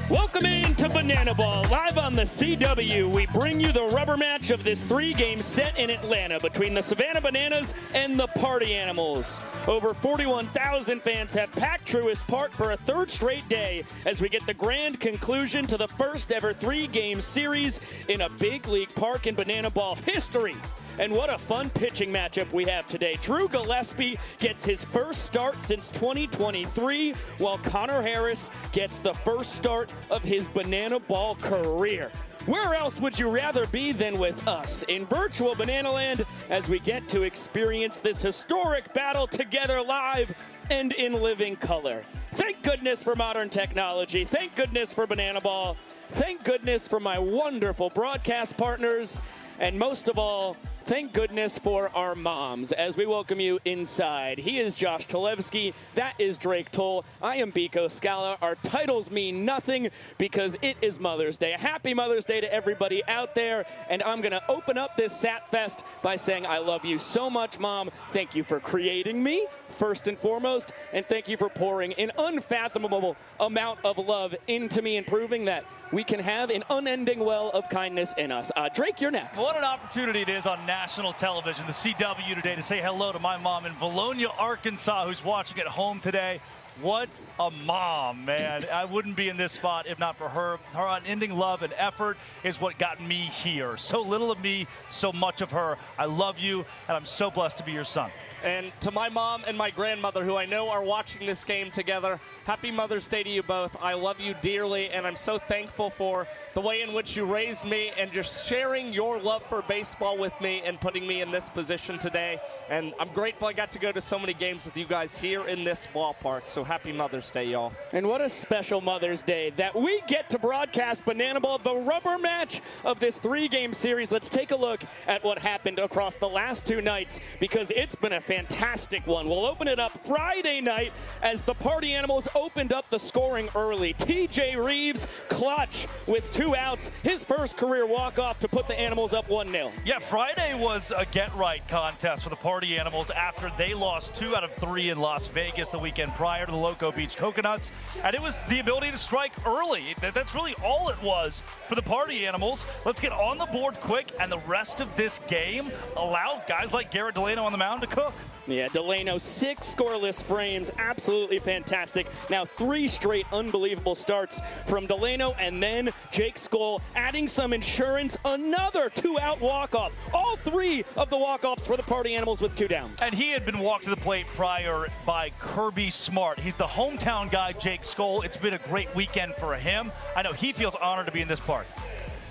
Welcome into Bananaball, live on the CW. We bring you the rubber match of this three-game set in Atlanta between the Savannah Bananas and the Party Animals. Over 41,000 fans have packed Truist Park for a third straight day as we get the grand conclusion to the first ever three-game series in a big league park in Bananaball history. And what a fun pitching matchup we have today. Drew Gillespie gets his first start since 2023, while Connor Harris gets the first start of his Bananaball career. Where else would you rather be than with us in virtual Banana Land as we get to experience this historic battle together live and in living color? Thank goodness for modern technology. Thank goodness for Bananaball. Thank goodness for my wonderful broadcast partners. And most of all, thank goodness for our moms as we welcome you inside. He is Josh Talevsky. That is Drake Toll. I am Biko Scala. Our titles mean nothing because it is Mother's Day. A happy Mother's Day to everybody out there. And I'm going to open up this Sat Fest by saying I love you so much, Mom. Thank you for creating me, first and foremost. And thank you for pouring an unfathomable amount of love into me and proving that we can have an unending well of kindness in us. Drake, you're next. What an opportunity it is on national television, the CW today, to say hello to my mom in Valonia, Arkansas, who's watching at home today. What a mom, man. I wouldn't be in this spot if not for her. Her unending love and effort is what got me here. So little of me, so much of her. I love you, and I'm so blessed to be your son. And to my mom and my grandmother, who I know are watching this game together, happy Mother's Day to you both. I love you dearly, and I'm so thankful for the way in which you raised me and just sharing your love for baseball with me and putting me in this position today. And I'm grateful I got to go to so many games with you guys here in this ballpark. So happy Mother's Day, y'all. And what a special Mother's Day that we get to broadcast Bananaball, the rubber match of this three-game series. Let's take a look at what happened across the last two nights because it's been a fantastic one. We'll open it up Friday night as the Party Animals opened up the scoring early. TJ Reeves clutch with 2 outs, his first career walk-off to put the Animals up 1-0. Yeah, Friday was a get-right contest for the Party Animals after they lost 2 out of 3 in Las Vegas the weekend prior to the Loco Beach Coconuts. And it was the ability to strike early. That's really all it was for the Party Animals. Let's get on the board quick, and the rest of this game allow guys like Garrett Delano on the mound to cook. Yeah, Delano, 6 scoreless frames, absolutely fantastic. Now 3 straight unbelievable starts from Delano, and then Jake Skoll adding some insurance, another 2-out walk-off. All 3 of the walk-offs for the Party Animals with 2 down. And he had been walked to the plate prior by Kirby Smart. He's the hometown guy, Jake Skoll. It's been a great weekend for him. I know he feels honored to be in this park.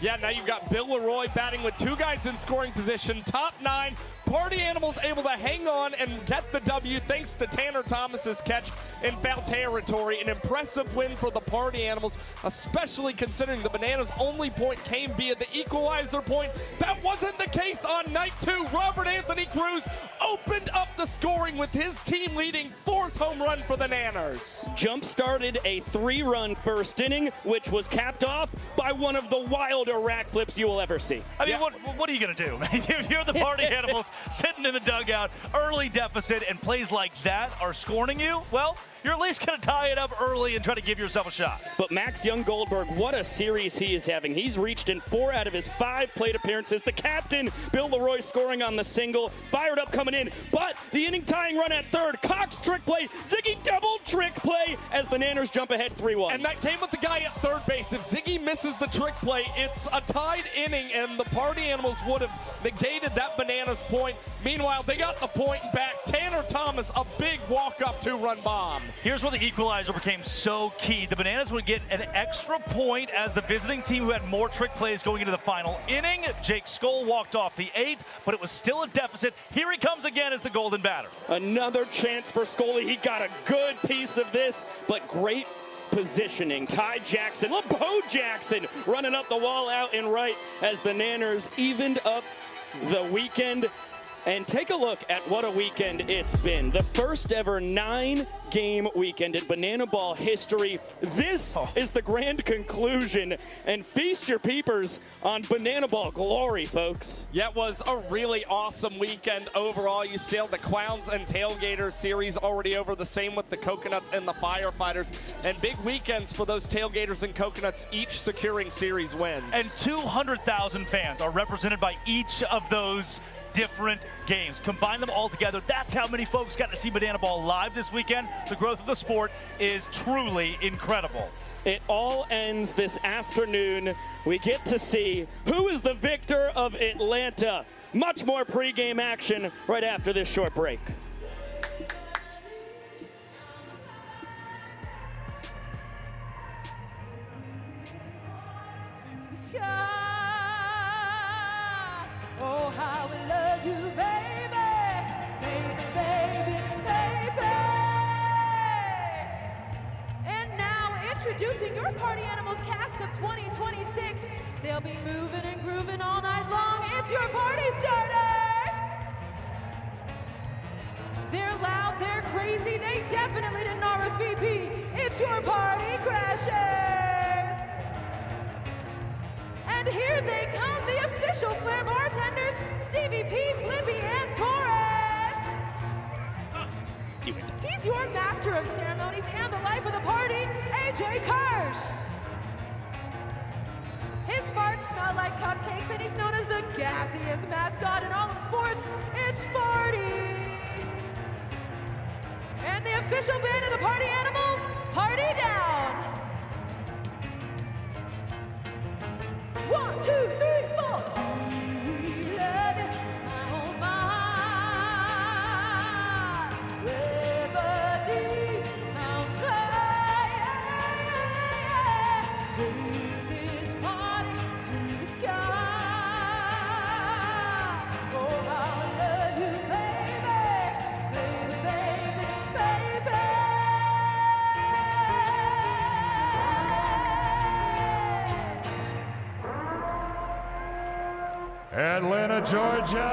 Yeah, now you've got Bill Leroy batting with 2 guys in scoring position, top 9. Party Animals able to hang on and get the W thanks to Tanner Thomas's catch in foul territory. An impressive win for the Party Animals, especially considering the Bananas' only point came via the equalizer point. That wasn't the case on night 2. Robert Anthony Cruz opened up the scoring with his team leading 4th home run for the Nanners. Jump-started a 3-run first inning, which was capped off by one of the wilder rack flips you will ever see. I mean, what are you going to do? You're the Party Animals sitting in the dugout, early deficit, and plays like that are scoring you. Well, you're at least going to tie it up early and try to give yourself a shot. But Max Young-Goldberg, what a series he is having. He's reached in 4 out of his 5 plate appearances. The captain, Bill Leroy, scoring on the single. Fired up coming in, but the inning-tying run at third. Cox trick play. Ziggy double trick play as the Nanners jump ahead 3-1. And that came with the guy at third base. If Ziggy misses the trick play, it's a tied inning, and the Party Animals would have negated that Bananas point. Meanwhile, they got the point back. Tanner Thomas, a big walk-up 2-run bomb. Here's where the equalizer became so key. The Bananas would get an extra point as the visiting team who had more trick plays going into the final inning. Jake Skoll walked off the 8th, but it was still a deficit. Here he comes again as the golden batter. Another chance for Scully. He got a good piece of this, but great positioning. Ty Jackson, LeBeau Jackson running up the wall out and right as the Nanners evened up the weekend. And take a look at what a weekend it's been. The first ever 9-game weekend in bananaball history. This is the grand conclusion. And feast your peepers on bananaball glory, folks. Yeah, it was a really awesome weekend overall. You sailed the Clowns and Tailgaters series already over, the same with the Coconuts and the Firefighters. And big weekends for those Tailgaters and Coconuts, each securing series wins. And 200,000 fans are represented by each of those different games. Combine them all together. That's how many folks got to see bananaball live this weekend. The growth of the sport is truly incredible. It all ends this afternoon. We get to see who is the victor of Atlanta. Much more pregame action right after this short break. Oh, how I love you, baby, baby, baby, baby. And now introducing your Party Animals cast of 2026. They'll be moving and grooving all night long. It's your party starters. They're loud, they're crazy, they definitely didn't RSVP. It's your party crashers. And here they come, the official Flair bartenders, Stevie P, Flippy, and Torres. He's your master of ceremonies and the life of the party, AJ Kirsch. His farts smell like cupcakes, and he's known as the gassiest mascot in all of sports. It's Farty. And the official band of the Party Animals, Party Down. 1, 2, 3, 4. Do we love you? Oh my. Remedy, Mount Zion. Take this party to the sky. Oh, how I love you, baby, baby, baby, baby. Atlanta, Georgia,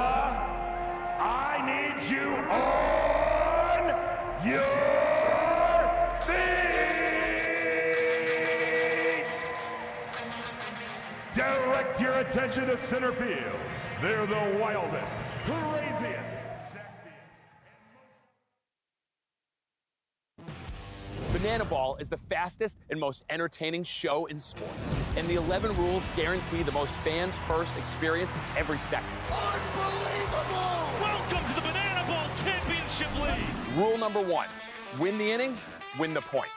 I need you on your feet. Direct your attention to center field. They're the wildest, craziest, Bananaball is the fastest and most entertaining show in sports. And the 11 rules guarantee the most fans-first experience every second. Unbelievable! Welcome to the Bananaball Championship League. Rule number 1, win the inning, win the point.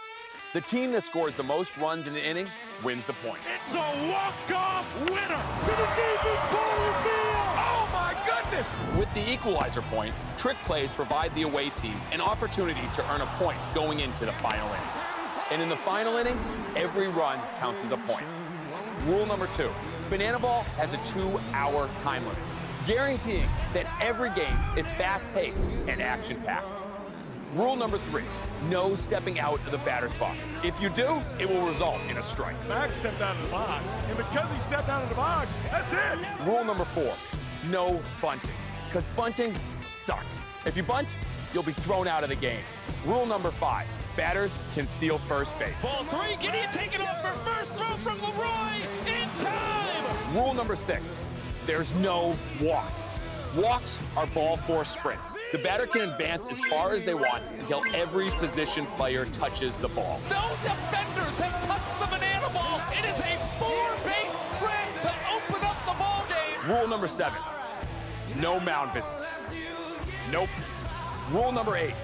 The team that scores the most runs in an inning wins the point. It's a walk-off winner to the deepest part of the field! Oh my goodness! With the equalizer point, trick plays provide the away team an opportunity to earn a point going into the final inning. And in the final inning, every run counts as a point. Rule number 2, Bananaball has a 2-hour time limit, guaranteeing that every game is fast-paced and action-packed. Rule number 3, no stepping out of the batter's box. If you do, it will result in a strike. Max stepped out of the box, and because he stepped out of the box, that's it! Rule number 4, no bunting, because bunting sucks. If you bunt, you'll be thrown out of the game. Rule number 5, batters can steal first base. Ball 3, Gideon taking off for first, throw from Leroy, in time! Rule number 6, there's no walks. Walks are ball 4 sprints. The batter can advance as far as they want until every position player touches the ball. Those defenders have touched the bananaball. It is a 4-base sprint to open up the ball game. Rule number 7, no mound visits. Nope. Rule number 8,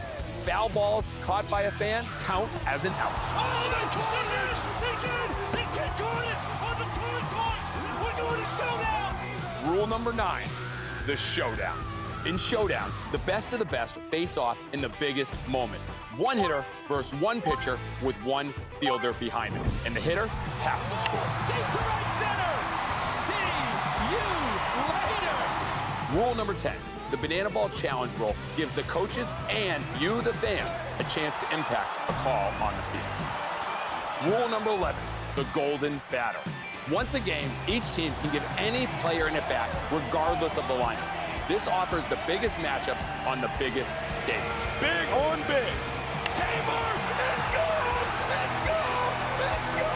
foul balls caught by a fan count as an out. Oh, they caught it! They did! They did caught it on the third point! We're going to showdowns! Rule number 9, the showdowns. In showdowns, the best of the best face off in the biggest moment. One hitter versus one pitcher with one fielder behind him. And the hitter has to score. Deep to right center. See you later. Rule number 10, the Bananaball Challenge rule gives the coaches and you, the fans, a chance to impact a call on the field. Rule number 11, the golden batter. Once a game, each team can give any player an at-bat, regardless of the lineup. This offers the biggest matchups on the biggest stage. Big on big. Tamer, let's go! Let's go! Let's go!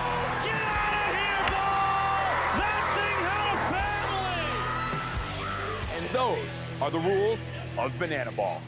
Get out of here, ball! That thing had a family! And those are the rules of bananaball.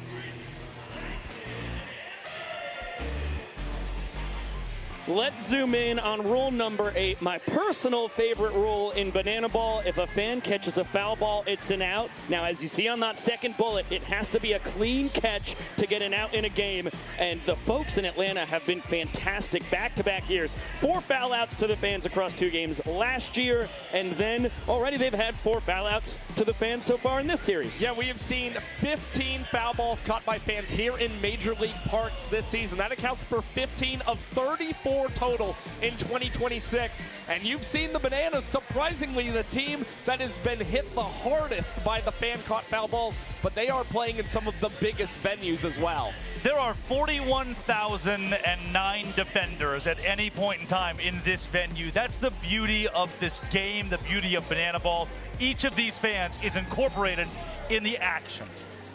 Let's zoom in on rule number 8. My personal favorite rule in bananaball: if a fan catches a foul ball, it's an out. Now, as you see on that second bullet, it has to be a clean catch to get an out in a game. And the folks in Atlanta have been fantastic back-to-back years. 4 foul outs to the fans across 2 games last year, and then already they've had 4 foul outs to the fans so far in this series. Yeah, we have seen 15 foul balls caught by fans here in Major League Parks this season. That accounts for 15 of 34 total in 2026. And you've seen the Bananas, surprisingly, the team that has been hit the hardest by the fan-caught foul balls, but they are playing in some of the biggest venues as well. There are 41,009 defenders at any point in time in this venue. That's the beauty of this game, the beauty of bananaball. Each of these fans is incorporated in the action.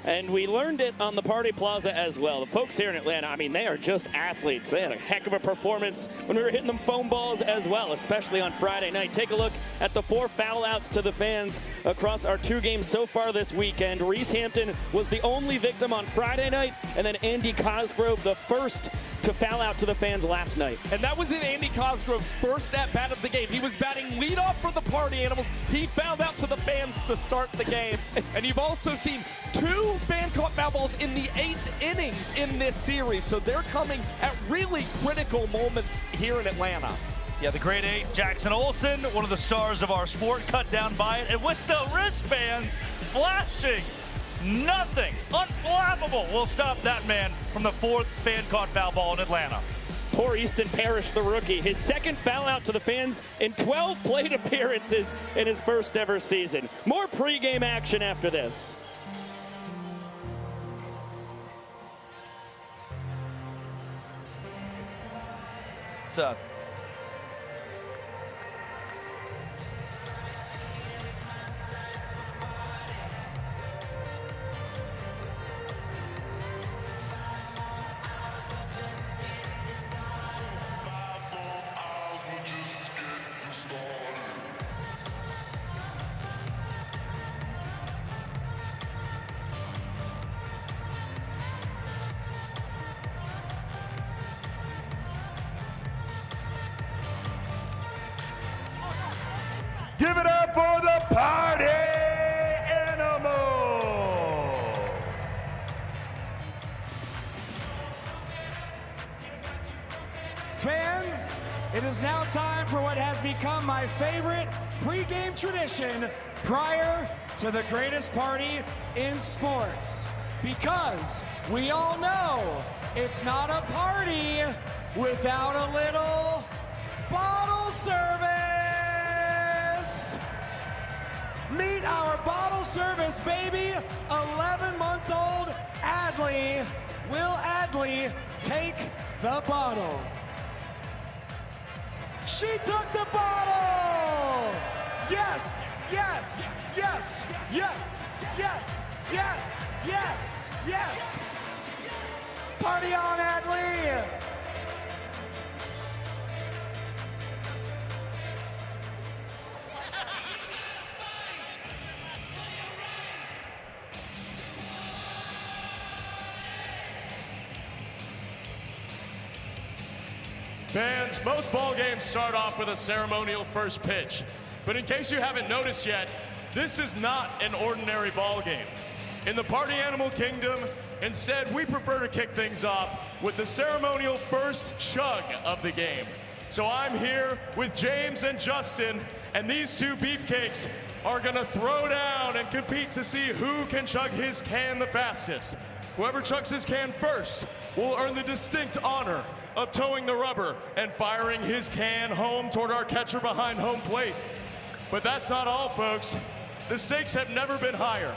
And we learned it on the Party Plaza as well. The folks here in Atlanta, I mean, they are just athletes. They had a heck of a performance when we were hitting them foam balls as well, especially on Friday night. Take a look at the 4 foul outs to the fans across our 2 games so far this weekend. Reese Hampton was the only victim on Friday night, and then Andy Cosgrove, the first to foul out to the fans last night. And that was in Andy Cosgrove's first at-bat of the game. He was batting leadoff for the Party Animals. He fouled out to the fans to start the game. And you've also seen 2 fan-caught foul balls in the 8th innings in this series. So they're coming at really critical moments here in Atlanta. Yeah, the grade 8, Jackson Olsen, one of the stars of our sport, cut down by it. And with the wristbands flashing, nothing unflappable will stop that man from the 4th fan-caught foul ball in Atlanta. Poor Easton Parrish, the rookie, his 2nd foul out to the fans in 12 plate appearances in his first ever season. More pregame action after this. What's up? Give it up for the Party Animals! Fans, it is now time for what has become my favorite pregame tradition prior to the greatest party in sports. Because we all know it's not a party without a little bottle service. Meet our bottle service baby, 11-month-old Adley. Will Adley take the bottle? She took the bottle! Yes, yes, yes, yes, yes, yes, yes, yes. Party on, Adley! Fans, most ball games start off with a ceremonial first pitch. But in case you haven't noticed yet, this is not an ordinary ball game. In the Party Animal Kingdom, instead, we prefer to kick things off with the ceremonial first chug of the game. So I'm here with James and Justin, and these 2 beefcakes are gonna throw down and compete to see who can chug his can the fastest. Whoever chugs his can first will earn the distinct honor of towing the rubber and firing his can home toward our catcher behind home plate. But that's not all, folks. The stakes have never been higher,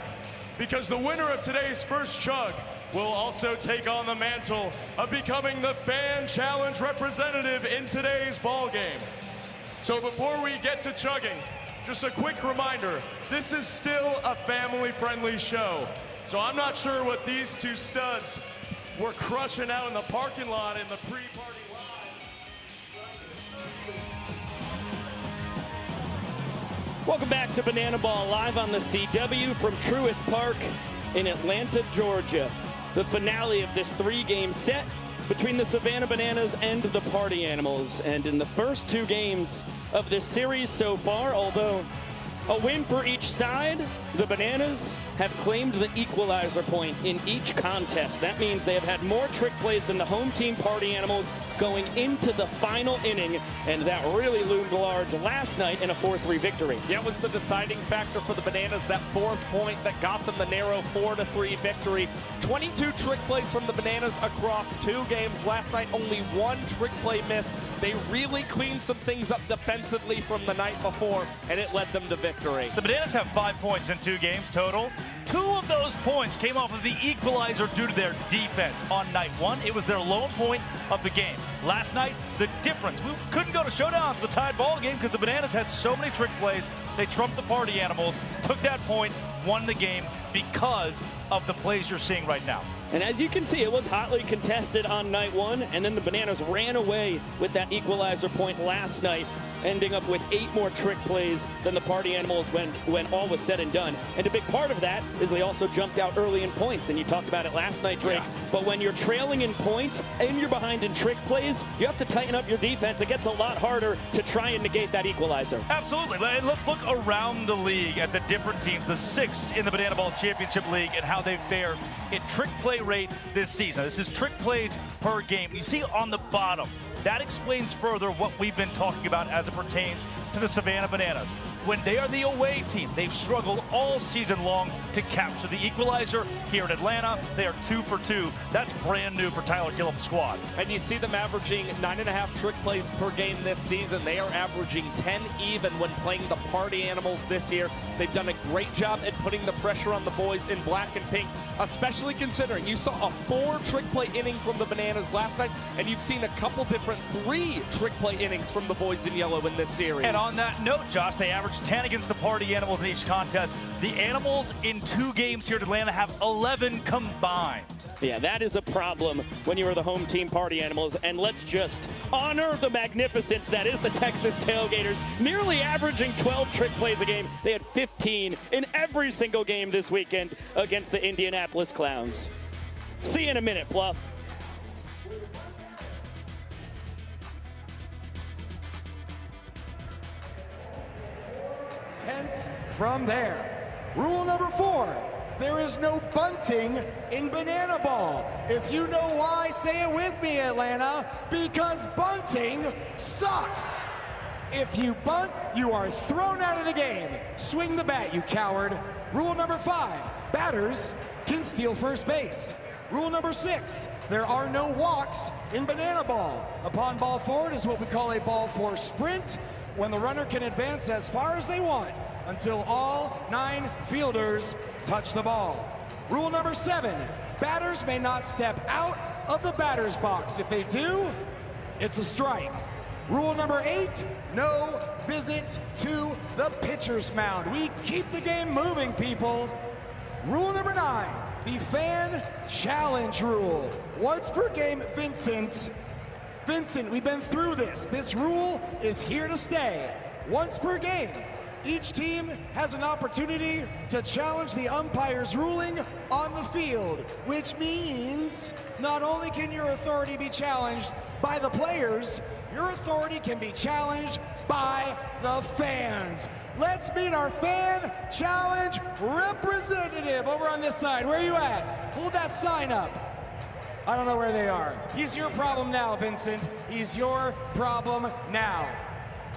because the winner of today's first chug will also take on the mantle of becoming the Fan Challenge representative in today's ball game. So before we get to chugging, just a quick reminder this is still a family-friendly show. So I'm not sure what these two studs were crushing out in the parking lot in the pre-party live. Welcome back to Bananaball live on the CW from Truist Park in Atlanta, Georgia. The finale of this 3-game set between the Savannah Bananas and the Party Animals. And in the first 2 games of this series so far, although a win for each side, the Bananas have claimed the equalizer point in each contest. That means they have had more trick plays than the home team Party Animals going into the final inning, and that really loomed large last night in a 4-3 victory. Yeah, it was the deciding factor for the Bananas, that 4th point that got them the narrow 4-3 victory. 22 trick plays from the Bananas across 2 games. Last night, only 1 trick play missed. They really cleaned some things up defensively from the night before, and it led them to victory. The Bananas have 5 points in 2 games total. 2 of those points came off of the equalizer due to their defense. On night 1, it was their lone point of the game. Last night, the difference. We couldn't go to Showdown for the tied ball game because the Bananas had so many trick plays. They trumped the Party Animals, took that point, won the game because of the plays you're seeing right now. And as you can see, it was hotly contested on night 1, and then the Bananas ran away with that equalizer point last night, ending up with 8 more trick plays than the Party Animals when all was said and done. And a big part of that is they also jumped out early in points, and you talked about it last night, Drake. Yeah. But when you're trailing in points and you're behind in trick plays, you have to tighten up your defense. It gets a lot harder to try and negate that equalizer. Absolutely. And let's look around the league at the different teams, the 6 in the Bananaball Championship League, and how they fare in trick play rate this season. This is trick plays per game. You see on the bottom, that explains further what we've been talking about as it pertains to the Savannah Bananas. When they are the away team, they've struggled all season long to capture the equalizer. Here in Atlanta, they are 2 for 2. That's brand new for Tyler Gillespie's squad. And you see them averaging 9.5 trick plays per game this season. They are averaging 10 even when playing the Party Animals this year. They've done a great job at putting the pressure on the boys in black and pink, especially considering you saw a 4 trick play inning from the Bananas last night, and you've seen a couple different 3 trick play innings from the boys in yellow in this series. And on that note, Josh, they averaged 10 against the Party Animals in each contest. The Animals in 2 games here in Atlanta have 11 combined. Yeah, that is a problem when you are the home team Party Animals. And let's just honor the magnificence that is the Texas Tailgaters, nearly averaging 12 trick plays a game. They had 15 in every single game this weekend against the Indianapolis Clowns. See you in a minute, Fluff. Tense from there. Rule number 4. There is no bunting in Bananaball. If you know why, say it with me, Atlanta. Because bunting sucks. If you bunt, you are thrown out of the game. Swing the bat, you coward. Rule number 5. Batters can steal first base. Rule number 6. There are no walks in Bananaball. Upon ball forward is what we call a ball 4 sprint, when the runner can advance as far as they want until all 9 fielders touch the ball. Rule number 7, batters may not step out of the batter's box. If they do, it's a strike. Rule number 8, no visits to the pitcher's mound. We keep the game moving, people. Rule number 9, the fan challenge rule. Once per game, Vincent, we've been through this. This rule is here to stay. Once per game, each team has an opportunity to challenge the umpire's ruling on the field, which means not only can your authority be challenged by the players, your authority can be challenged by the fans. Let's meet our fan challenge representative over on this side. Where are you at? Hold that sign up. I don't know where they are. He's your problem now, Vincent. He's your problem now.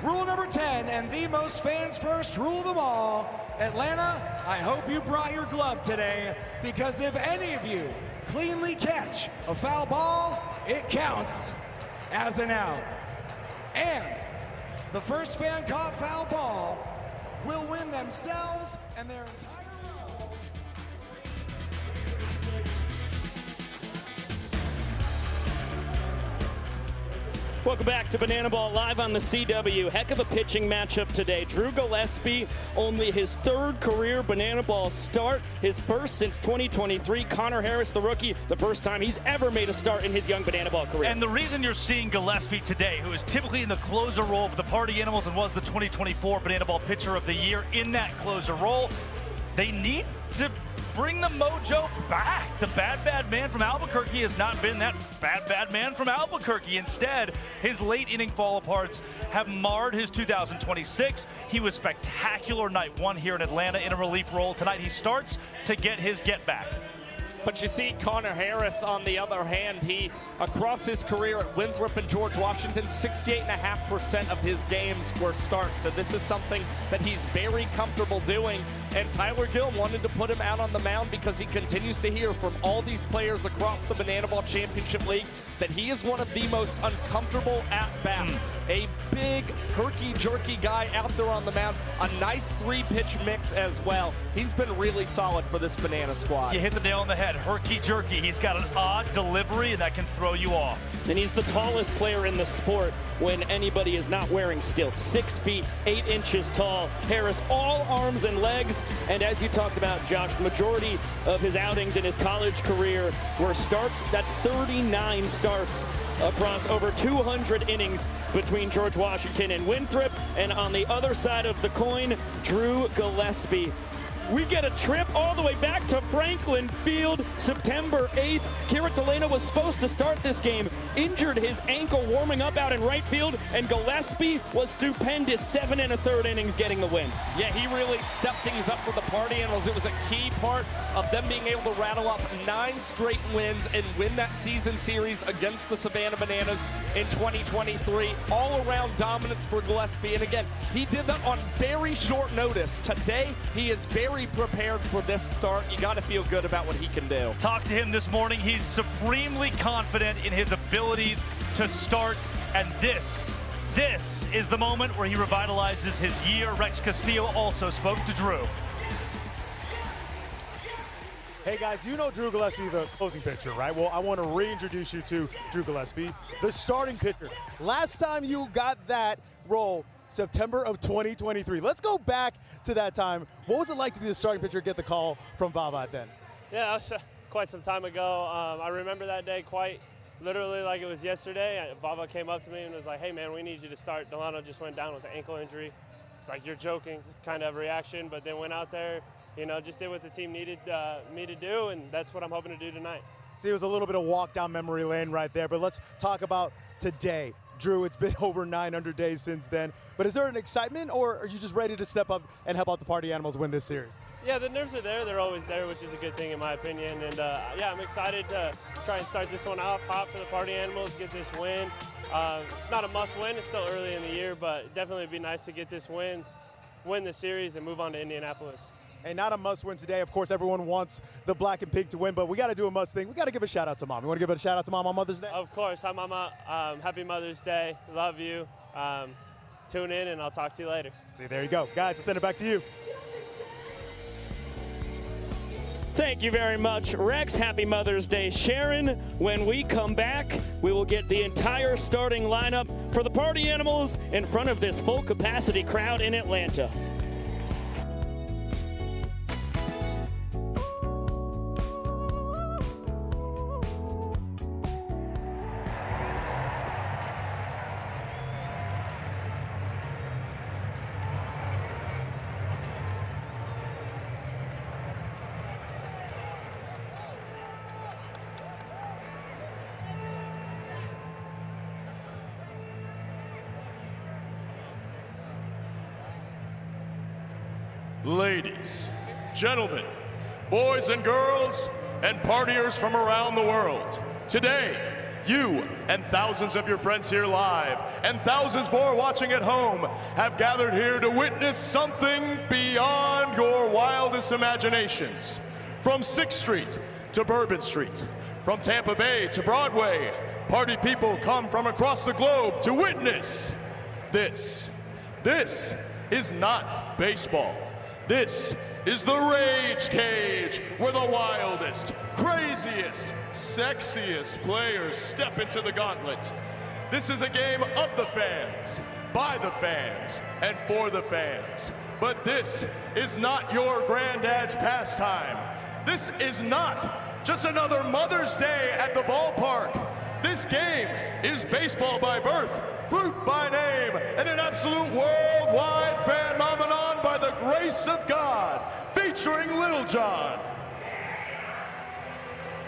Rule number 10, and the most fans first rule of them all. Atlanta, I hope you brought your glove today, because if any of you cleanly catch a foul ball, it counts as an out. And the first fan caught foul ball will win themselves and their entire row. Welcome back to Bananaball live on the CW. Heck of a pitching matchup today. Drew Gillespie, only his third career Bananaball start, his first since 2023. Connor Harris, the rookie, the first time he's ever made a start in his young Bananaball career. And the reason you're seeing Gillespie today, who is typically in the closer role for the Party Animals and was the 2024 Bananaball Pitcher of the Year in that closer role, they need to bring the mojo back. The bad man from Albuquerque has not been that bad man from Albuquerque. Instead, his late inning fall-aparts have marred his 2026. He was spectacular night one here in Atlanta in a relief role. Tonight he starts to get his get back. But you see Connor Harris, on the other hand, he, across his career at Winthrop and George Washington, 68.5% of his games were starts. So this is something that he's very comfortable doing. And Tyler Gill wanted to put him out on the mound because he continues to hear from all these players across the Bananaball Championship League that he is one of the most uncomfortable at-bats. A big, herky-jerky guy out there on the mound. A nice three-pitch mix as well. He's been really solid for this Banana squad. You hit the nail on the head. Herky-jerky. He's got an odd delivery, and that can throw you off. And he's the tallest player in the sport when anybody is not wearing stilts. 6 feet, 8 inches tall. Harris, all arms and legs. And as you talked about, Josh, the majority of his outings in his college career were starts. That's 39 starts across over 200 innings between George Washington and Winthrop. And on the other side of the coin, Drew Gillespie. We get a trip all the way back to Franklin Field, September 8th. Kira Delano was supposed to start this game, injured his ankle warming up out in right field, and Gillespie was stupendous. 7 1/3 innings getting the win. Yeah, he really stepped things up for the Party Animals. It was a key part of them being able to rattle up 9 straight wins and win that season series against the Savannah Bananas in 2023. All-around dominance for Gillespie. And again, he did that on very short notice. Today, he is very prepared for this start. You got to feel good about what he can do. Talked to him this morning. He's supremely confident in his abilities to start, and this is the moment where he revitalizes his year. Rex Castillo also spoke to Drew. Hey guys, you know Drew Gillespie, the closing pitcher, right? Well, I want to reintroduce you to Drew Gillespie, the starting pitcher. Last time you got that role, September of 2023. Let's go back to that time. What was it like to be the starting pitcher, get the call from Vava then? Yeah, that was quite some time ago. I remember that day quite literally like it was yesterday. Vava came up to me and was like, hey man, we need you to start. Delano just went down with an ankle injury. It's like, you're joking kind of reaction, but then went out there, you know, just did what the team needed me to do, and that's what I'm hoping to do tonight. See, it was a little bit of walk down memory lane right there, but let's talk about today. Drew, it's been over 900 days since then, but is there an excitement, or are you just ready to step up and help out the Party Animals win this series? Yeah, the nerves are there. They're always there, which is a good thing in my opinion. And yeah, I'm excited to try and start this one off hot for the Party Animals, get this win. Not a must win, it's still early in the year, but definitely it'd be nice to get this win the series and move on to Indianapolis. And not a must win today. Of course, everyone wants the black and pink to win, but we got to do a must thing. We got to give a shout out to Mom. You want to give a shout out to Mom on Mother's Day? Of course. Hi, Mama. Happy Mother's Day. Love you. Tune in, and I'll talk to you later. See, there you go. Guys, I'll send it back to you. Thank you very much, Rex. Happy Mother's Day, Sharon. When we come back, we will get the entire starting lineup for the Party Animals in front of this full capacity crowd in Atlanta. Ladies, gentlemen, boys and girls, and partiers from around the world. Today, you and thousands of your friends here live, and thousands more watching at home, have gathered here to witness something beyond your wildest imaginations. From 6th Street to Bourbon Street, from Tampa Bay to Broadway, party people come from across the globe to witness this. This is not baseball. This is the Rage Cage, where the wildest, craziest, sexiest players step into the gauntlet. This is a game of the fans, by the fans, and for the fans. But this is not your granddad's pastime. This is not just another Mother's Day at the ballpark. This game is baseball by birth, fruit by name, and an absolute worldwide phenomenon by the grace of God, featuring Little John.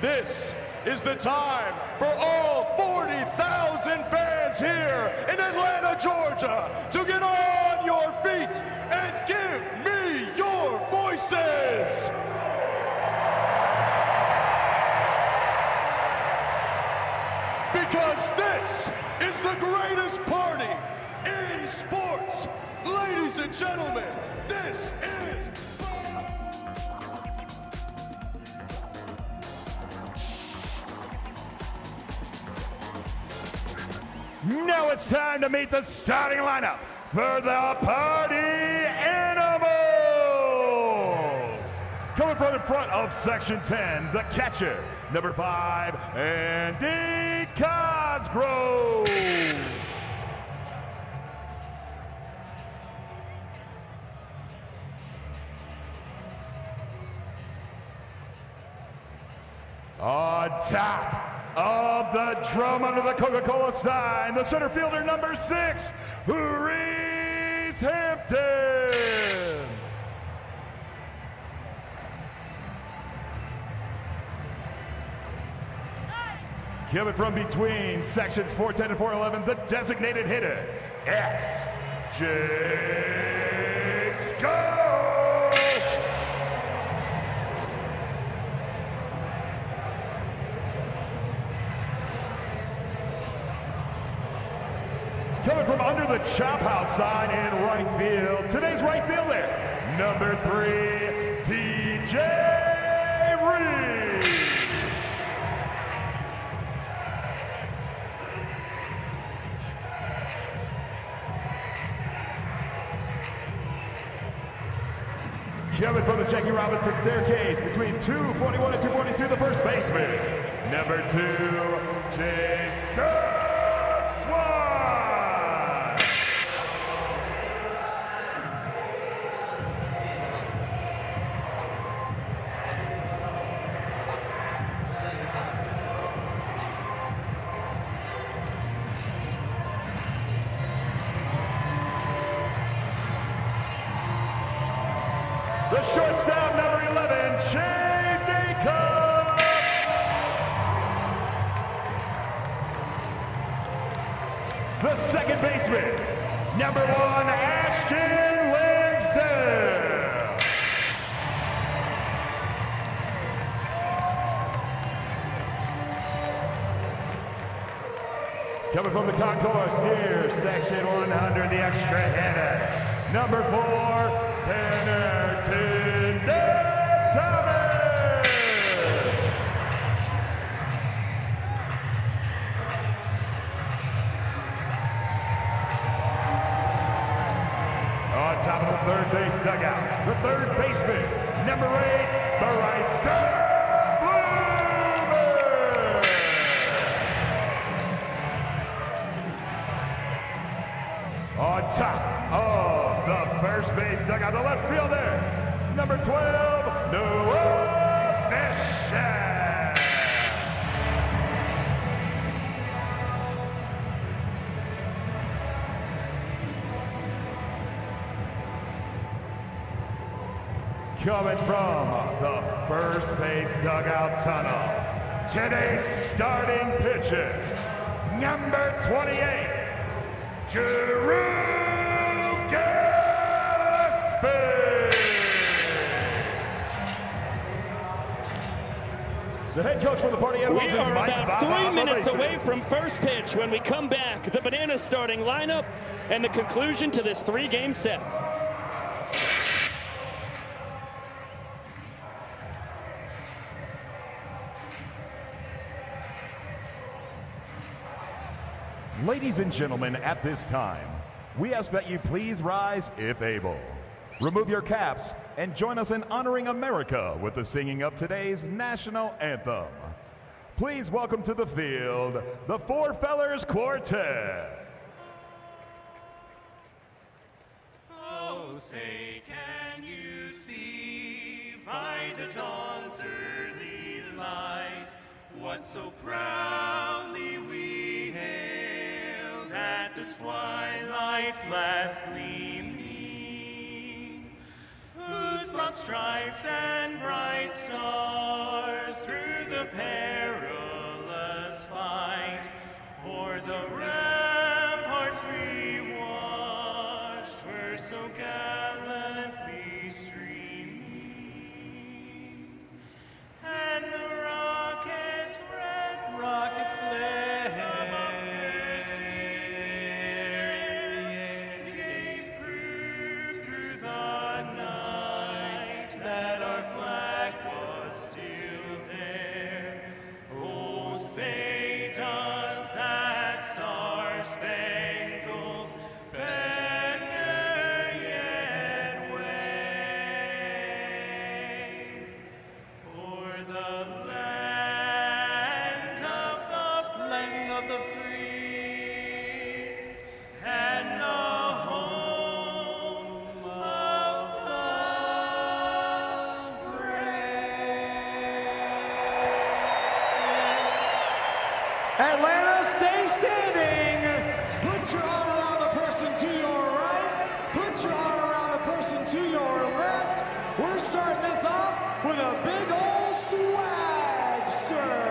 This is the time for all 40,000 fans here in Atlanta, Georgia, to get on your feet and give me your voices. Because this is the greatest party in sports. Ladies and gentlemen, this is... Now it's time to meet the starting lineup for the Party Animals. Coming from in front of Section 10, the catcher, number 5, Andy Cosgrove. On top of the drum under the Coca-Cola sign, the center fielder, number 6, Reese Hampton. Coming from between sections 410 and 411, the designated hitter, X. Jakes, go! Coming from under the chop house sign in right field, today's right fielder, number 3, DJ Reed. Coming from the Jackie Robinson staircase between 241 and 242, the first baseman, number 2, Jason Swan. The shortstop, number 11, Chase Acuff. The second baseman, number 1, Ashton Lansdale. Coming from the concourse near section 100, the extra hitter, number 4, Tanner Thomas. On top of the third base dugout, the third baseman, number 8, Bryson Bloomer. On top of the first base dugout, the left fielder, number 12, Noah Fisher. Coming from the first base dugout tunnel, today's starting pitcher, number 28, Drew Gillespie. The head coach for the Party Animals is Mike. We are about 3 minutes Mason. away from first pitch when we come back. The Bananas starting lineup and the conclusion to this 3-game set. Ladies and gentlemen, at this time, we ask that you please rise if able. Remove your caps and join us in honoring America with the singing of today's national anthem. Please welcome to the field the Four Fellers Quartet. Oh, say, can you see by the dawn's early light what so proudly we hailed at the twilight's last gleaming, whose broad stripes and bright stars through the perilous fight o'er the ramparts we watched were so gallantly streaming, and the rockets' red rockets glare gave proof through the night that our flag was still there. Oh, say does that star-spangled banner yet wave o'er the land of the free and the home of the brave. Atlanta, stay standing. Put your arm around the person to your right. Put your arm around the person to your left. We're starting this off with a big old swag, sir.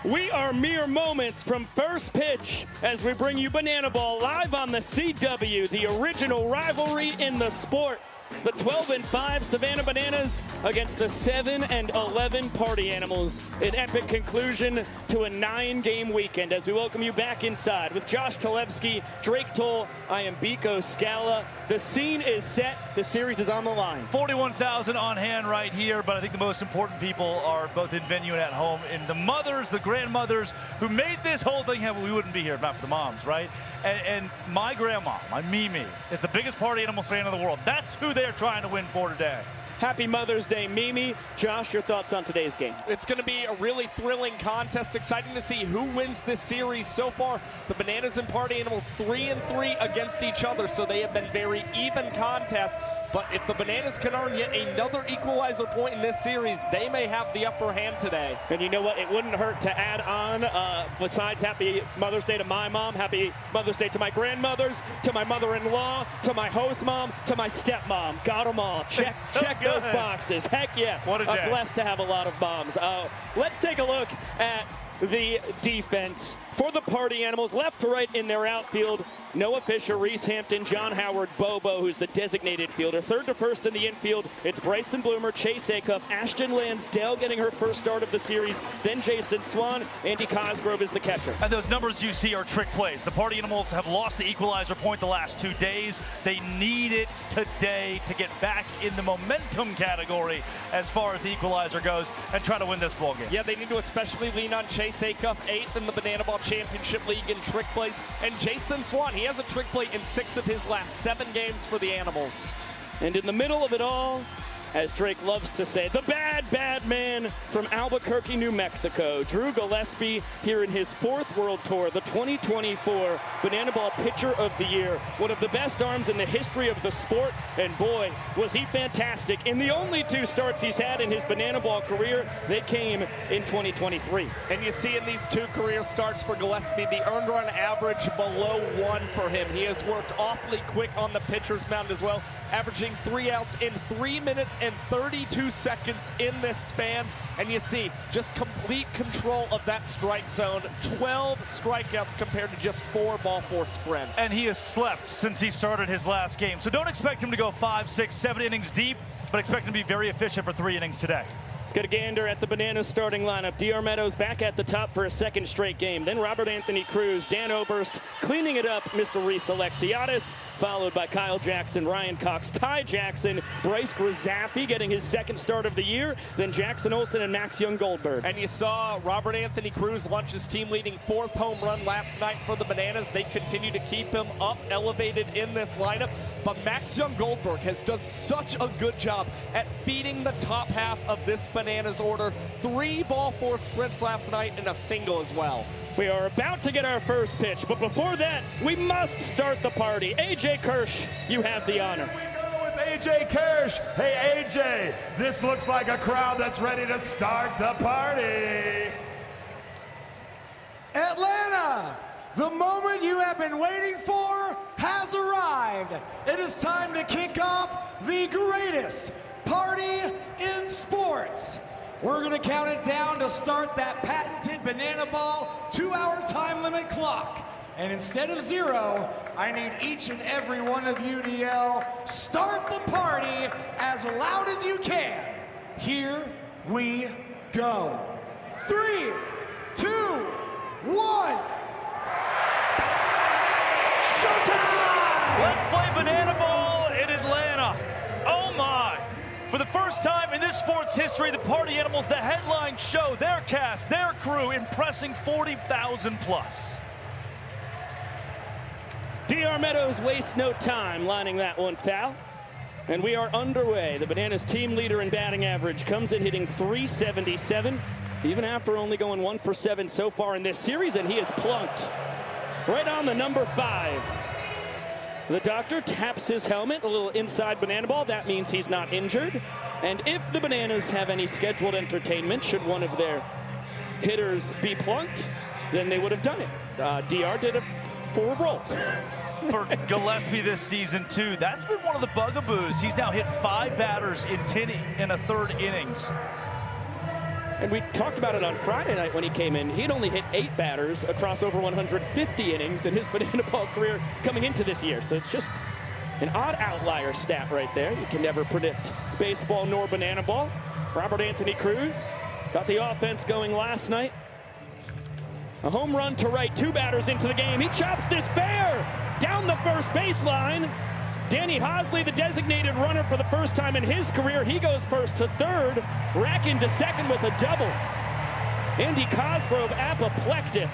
We are mere moments from first pitch as we bring you Banana Ball live on the CW, the original rivalry in the sport. The 12-5 Savannah Bananas against the 7-11 Party Animals. An epic conclusion to a 9-game weekend as we welcome you back inside with Josh Gillespie, Drake Toll. I am Biko Scala. The scene is set. The series is on the line. 41,000 on hand right here, but I think the most important people are both in venue and at home. And the mothers, the grandmothers who made this whole thing happen. We wouldn't be here if not for the moms, right? And my grandma, my Mimi, is the biggest Party Animals fan in the world. That's who they're trying to win for today. Happy Mother's Day, Mimi. Josh, your thoughts on today's game? It's going to be a really thrilling contest. Exciting to see who wins this series so far. The Bananas and Party Animals 3-3 against each other, so they have been very even contests. But if the Bananas can earn yet another equalizer point in this series, they may have the upper hand today. And you know what? It wouldn't hurt to add on, besides Happy Mother's Day to my mom, Happy Mother's Day to my grandmothers, to my mother-in-law, to my host mom, to my stepmom. Got them all. Check those boxes. Heck yeah. What a day. I'm blessed to have a lot of moms. Let's take a look at the defense for the Party Animals. Left to right in their outfield, Noah Fisher, Reese Hampton, John Howard, Bobo, who's the designated fielder. Third to first in the infield, it's Bryson Bloomer, Chase Acuff, Ashton Lansdale getting her first start of the series, then Jason Swan. Andy Cosgrove is the catcher. And those numbers you see are trick plays. The Party Animals have lost the equalizer point the last 2 days. They need it today to get back in the momentum category as far as the equalizer goes and try to win this ball game. Yeah, they need to especially lean on Chase Acuff, 8th in the Banana Ball Championship League in trick plays, and Jason Swan, he has a trick play in 6 of his last 7 games for the Animals. And in the middle of it all, as Drake loves to say, the bad man from Albuquerque, New Mexico, Drew Gillespie, here in his 4th World Tour, the 2024 Banana Ball Pitcher of the Year, one of the best arms in the history of the sport, and boy, was he fantastic. In the only 2 starts he's had in his Banana Ball career, they came in 2023. And you see in these 2 career starts for Gillespie, the earned run average below 1 for him. He has worked awfully quick on the pitcher's mound as well, averaging 3 outs in 3 minutes and 32 seconds in this span. And you see just complete control of that strike zone. 12 strikeouts compared to just 4 ball 4 sprints. And he has slept since he started his last game. So don't expect him to go 5, 6, 7 innings deep, but expect him to be very efficient for 3 innings today. It's get a gander at the Bananas starting lineup. DR Meadows back at the top for a second straight game. Then Robert Anthony Cruz, Dan Oberst cleaning it up, Mr. Reese Alexiadis, followed by Kyle Jackson, Ryan Cox, Ty Jackson, Bryce Grizzaffi getting his second start of the year, then Jackson Olsen and Max Young-Goldberg. And you saw Robert Anthony Cruz launch his team-leading 4th home run last night for the Bananas. They continue to keep him up, elevated in this lineup. But Max Young-Goldberg has done such a good job at feeding the top half of this Bananas order. 3 ball 4 sprints last night and a single as well. We are about to get our first pitch, but before that, we must start the party. AJ Kirsch, you have the honor. AJ Kirsch. Hey, AJ, this looks like a crowd that's ready to start the party. Atlanta, the moment you have been waiting for has arrived. It is time to kick off the greatest party in sports. We're gonna count it down to start that patented banana ball 2-hour time limit clock. And instead of 0, I need each and every one of you to yell, "Start the party," as loud as you can. Here we go. 3, 2, 1. Showtime! Let's play banana ball in Atlanta. Oh my. For the first time in this sport's history, the Party Animals, the headline show, their cast, their crew, impressing 40,000 plus. DR Meadows wastes no time lining that one foul. And we are underway. The Bananas team leader in batting average comes in hitting .377, even after only going 1 for 7 so far in this series, and he is plunked right on the number 5. The doctor taps his helmet, a little inside banana ball. That means he's not injured. And if the Bananas have any scheduled entertainment, should one of their hitters be plunked, then they would have done it. DR did a forward roll. For Gillespie this season, too, that's been one of the bugaboos. He's now hit 5 batters in a 3rd innings. And we talked about it on Friday night when he came in. He'd only hit 8 batters across over 150 innings in his banana ball career coming into this year. So it's just an odd outlier stat right there. You can never predict baseball nor banana ball. Robert Anthony Cruz got the offense going last night. A home run to right, 2 batters into the game. He chops this fair down the first baseline. Danny Hosley, the designated runner for the first time in his career, he goes first to 3rd. Rack into 2nd with a double. Andy Cosgrove apoplectic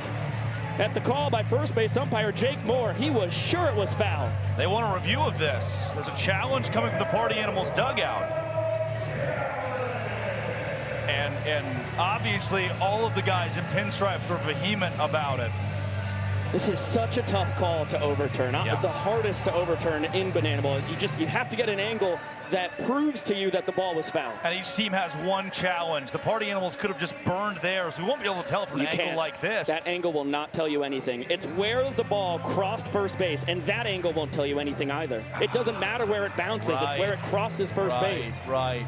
at the call by first base umpire Jake Moore. He was sure it was foul. They want a review of this. There's a challenge coming from the Party Animals dugout. And obviously all of the guys in pinstripes were vehement about it. This is such a tough call to overturn. Yeah. The hardest to overturn in banana ball. You have to get an angle that proves to you that the ball was foul. And each team has one challenge. The Party Animals could have just burned theirs. We won't be able to tell from an angle like this. That angle will not tell you anything. It's where the ball crossed first base, and that angle won't tell you anything either. It doesn't matter where it bounces. Right. It's where it crosses first base. Right.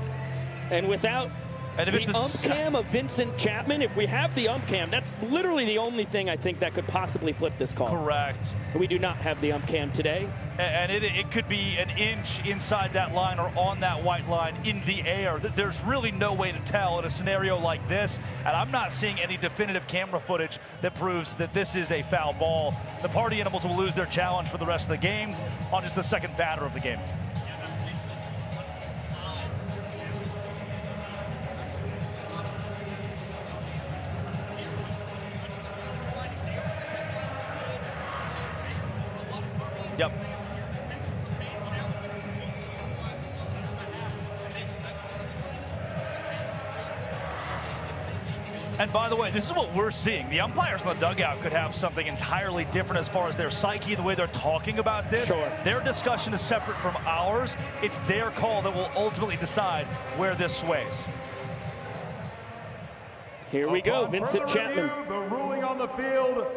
And without and if the ump cam of Vincent Chapman, if we have the ump cam, that's literally the only thing I think that could possibly flip this call. Correct. We do not have the ump cam today. And it could be an inch inside that line or on that white line in the air. There's really no way to tell in a scenario like this. And I'm not seeing any definitive camera footage that proves that this is a foul ball. The Party Animals will lose their challenge for the rest of the game on just the 2nd batter of the game. Yep. And by the way, this is what we're seeing. The umpires in the dugout could have something entirely different as far as their psyche, the way they're talking about this. Sure. Their discussion is separate from ours. It's their call that will ultimately decide where this sways. Here we go, Vincent Chapman. Review, the ruling on the field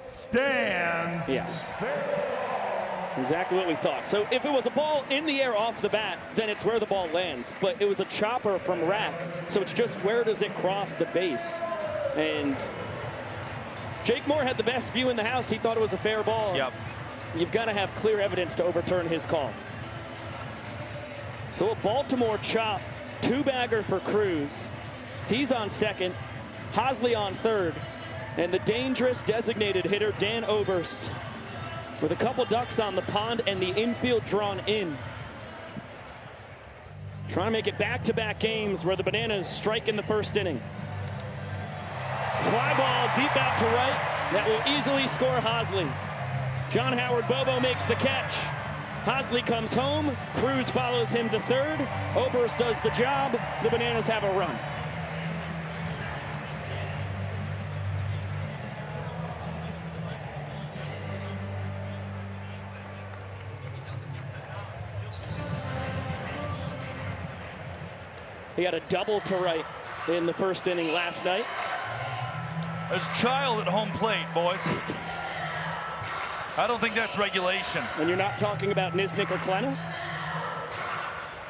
stands. Yes. Exactly what we thought. So if it was a ball in the air off the bat, then it's where the ball lands. But it was a chopper from Rack, so it's just where does it cross the base. And Jake Moore had the best view in the house. He thought it was a fair ball. Yep. You've got to have clear evidence to overturn his call. So a Baltimore chop, 2-bagger for Cruz. He's on second, Hosley on third, and the dangerous designated hitter, Dan Oberst, with a couple ducks on the pond and the infield drawn in. Trying to make it back-to-back games where the Bananas strike in the first inning. Fly ball deep out to right. That will easily score Hosley. John Howard Bobo makes the catch. Hosley comes home. Cruz follows him to third. Oberst does the job. The Bananas have a run. He had a double to right in the first inning last night. There's a child at home plate, boys. I don't think that's regulation. And you're not talking about Nisnik or Klena?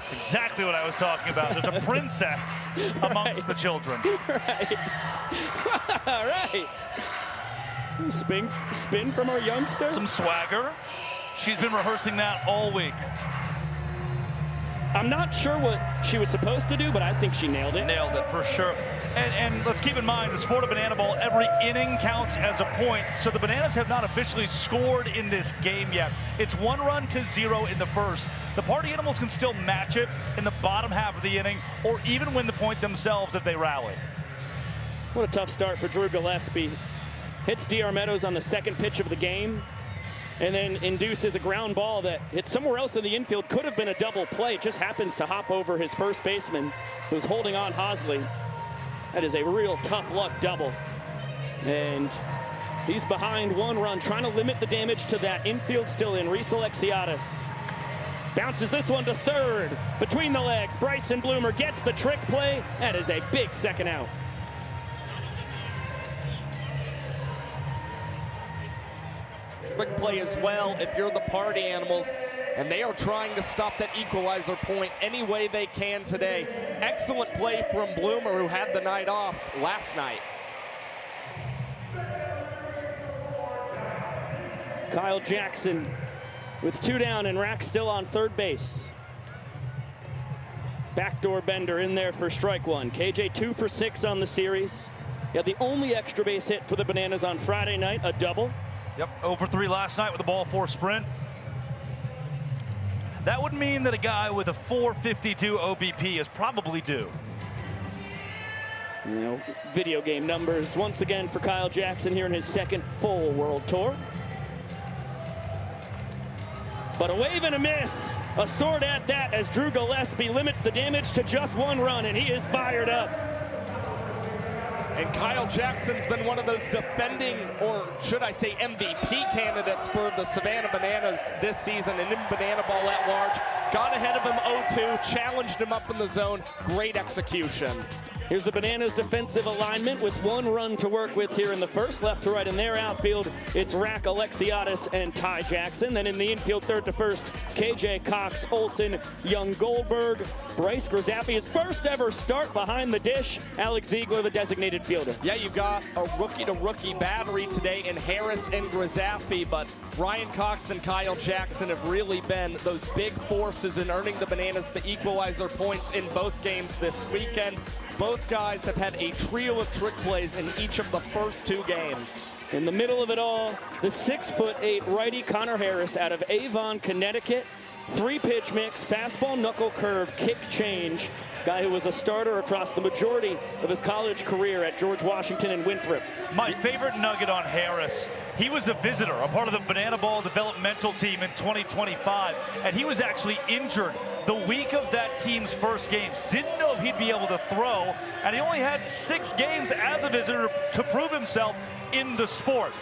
That's exactly what I was talking about. There's a princess amongst the children. Right. All right. Spin from our youngster. Some swagger. She's been rehearsing that all week. I'm not sure what she was supposed to do, but I think she nailed it. Nailed it for sure. And let's keep in mind, the sport of bananaball, every inning counts as a point. So the Bananas have not officially scored in this game yet. It's 1-0 in the first. The Party Animals can still match it in the bottom half of the inning, or even win the point themselves if they rally. What a tough start for Drew Gillespie. Hits D.R. Meadows on the second pitch of the game, and then induces a ground ball that hit somewhere else in the infield. Could have been a double play. It just happens to hop over his first baseman, who's holding on Hosley. That is a real tough luck double. And he's behind 1 run, trying to limit the damage to that infield still in. Reese Alexiadis bounces this one to third. Between the legs, Bryson Bloomer gets the trick play. That is a big second out. Quick play as well if you're the Party Animals, and they are trying to stop that equalizer point any way they can today. Excellent play from Bloomer, who had the night off last night. Kyle Jackson with 2 down and Rack still on third base. Backdoor bender in there for strike 1. KJ 2 for 6 on the series. He had the only extra base hit for the Bananas on Friday night, a double. Yep, 0 for 3 last night with a ball 4 sprint. That would mean that a guy with a 452 OBP is probably due. You know, video game numbers once again for Kyle Jackson here in his second full World Tour. But a wave and a miss. A sword at that as Drew Gillespie limits the damage to just 1 run, and he is fired up. And Kyle Jackson's been one of those defending, or should I say MVP candidates for the Savannah Bananas this season, and in bananaball at large. Got ahead of him 0-2, challenged him up in the zone. Great execution. Here's the Bananas defensive alignment with 1 run to work with here in the first. Left to right in their outfield, it's Rack Alexiadis and Ty Jackson. Then in the infield, third to first, KJ Cox, Olson, Young Goldberg. Bryce Grizappi, his first ever start behind the dish. Alex Ziegler, the designated fielder. Yeah, you've got a rookie-to-rookie battery today in Harris and Grizappi, but Ryan Cox and Kyle Jackson have really been those big forces in earning the Bananas the equalizer points in both games this weekend. Both guys have had a trio of trick plays in each of the first 2 games. In the middle of it all, the 6'8" righty Connor Harris out of Avon, Connecticut. 3-pitch mix, fastball, knuckle curve, kick change. Guy who was a starter across the majority of his college career at George Washington and Winthrop. My favorite nugget on Harris, he was a visitor, a part of the Bananaball developmental team in 2025, and he was actually injured the week of that team's first games. Didn't know if he'd be able to throw, and he only had 6 games as a visitor to prove himself in the sport.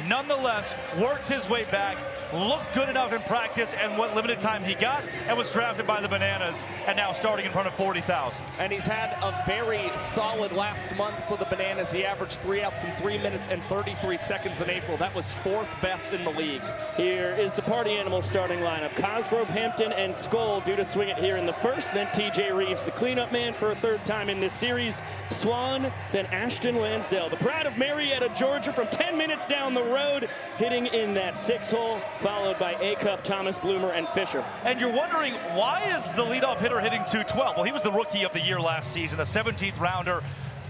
Nonetheless, worked his way back, looked good enough in practice and what limited time he got, and was drafted by the Bananas, and now starting in front of 40,000. And he's had a very solid last month for the Bananas. He averaged 3 outs in 3 minutes and 33 seconds in April. That was 4th best in the league. Here is the Party Animals starting lineup. Cosgrove, Hampton, and Skoll due to swing it here in the first. Then TJ Reeves, the cleanup man for a 3rd time in this series. Swan, then Ashton Lansdale, the pride of Marietta, Georgia, from 10 minutes down the road, hitting in that 6-hole, followed by Acuff, Thomas, Bloomer, and Fisher. And you're wondering, why is the leadoff hitter hitting .212? Well, he was the rookie of the year last season, a 17th rounder.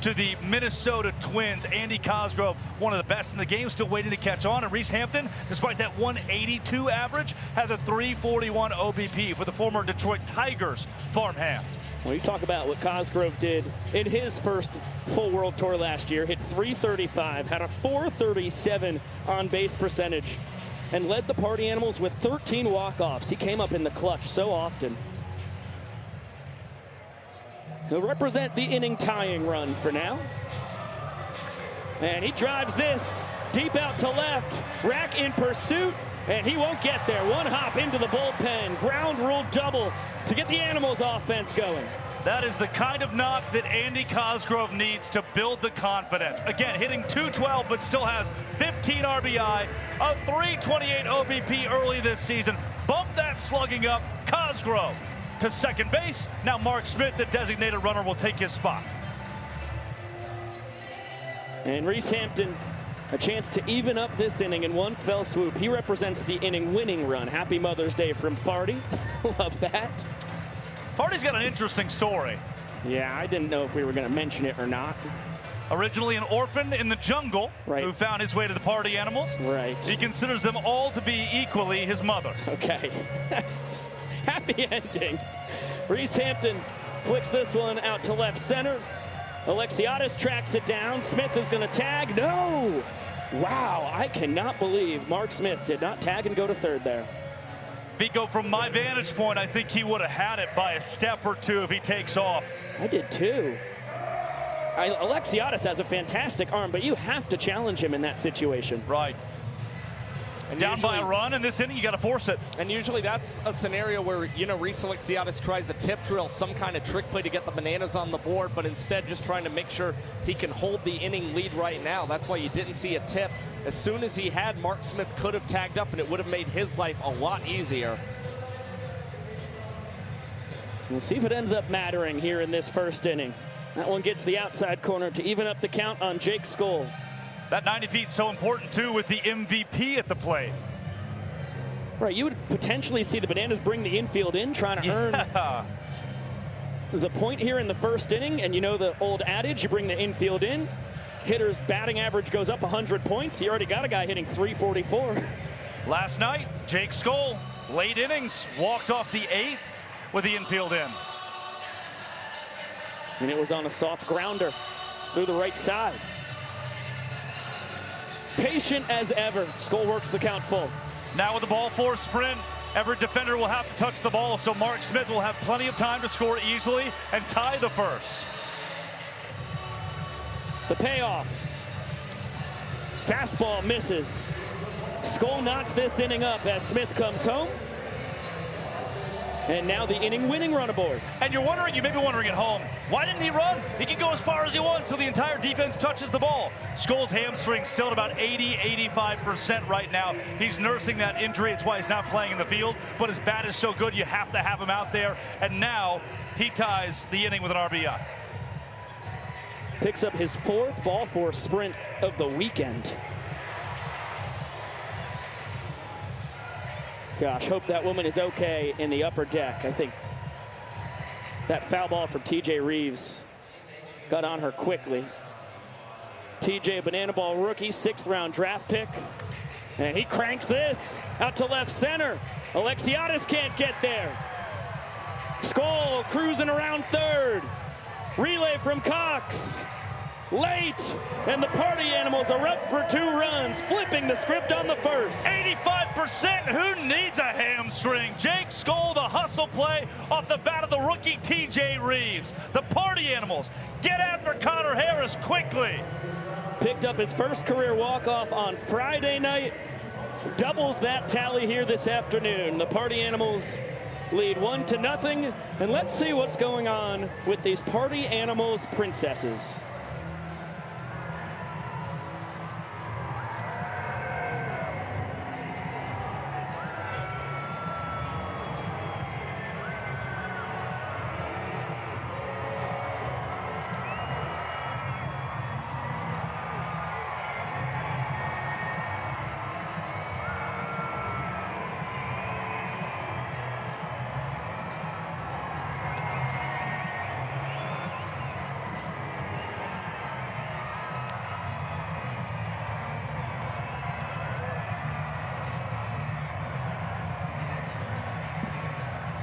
to the Minnesota Twins. Andy Cosgrove, one of the best in the game, still waiting to catch on. And Reese Hampton, despite that 182 average, has a 341 OBP for the former Detroit Tigers farmhand. Well, you talk about what Cosgrove did in his first full World Tour last year. Hit 335, had a 437 on base percentage, and led the Party Animals with 13 walk-offs. He came up in the clutch so often. He'll represent the inning tying run for now. And he drives this deep out to left. Rack in pursuit, and he won't get there. One hop into the bullpen. Ground rule double to get the Animals offense going. That is the kind of knock that Andy Cosgrove needs to build the confidence. Again, hitting .212, but still has 15 RBI, a 328 OBP early this season. Bump that slugging up. Cosgrove to second base. Now Mark Smith, the designated runner, will take his spot. And Reese Hampton, a chance to even up this inning in one fell swoop. He represents the inning winning run. Happy Mother's Day from Farty. Love that. Farty's got an interesting story. Yeah, I didn't know if we were going to mention it or not. Originally an orphan in the jungle, right, who found his way to the Party Animals. Right. He considers them all to be equally his mother. Okay. Happy ending. Reese Hampton flicks this one out to left center. Alexiadis tracks it down. Smith is going to tag. No! Wow, I cannot believe Mark Smith did not tag and go to third there. Vico, from my vantage point, I think he would have had it by a step or two if he takes off. I did too. Alexiadis has a fantastic arm, but you have to challenge him in that situation. Right. And down by a run in this inning, you got to force it. And usually that's a scenario where, you know, Reese Alexiadis tries a tip drill, some kind of trick play to get the Bananas on the board, but instead just trying to make sure he can hold the inning lead right now. That's why you didn't see a tip. As soon as he had, Mark Smith could have tagged up, and it would have made his life a lot easier. We'll see if it ends up mattering here in this first inning. That one gets the outside corner to even up the count on Jake Skoll. That 90 feet so important, too, with the MVP at the plate. Right, you would potentially see the Bananas bring the infield in, trying to earn the point here in the first inning. And you know the old adage, you bring the infield in, hitter's batting average goes up 100 points. He already got a guy hitting 344. Last night, Jake Skoll, late innings, walked off the 8th with the infield in. And it was on a soft grounder through the right side. Patient as ever. Skoll works the count full. Now with the ball four sprint, every defender will have to touch the ball, so Mark Smith will have plenty of time to score easily and tie the first. The payoff. Fastball misses. Skoll knots this inning up as Smith comes home. And now the inning winning run aboard. And you're wondering, you may be wondering at home, why didn't he run? He can go as far as he wants till the entire defense touches the ball. Skoll's hamstring still at about 80-85% right now. He's nursing that injury. It's why he's not playing in the field. But his bat is so good, you have to have him out there. And now he ties the inning with an RBI. Picks up his 4th ball four sprint of the weekend. Gosh, hope that woman is okay in the upper deck. I think that foul ball from TJ Reeves got on her quickly. TJ, bananaball rookie, 6th round draft pick. And he cranks this out to left center. Alexiadis can't get there. Skoll cruising around third. Relay from Cox. Late, and the Party Animals are up for 2 runs, flipping the script on the first. 85%, who needs a hamstring? Jake Skoll, the hustle play off the bat of the rookie TJ Reeves. The Party Animals get after Connor Harris quickly. Picked up his first career walk-off on Friday night. Doubles that tally here this afternoon. The Party Animals lead 1-0, and let's see what's going on with these Party Animals princesses.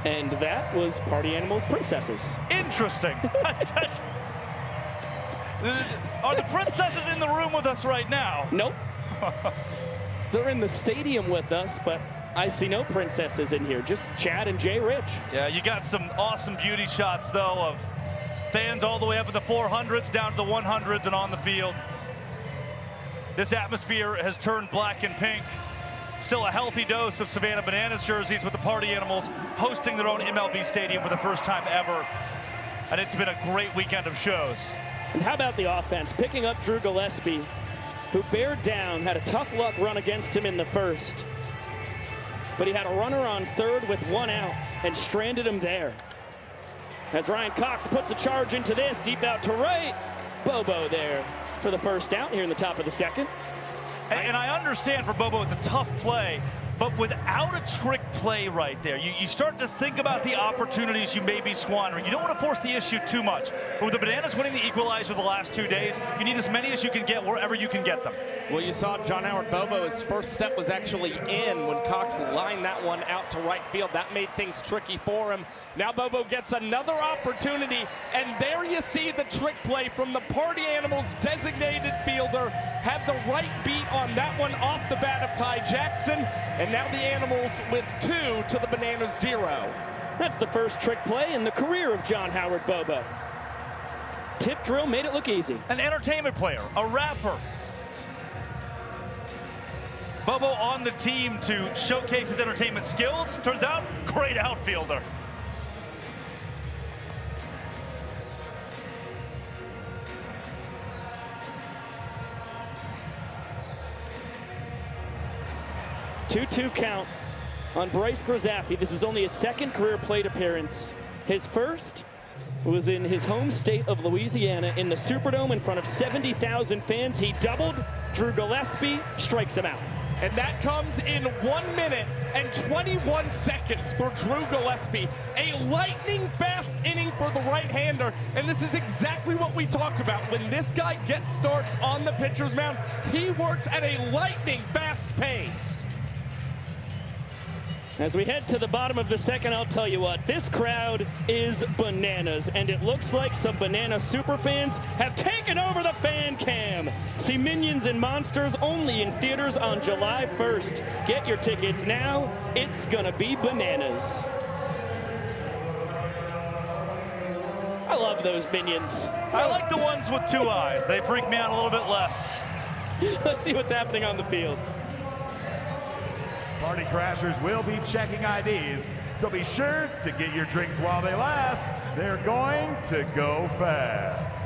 And that was Party Animals Princesses. Interesting. Are the princesses in the room with us right now? Nope. They're in the stadium with us, but I see no princesses in here, just Chad and Jay Rich. Yeah, you got some awesome beauty shots, though, of fans all the way up in the 400s, down to the 100s and on the field. This atmosphere has turned black and pink. Still a healthy dose of Savannah Bananas jerseys with the Party Animals hosting their own MLB stadium for the first time ever. And it's been a great weekend of shows. And how about the offense? Picking up Drew Gillespie, who bared down, had a tough luck run against him in the first. But he had a runner on third with one out and stranded him there. As Ryan Cox puts a charge into this, deep out to right. Bobo there for the first out here in the top of the second. And I understand for Bobo it's a tough play, but without a trick play right there, you start to think about the opportunities you may be squandering. You don't want to force the issue too much. But with the Bananas winning the equalizer the last 2 days, you need as many as you can get wherever you can get them. Well, you saw John Howard Bobo, his first step was actually in when Cox lined that one out to right field. That made things tricky for him. Now Bobo gets another opportunity, and there you see the trick play from the Party Animals designated fielder. Had the right beat on that one off the bat of Ty Jackson, and now the Animals with 2 to the Bananas 0. That's the first trick play in the career of John Howard Bobo. Tip drill made it look easy. An entertainment player, a rapper. Bobo on the team to showcase his entertainment skills. Turns out, great outfielder. Two-two count on Bryce Grozaffi. This is only his second career plate appearance. His first was in his home state of Louisiana in the Superdome in front of 70,000 fans. He doubled. Drew Gillespie strikes him out. And that comes in 1 minute and 21 seconds for Drew Gillespie. A lightning fast inning for the right-hander. And this is exactly what we talked about. When this guy gets starts on the pitcher's mound, he works at a lightning fast pace. As we head to the bottom of the second, I'll tell you what, this crowd is bananas, and it looks like some Banana superfans have taken over the fan cam. See Minions and Monsters only in theaters on July 1st. Get your tickets now. It's gonna be bananas. I love those Minions. I like the ones with 2 eyes. They freak me out a little bit less. Let's see what's happening on the field. Party Crashers will be checking IDs, so be sure to get your drinks while they last. They're going to go fast.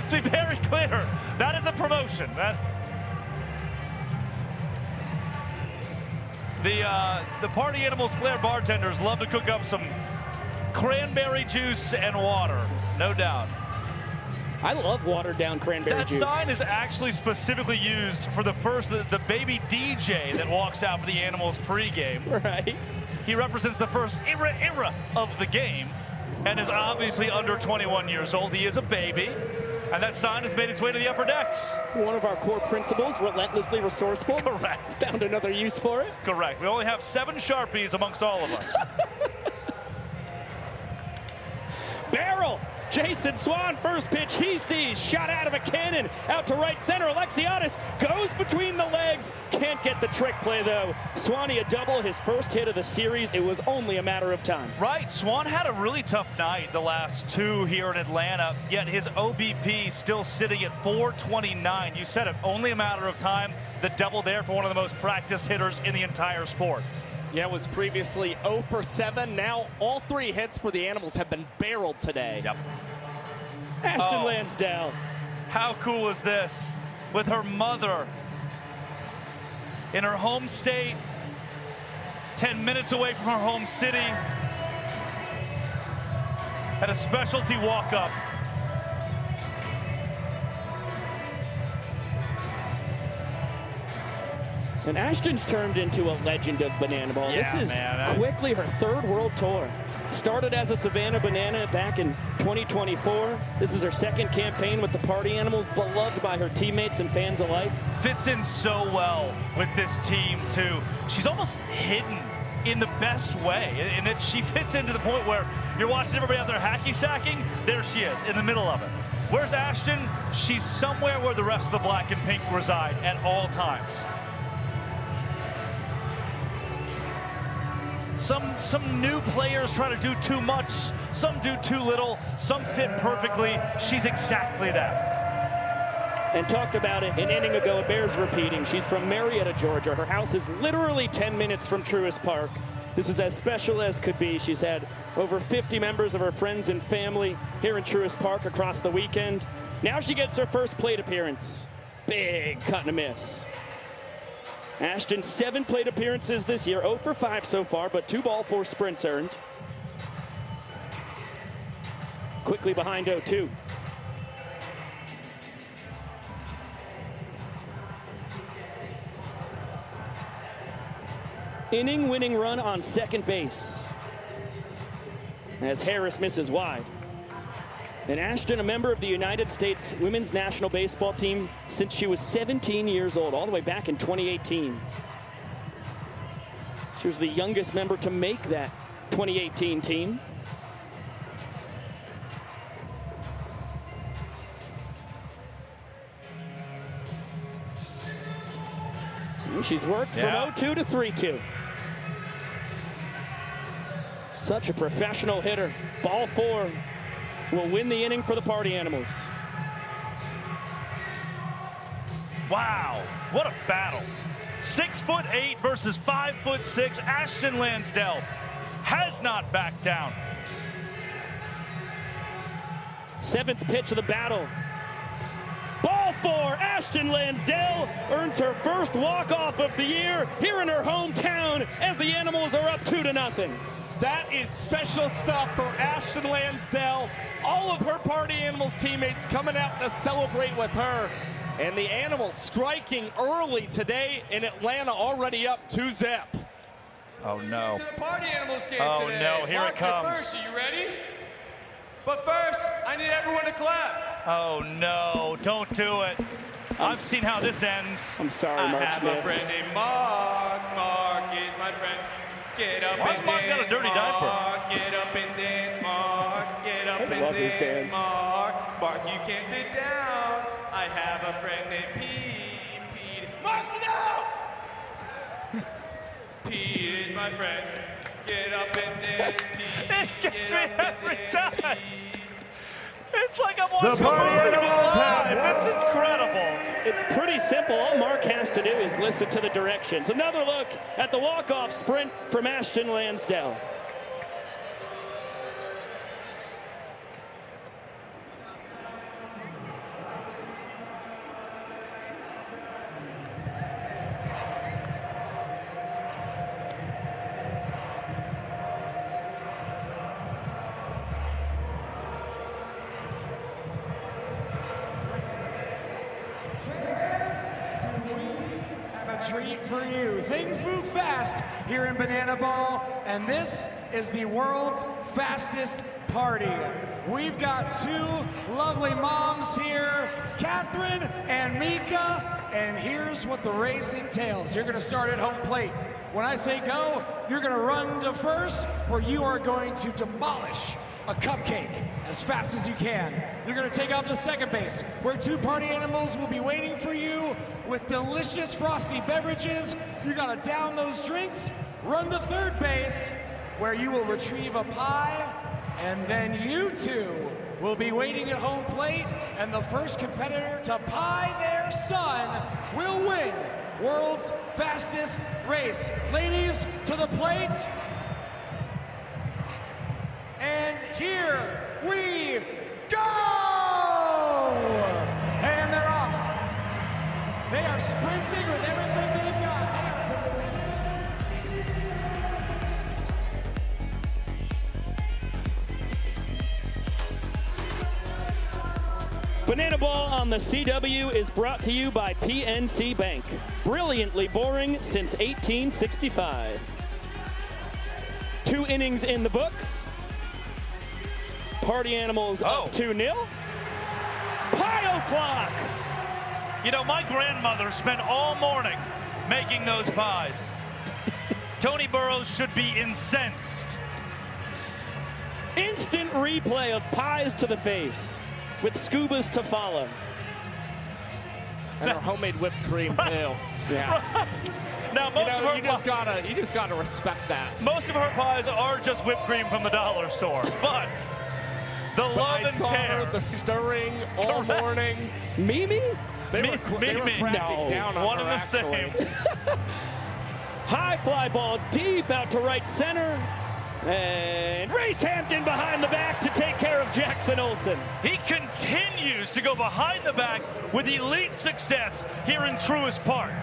To be very clear, that is a promotion. That's the Party Animals Flair bartenders love to cook up some cranberry juice and water, no doubt. I love watered down cranberry juice. That sign is actually specifically used for the baby DJ that walks out for the Animals pregame. Right. He represents the first era of the game and is obviously under 21 years old. He is a baby, and that sign has made its way to the upper decks. One of our core principles, relentlessly resourceful. Correct. Found another use for it. Correct. We only have 7 Sharpies amongst all of us. Barrel. Jason Swan, first pitch he sees, shot out of a cannon, out to right center. Alexiadis goes between the legs, can't get the trick play though. Swanee a double, his first hit of the series. It was only a matter of time. Right, Swan had a really tough night the last 2 here in Atlanta, yet his OBP still sitting at 429. You said it, only a matter of time. The double there for one of the most practiced hitters in the entire sport. Yeah, it was previously 0 for 7. Now all 3 hits for the Animals have been barreled today. Yep. Ashton Lansdowne. How cool is this? With her mother in her home state, 10 minutes away from her home city, at a specialty walk-up. And Ashton's turned into a legend of bananaball. Yeah, this is quickly her 3rd world tour. Started as a Savannah Banana back in 2024. This is her 2nd campaign with the Party Animals, beloved by her teammates and fans alike. Fits in so well with this team, too. She's almost hidden in the best way, in that she fits into the point where you're watching everybody out there hacky-sacking, there she is, in the middle of it. Where's Ashton? She's somewhere where the rest of the black and pink reside at all times. Some new players try to do too much, some do too little, some fit perfectly. She's exactly that. And talked about it an inning ago, it bears repeating. She's from Marietta, Georgia. Her house is literally 10 minutes from Truist Park. This is as special as could be. She's had over 50 members of her friends and family here in Truist Park across the weekend. Now she gets her first plate appearance. Big cut and a miss. Ashton, 7 plate appearances this year, 0 for 5 so far, but 2 ball, 4 sprints earned. Quickly behind 0-2. Inning-winning run on second base as Harris misses wide. And Ashton, a member of the United States Women's National Baseball Team since she was 17 years old, all the way back in 2018. She was the youngest member to make that 2018 team. And she's worked from 0-2 to 3-2. Such a professional hitter. Ball 4 will win the inning for the Party Animals. Wow, what a battle. 6'8" versus 5'6". Ashton Lansdell has not backed down. 7th pitch of the battle. Ball 4, Ashton Lansdell earns her first walk-off of the year here in her hometown as the Animals are up 2-0. That is special stuff for Ashton Lansdell. All of her Party Animals teammates coming out to celebrate with her. And the Animals striking early today in Atlanta, already up 2-0. Oh no. To the Party Animals game Oh today. no, here Mark, it comes. you're first, are you ready? But first, I need everyone to clap. Oh no, don't do it. I've seen how this ends. I'm sorry, Mark I have Smith. a friend named Mark. Mark is my friend. Get up Why's and Mark dance, got a dirty diaper? Mark. Get up and dance, Mark. Get up I and love his dance, dance. Mark. Mark, you can't sit down. I have a friend named Pete. Mark, sit down! Pete is my friend. Get up and dance, Pete. It gets me every time. Pete. It's like I'm watching a Party movie Animals live. have It's incredible. It's pretty simple. All Mark has to do is listen to the directions. Another look at the walk-off sprint from Ashton Lansdell. Treat for you. Things move fast here in Bananaball, and this is the world's fastest party. We've got 2 lovely moms here, Catherine and Mika, and here's what the race entails. You're gonna start at home plate. When I say go, you're gonna run to first, where you are going to demolish a cupcake as fast as you can. You're gonna take off to second base, where 2 Party Animals will be waiting for you with delicious frosty beverages. You gotta down those drinks, run to third base, where you will retrieve a pie, and then you 2 will be waiting at home plate, and the first competitor to pie their son will win world's fastest race. Ladies, to the plate. And here we go! And they're off. They are sprinting with everything they've got. Banana Ball on the CW is brought to you by PNC Bank. Brilliantly boring since 1865. 2 innings in the books. Party Animals up 2-0. Pile clock. You know, my grandmother spent all morning making those pies. Tony Burrows should be incensed. Instant replay of pies to the face with scubas to follow. And our homemade whipped cream too. Yeah. Right. Now most of her you just gotta respect that. Most of her pies are just whipped cream from the dollar store, but the love and care, the stirring all morning. Mimi? They were cracking down on one her, and the same. High fly ball deep out to right center. And Reese Hampton behind the back to take care of Jackson Olsen. He continues to go behind the back with elite success here in Truist Park.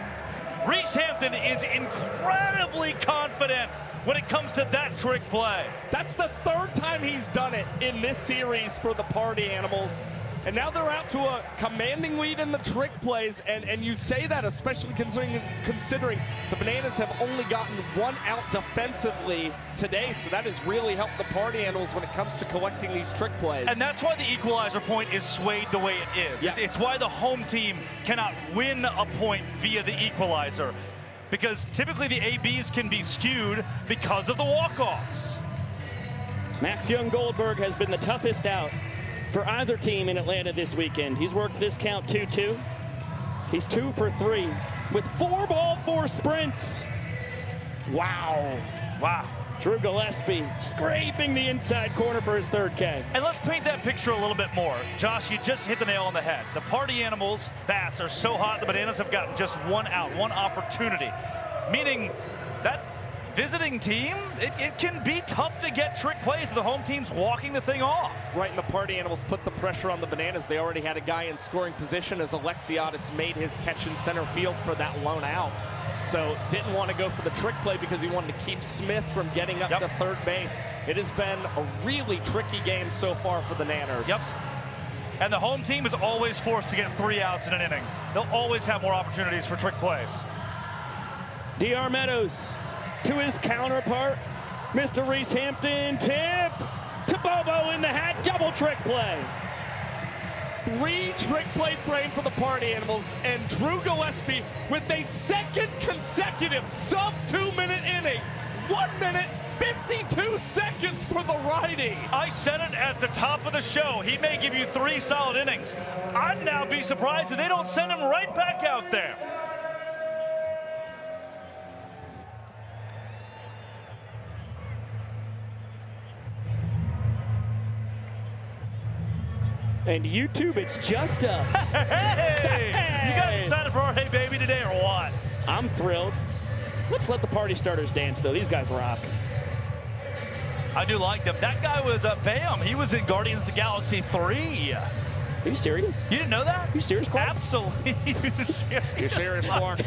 Reese Hampton is incredibly confident when it comes to that trick play. That's the 3rd time he's done it in this series for the Party Animals. And now they're out to a commanding lead in the trick plays, and you say that especially considering the Bananas have only gotten 1 out defensively today, so that has really helped the Party Animals when it comes to collecting these trick plays. And that's why the equalizer point is swayed the way it is. Yeah. It's why the home team cannot win a point via the equalizer, because typically the ABs can be skewed because of the walk-offs. Max Young-Goldberg has been the toughest out for either team in Atlanta this weekend. He's worked this count 2-2. He's 2 for 3 with 4 ball 4 sprints. Wow. Wow. Drew Gillespie scraping the inside corner for his 3rd K. And let's paint that picture a little bit more. Josh, you just hit the nail on the head. The Party Animals bats are so hot, the Bananas have gotten just 1 out, 1 opportunity. Meaning that visiting team, it can be tough to get trick plays. The home team's walking the thing off. Right, and the Party Animals put the pressure on the Bananas. They already had a guy in scoring position as Alexiadis made his catch in center field for that lone out. So didn't want to go for the trick play because he wanted to keep Smith from getting up to 3rd base. It has been a really tricky game so far for the Nanners. Yep. And the home team is always forced to get 3 outs in an inning. They'll always have more opportunities for trick plays. DR Meadows to his counterpart, Mr. Reese Hampton, tip to Bobo in the hat, double trick play. 3 trick play frame for the Party Animals, and Drew Gillespie with a 2nd consecutive sub 2-minute inning. 1 minute, 52 seconds for the righty. I said it at the top of the show. He may give you 3 solid innings. I'd now be surprised if they don't send him right back out there. And YouTube, it's just us. Hey! You guys excited for our Hey Baby today or what? I'm thrilled. Let's let the party starters dance, though. These guys rock. I do like them. That guy was Bam. He was in Guardians of the Galaxy 3. Are you serious? You didn't know that? You serious, Clark? Absolutely. You're serious, Clark?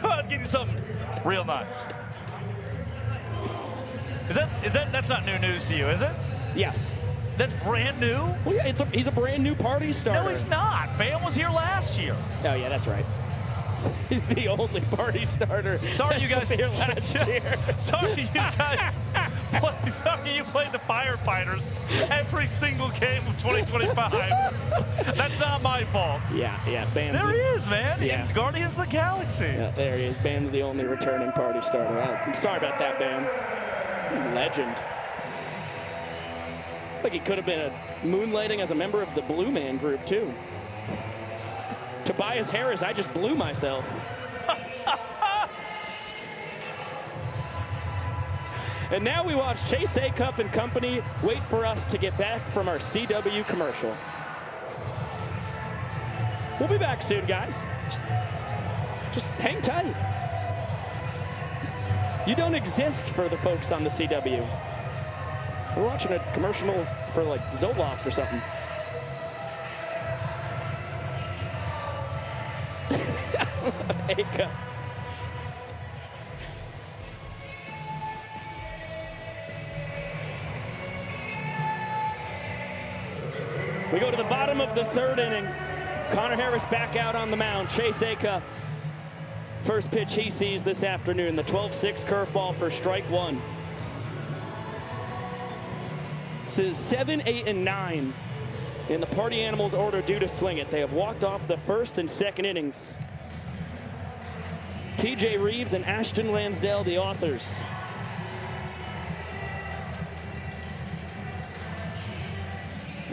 Go ahead, give you something real nice. That's not new news to you, is it? Yes. That's brand new? Well, yeah, he's a brand new party starter. No, he's not. Bam was here last year. Oh, yeah, that's right. He's the only party starter. Sorry, you guys. Here last year. Sorry, you guys. Sorry, you played the firefighters every single game of 2025. That's not my fault. Yeah, Bam's there he is, man. Yeah. In Guardians of the Galaxy. Yeah, there he is. Bam's the only returning party starter. I'm sorry about that, Bam. Legend. Like he could have been moonlighting as a member of the Blue Man Group, too. Tobias Harris, I just blew myself. And now we watch Chase Acuff and company wait for us to get back from our CW commercial. We'll be back soon, guys. Just hang tight. You don't exist for the folks on the CW. We're watching a commercial for like Zoloft or something. Acuff. We go to the bottom of the third inning. Connor Harris back out on the mound. Chase Acuff, first pitch he sees this afternoon, the 12-6 curveball for strike one. This is 7, 8, and 9 in the Party Animals order due to swing it. They have walked off the first and second innings. TJ Reeves and Ashton Lansdale, the authors.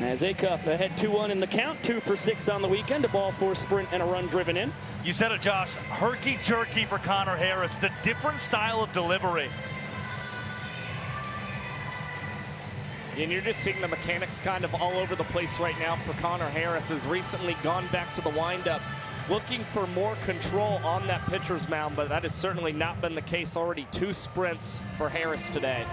As Acuff ahead 2-1 in the count, 2 for 6 on the weekend, a ball, 4 sprint, and a run driven in. You said it, Josh. Herky-jerky for Connor Harris. The different style of delivery. And you're just seeing the mechanics kind of all over the place right now for Connor Harris. Has recently gone back to the windup, looking for more control on that pitcher's mound, but that has certainly not been the case. Already 2 sprints for Harris today.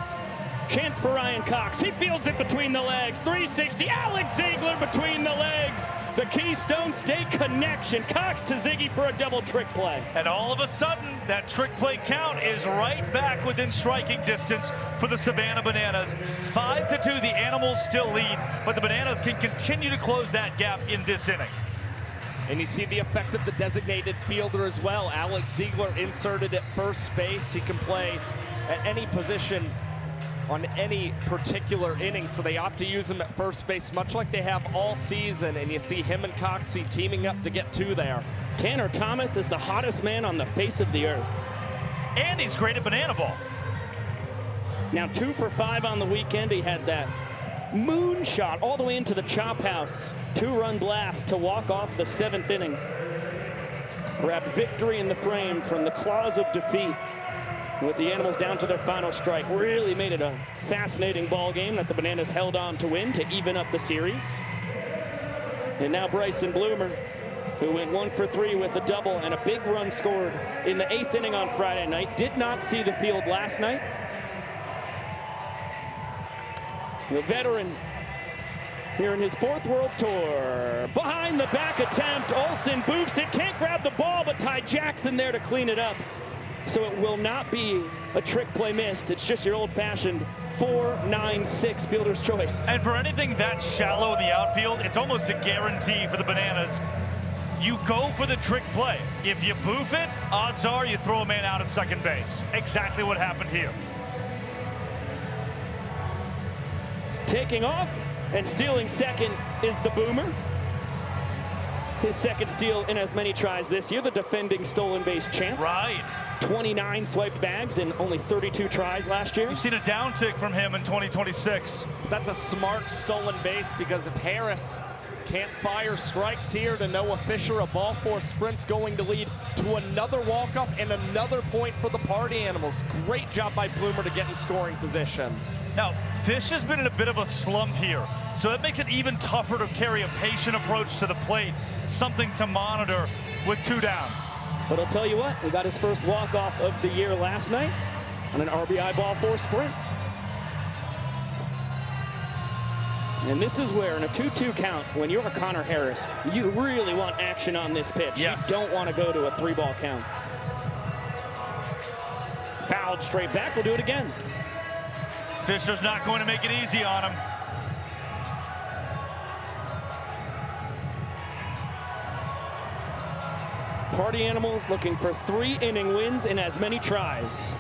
Chance for Ryan Cox. He fields it between the legs. 360. Alex Ziegler between the legs. The Keystone State connection. Cox to Ziggy for a double trick play. And all of a sudden, that trick play count is right back within striking distance for the Savannah Bananas. 5-2, the Animals still lead, but the Bananas can continue to close that gap in this inning. And you see the effect of the designated fielder as well. Alex Ziegler inserted at first base. He can play at any position on any particular inning, so they opt to use him at first base, much like they have all season, and you see him and Coxie teaming up to get 2 there. Tanner Thomas is the hottest man on the face of the earth. And he's great at banana ball. Now 2 for 5 on the weekend. He had that moonshot all the way into the chop house. 2-run blast to walk off the 7th inning. Grabbed victory in the frame from the claws of defeat, with the Animals down to their final strike. Really made it a fascinating ball game that the Bananas held on to win to even up the series. And now Bryson Bloomer, who went 1 for 3 with a double and a big run scored in the 8th inning on Friday night. Did not see the field last night. The veteran here in his 4th World Tour. Behind the back attempt, Olsen boofs it, can't grab the ball, but Ty Jackson there to clean it up. So it will not be a trick play missed. It's just your old-fashioned 4-9-6 fielder's choice. And for anything that shallow in the outfield, it's almost a guarantee for the Bananas. You go for the trick play. If you boof it, odds are you throw a man out at second base. Exactly what happened here. Taking off and stealing second is the Boomer. His second steal in as many tries this year, the defending stolen base champ. Right. 29 swiped bags in only 32 tries last year. You've seen a downtick from him in 2026. That's a smart stolen base, because if Harris can't fire strikes here to Noah Fisher, a ball, 4 sprints going to lead to another walk-off and another point for the Party Animals. Great job by Bloomer to get in scoring position. Now, Fish has been in a bit of a slump here, so that makes it even tougher to carry a patient approach to the plate, something to monitor with 2 down. But I'll tell you what, he got his first walk-off of the year last night on an RBI ball, 4 sprint. And this is where, in a 2-2 count, when you're a Connor Harris, you really want action on this pitch. Yes. You don't want to go to a 3-ball count. Fouled straight back, we'll do it again. Fisher's not going to make it easy on him. Party Animals looking for 3-inning wins in as many tries.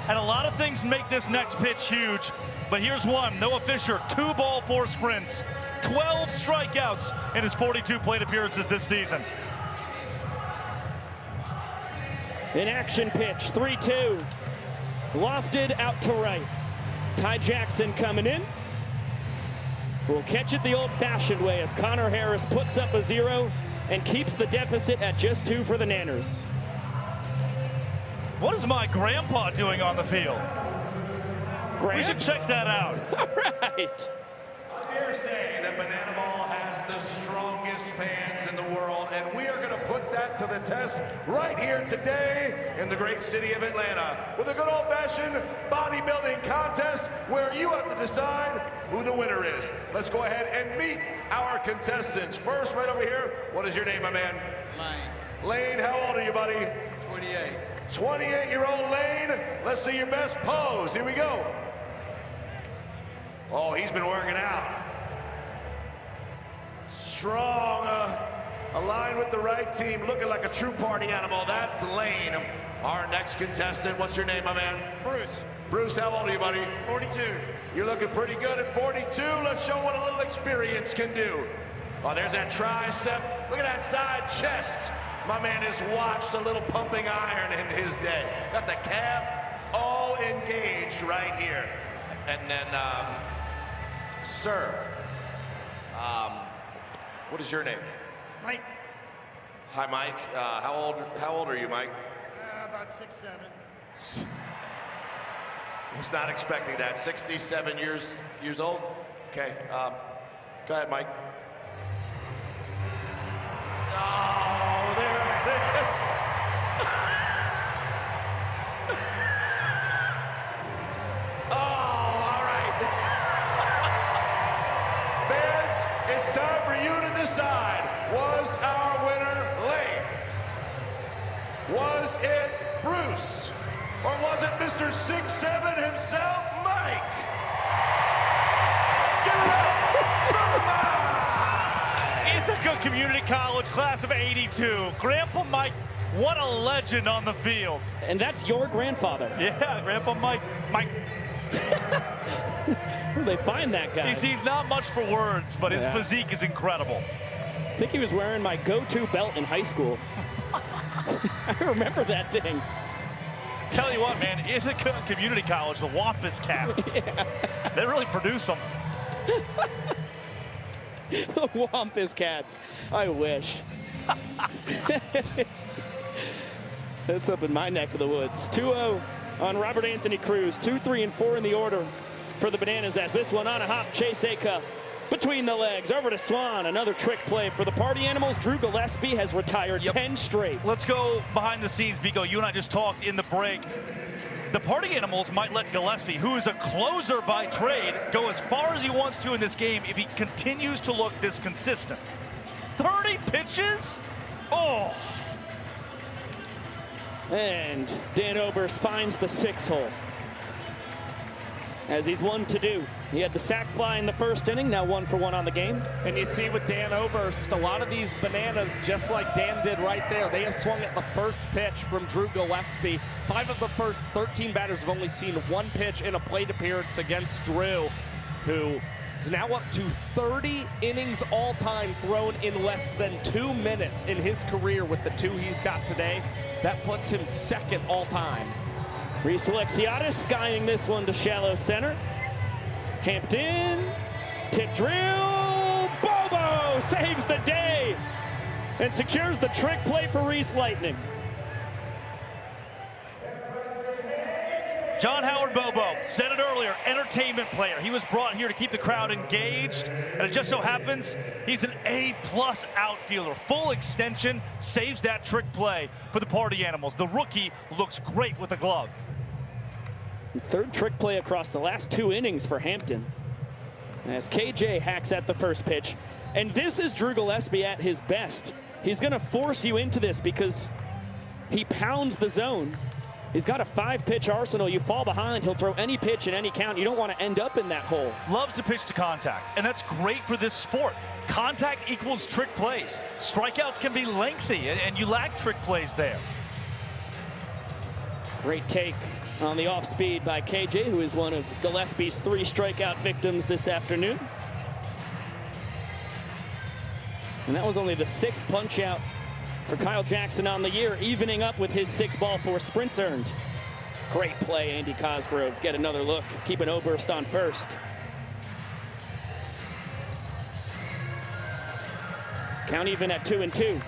And a lot of things make this next pitch huge, but here's one. Noah Fisher, 2 ball, 4 sprints, 12 strikeouts in his 42 plate appearances this season. An action pitch, 3-2. Lofted out to right. Ty Jackson coming in. We'll catch it the old-fashioned way as Connor Harris puts up a 0 and keeps the deficit at just 2 for the Nanners. What is my grandpa doing on the field? Gramps? We should check that out. All right. I dare say that bananaball has the strongest fans in the world, and we are going to put that to the test right here today in the great city of Atlanta with a good old-fashioned bodybuilding contest where you have to decide who the winner is. Let's go ahead and meet our contestants. First, right over here, what is your name, my man? Lane. Lane, how old are you, buddy? 28. 28-year-old Lane. Let's see your best pose. Here we go. Oh, he's been working out. Strong, aligned with the right team, looking like a true party animal. That's Lane. Our next contestant, what's your name, my man? Bruce. Bruce, how old are you, buddy? 42. You're looking pretty good at 42. Let's show what a little experience can do. Oh, there's that tricep. Look at that side chest. My man has watched a little pumping iron in his day. Got the calf all engaged right here. And then, sir, what is your name? Mike. Hi, Mike. How old are you, Mike? About 6'7". Was not expecting that. 67 years old? Okay, go ahead, Mike. Oh, there it is. Oh, all right. Fans, it's time for you to decide. Was our winner Lane? Was it Bruce? Or was it Mr. 6'7" himself, Mike? Give it up for Mike! Ithaca Community College, class of '82. Grandpa Mike, what a legend on the field. And that's your grandfather. Yeah, Grandpa Mike. Mike. Where'd they find that guy? He's not much for words, but his physique is incredible. I think he was wearing my go-to belt in high school. I remember that thing. Tell you what, man, Ithaca Community College, the Wampus Cats, they really produce them. The Wampus Cats. I wish. That's up in my neck of the woods. 2-0 on Robert Anthony Cruz. 2, 3, and 4 in the order for the Bananas as this one on a hop. Chase Acuff between the legs, over to Swan. Another trick play for the Party Animals. Drew Gillespie has retired 10 straight. Let's go behind the scenes, Biko. You and I just talked in the break. The Party Animals might let Gillespie, who is a closer by trade, go as far as he wants to in this game if he continues to look this consistent. 30 pitches? Oh! And Dan Oberst finds the 6-hole. As he's one to do. He had the sac fly in the first inning, now 1 for 1 on the game. And you see with Dan Oberst, a lot of these Bananas, just like Dan did right there, they have swung at the first pitch from Drew Gillespie. 5 of the first 13 batters have only seen 1 pitch in a plate appearance against Drew, who is now up to 30 innings all-time thrown in less than 2 minutes in his career with the 2 he's got today. That puts him second all-time. Reese Alexiadis skying this one to shallow center. Hampton, tip drill, Bobo saves the day and secures the trick play for Reese Lightning. John Howard Bobo, said it earlier, entertainment player. He was brought here to keep the crowd engaged, and it just so happens he's an A-plus outfielder. Full extension, saves that trick play for the Party Animals. The rookie looks great with the glove. Third trick play across the last 2 innings for Hampton. As KJ hacks at the first pitch. And this is Drew Gillespie at his best. He's going to force you into this because he pounds the zone. He's got a 5-pitch arsenal. You fall behind, he'll throw any pitch in any count. You don't want to end up in that hole. Loves to pitch to contact, and that's great for this sport. Contact equals trick plays. Strikeouts can be lengthy, and you lack trick plays there. Great take on the off speed by KJ, who is one of Gillespie's 3 strikeout victims this afternoon. And that was only the 6th punch out for Kyle Jackson on the year, evening up with his 6 ball 4 sprints earned. Great play, Andy Cosgrove. Get another look, keeping Oberst on first. Count even at 2-2.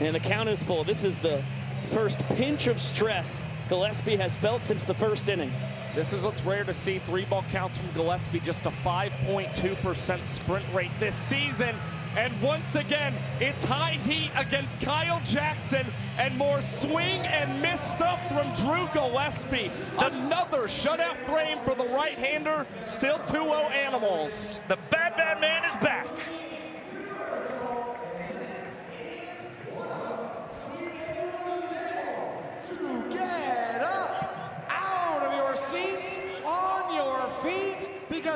And the count is full. This is the first pinch of stress Gillespie has felt since the first inning. This is what's rare to see. 3-ball counts from Gillespie, just a 5.2% sprint rate this season. And once again, it's high heat against Kyle Jackson and more swing and miss stuff from Drew Gillespie. Another shutout frame for the right-hander, still 2-0 Animals. The bad man is back.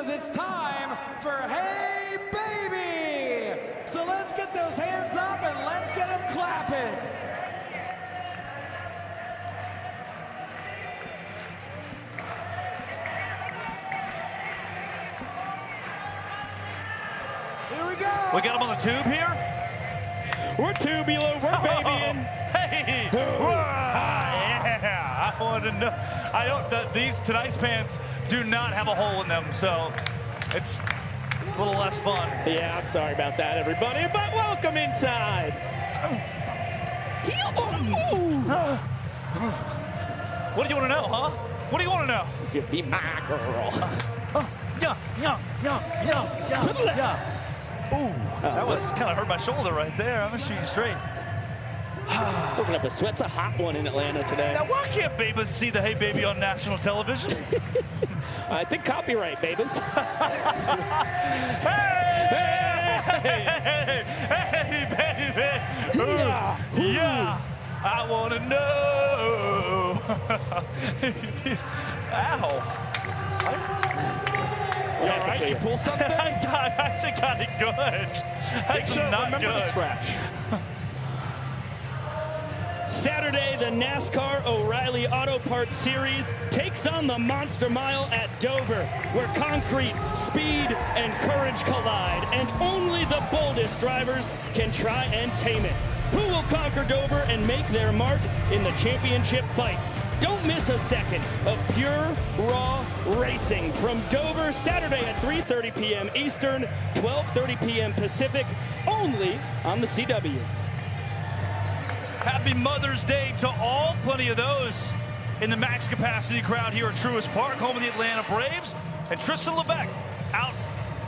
because it's time for Hey Baby. So let's get those hands up and let's get them clapping. Here we go. We got him on the tube here. We're tubular, we're babying. Hey! Yeah! I want to know. I don't. Tonight's pants do not have a hole in them, so it's a little less fun. Yeah, I'm sorry about that, everybody, but welcome inside. What do you want to know, huh? What do you want to know? You be my girl. Yeah. To the left. Yeah. Ooh, that was kind of hurt my shoulder right there. I'm gonna shoot you straight. Looking up the sweat's a hot one in Atlanta today. Now, why can't Babas see the Hey Baby on national television? I think copyright, Babas. Hey, baby. Yeah. I want to know. Ow. You all right? You pull something? I actually got it good. Actually, not remember good. the scratch. Saturday, the NASCAR O'Reilly Auto Parts Series takes on the Monster Mile at Dover, where concrete, speed, and courage collide, and only the boldest drivers can try and tame it. Who will conquer Dover and make their mark in the championship fight? Don't miss a second of pure, raw racing from Dover, Saturday at 3:30 p.m. Eastern, 12:30 p.m. Pacific, only on the CW. Happy Mother's Day to all. Plenty of those in the max capacity crowd here at Truist Park, home of the Atlanta Braves. And Tristan Levesque out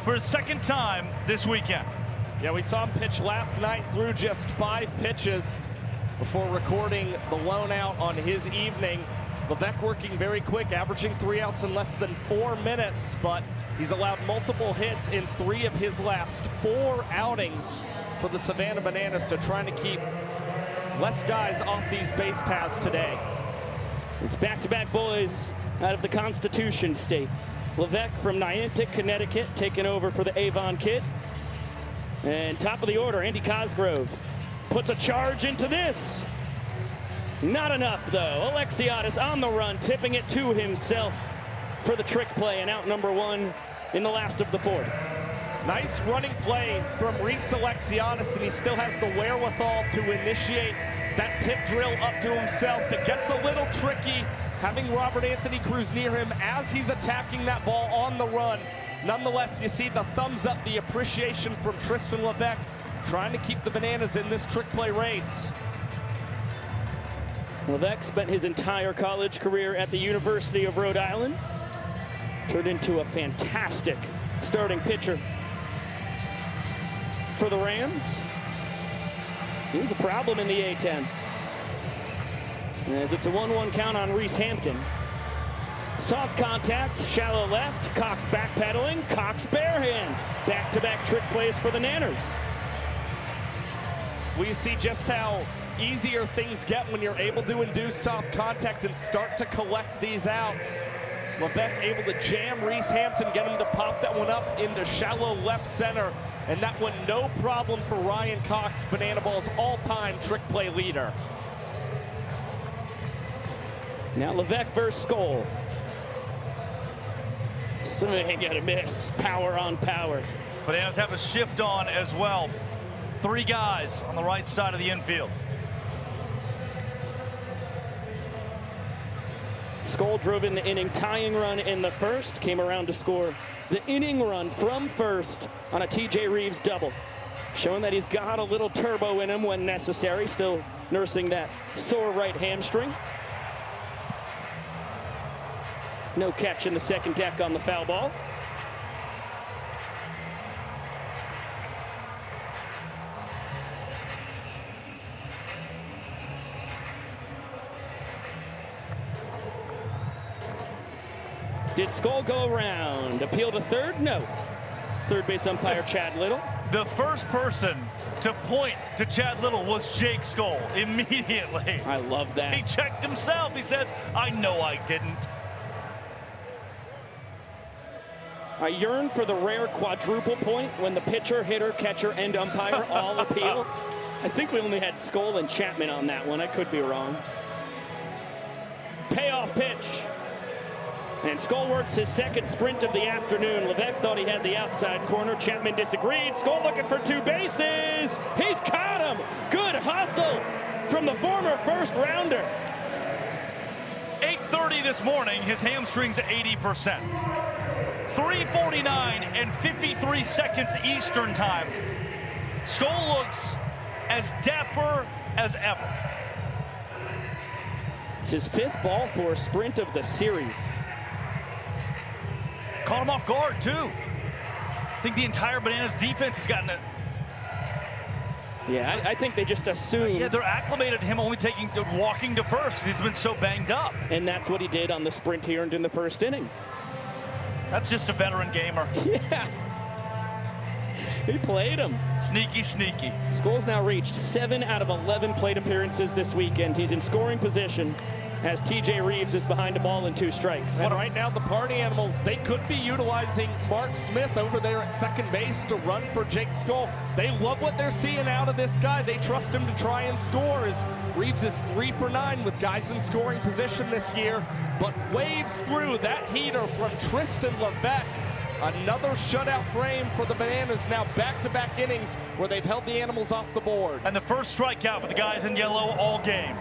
for a second time this weekend. Yeah, we saw him pitch last night through just 5 pitches before recording the lone out on his evening. Levesque working very quick, averaging 3 outs in less than 4 minutes, but he's allowed multiple hits in 3 of his last 4 outings for the Savannah Bananas, so trying to keep less guys off these base paths today. It's back-to-back boys out of the Constitution State. Levesque from Niantic, Connecticut, taking over for the Avon kid. And top of the order, Andy Cosgrove puts a charge into this. Not enough, though. Alexiadis on the run, tipping it to himself for the trick play, and out number 1 in the last of the 4th. Nice running play from Reese Alexiadis, and he still has the wherewithal to initiate that tip drill up to himself. It gets a little tricky having Robert Anthony Cruz near him as he's attacking that ball on the run. Nonetheless, you see the thumbs up, the appreciation from Tristan Levesque, trying to keep the Bananas in this trick play race. Levesque spent his entire college career at the University of Rhode Island. Turned into a fantastic starting pitcher for the Rams. He's a problem in the A-10. As it's a 1-1 count on Reese Hampton. Soft contact, shallow left, Cox backpedaling, Cox barehand. Back-to-back trick plays for the Nanners. We see just how easier things get when you're able to induce soft contact and start to collect these outs. Levesque able to jam Reese Hampton, get him to pop that one up into shallow left center. And that one no problem for Ryan Cox, Bananaball's all-time trick play leader. Now Levesque versus Skoll. Swing and a miss, power on power. Bananas have a shift on as well. 3 guys on the right side of the infield. Skoll drove in the inning tying run in the first, came around to score the inning run from first on a TJ Reeves double. Showing that he's got a little turbo in him when necessary, still nursing that sore right hamstring. No catch in the second deck on the foul ball. Did Skoll go around? Appeal to third? No. Third base umpire Chad Little. The first person to point to Chad Little was Jake Skoll immediately. I love that. He checked himself. He says, I know I didn't. I yearn for the rare quadruple point when the pitcher, hitter, catcher, and umpire all appeal. I think we only had Skull and Chapman on that one. I could be wrong. Payoff pitch. And Skull works his second sprint of the afternoon. Levesque thought he had the outside corner. Chapman disagreed. Skull looking for 2 bases. He's caught him. Good hustle from the former first rounder. 8:30 this morning, his hamstring's 80%. 3:49 and 53 seconds Eastern time. Skull looks as dapper as ever. It's his 5th ball for a sprint of the series. Caught him off guard, too. I think the entire Bananas defense has gotten it. Yeah, I think they just assumed. Yeah, they're acclimated to him only walking to first. He's been so banged up. And that's what he did on the sprint he earned in the first inning. That's just a veteran gamer. Yeah. He played him. Sneaky, sneaky. Skull's now reached 7 out of 11 plate appearances this weekend. He's in scoring position as TJ Reeves is behind a ball and 2 strikes. And right now the Party Animals, they could be utilizing Mark Smith over there at second base to run for Jake Skull. They love what they're seeing out of this guy. They trust him to try and score, as Reeves is 3 for 9 with guys in scoring position this year, but waves through that heater from Tristan Levesque. Another shutout frame for the Bananas, now back-to-back innings where they've held the Animals off the board. And the first strikeout for the guys in yellow all game.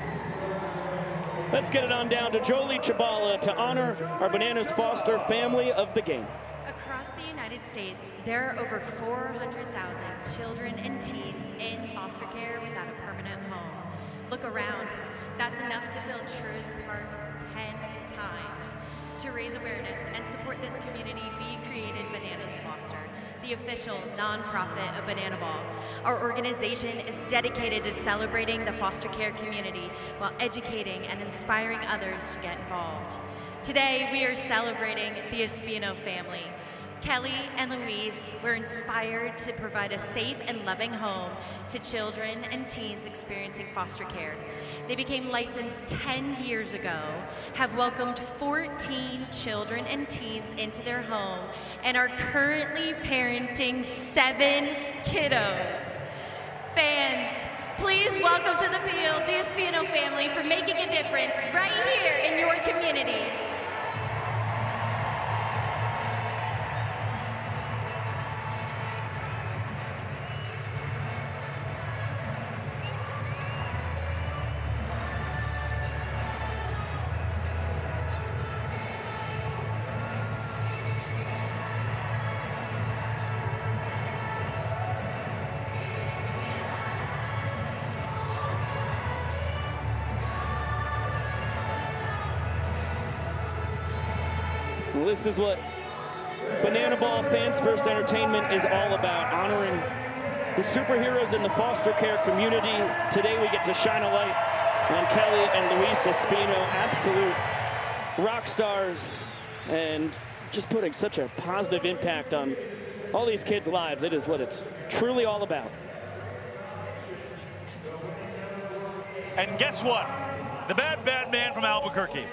Let's get it on down to Jolie Chabala to honor our Bananas Foster family of the game. Across the United States, there are over 400,000 children and teens in foster care without a permanent home. Look around. That's enough to fill Truist Park 10 times. To raise awareness and support this community, we created Bananas Foster, the official nonprofit of Bananaball. Our organization is dedicated to celebrating the foster care community while educating and inspiring others to get involved. Today, we are celebrating the Espino family. Kelly and Louise were inspired to provide a safe and loving home to children and teens experiencing foster care. They became licensed 10 years ago, have welcomed 14 children and teens into their home, and are currently parenting 7 kiddos. Fans, please welcome to the field the Espino family for making a difference right here in your community. Well, this is what Bananaball Fans First Entertainment is all about, honoring the superheroes in the foster care community. Today we get to shine a light on Kelly and Luis Espino, absolute rock stars, and just putting such a positive impact on all these kids' lives. It is what it's truly all about. And guess what? The bad man from Albuquerque,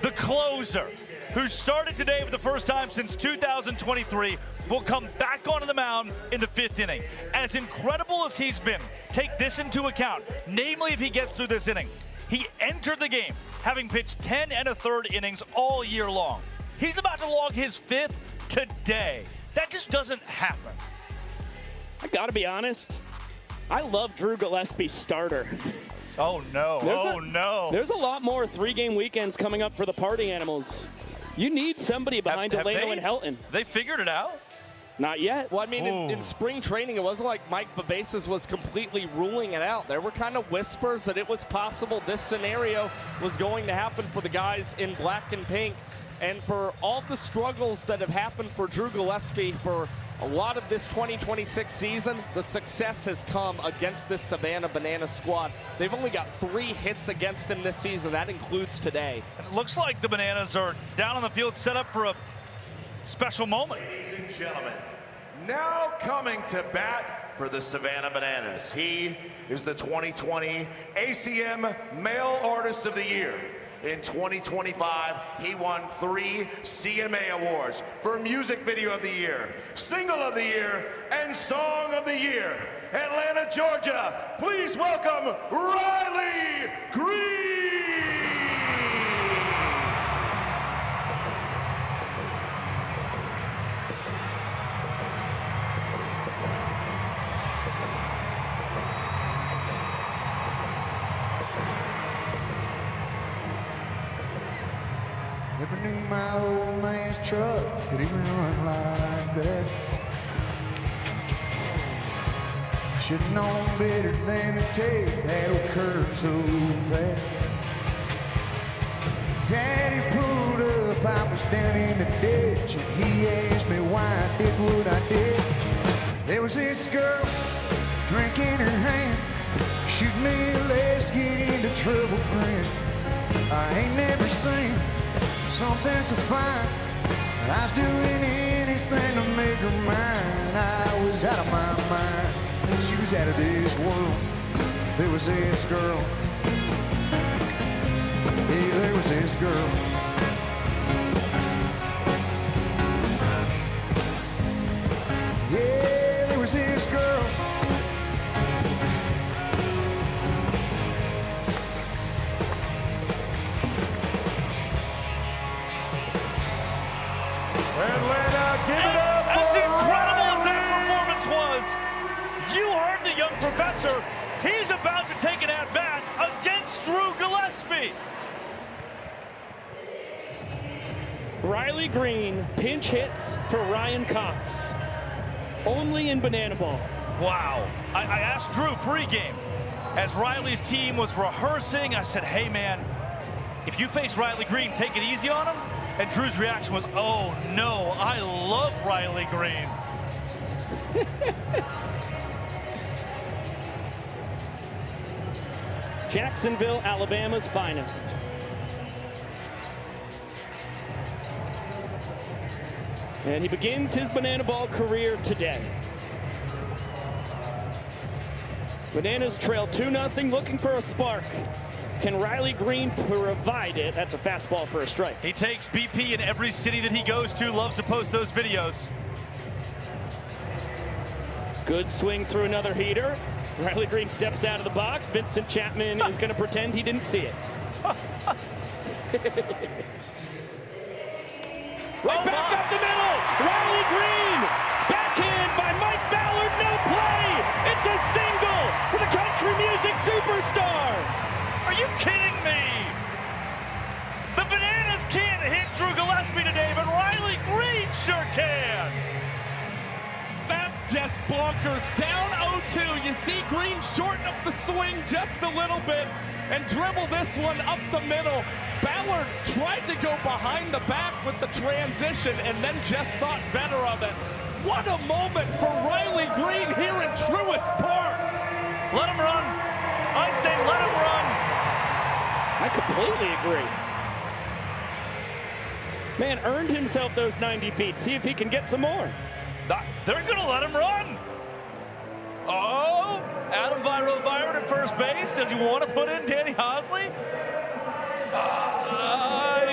the closer, who started today for the first time since 2023, will come back onto the mound in the 5th inning. As incredible as he's been, take this into account, namely if he gets through this inning. He entered the game having pitched 10 1/3 innings all year long. He's about to log his 5th today. That just doesn't happen. I gotta be honest, I love Drew Gillespie's starter. Oh no, no. There's a lot more 3-game weekends coming up for the Party Animals. You need somebody behind Delano and Helton. They figured it out? Not yet. Well, I mean, in spring training, it wasn't like Mike Vivasas was completely ruling it out. There were kind of whispers that it was possible this scenario was going to happen for the guys in black and pink. And for all the struggles that have happened for Drew Gillespie for a lot of this 2026 season, the success has come against this Savannah Banana squad. They've only got 3 hits against him this season. That includes today. It looks like the Bananas are down on the field set up for a special moment. Ladies and gentlemen, now coming to bat for the Savannah Bananas. He is the 2020 ACM Male Artist of the Year. In 2025, he won 3 CMA Awards for Music Video of the Year, Single of the Year, and Song of the Year. Atlanta, Georgia, please welcome Riley Green! Never knew my old man's truck could even run like that. Should've known better than to take that old curve so fast. Daddy pulled up, I was down in the ditch, and he asked me why I did what I did. There was this girl, drink in her hand, shoot me less, get into trouble, friend. I ain't never seen something so fine. I was doing anything to make her mine. I was out of my mind. She was out of this world. There was this girl. Hey, there was this girl. Yeah, there was this girl. Atlanta, give it up As for incredible as that Riley! performance was, you heard the young professor. He's about to take an at-bat against Drew Gillespie. Riley Green pinch hits for Ryan Cox. Only in bananaball. Wow. I asked Drew pregame as Riley's team was rehearsing. I said, hey, man, if you face Riley Green, take it easy on him. And Drew's reaction was, oh, no, I love Riley Green. Jacksonville, Alabama's finest. And he begins his bananaball career today. Bananas trail 2-0, looking for a spark. Can Riley Green provide it? That's a fastball for a strike. He takes BP in every city that he goes to, loves to post those videos. Good swing through another heater. Riley Green steps out of the box. Vincent Chapman is going to pretend he didn't see it. Right back up the middle. Riley Green. Backhand by Mike Ballard. No play. It's a single for the country music superstar. Are you kidding me? The Bananas can't hit Drew Gillespie today, but Riley Green sure can. That's just bonkers. Down 0-2. You see Green shorten up the swing just a little bit and dribble this one up the middle. Ballard tried to go behind the back with the transition and then just thought better of it. What a moment for Riley Green here in Truist Park. Let him run. I say let him run. I completely agree. Man earned himself those 90 feet. See if he can get some more. They're going to let him run. Oh, Adam Viron at first base. Does he want to put in Danny Hosley? I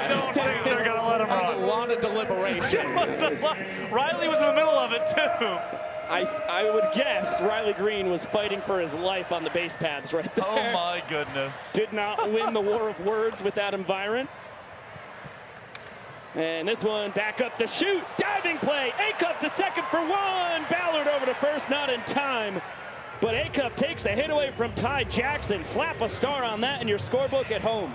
don't think they're going to let him run. A lot of deliberation. Riley was in the middle of it, too. I would guess Riley Green was fighting for his life on the base paths right there. Oh, my goodness. Did not win the war of words with Adam Viron. And this one back up the chute. Diving play. Acuff to second for one. Ballard over to first, not in time. But Acuff takes a hit away from Ty Jackson. Slap a star on that in your scorebook at home.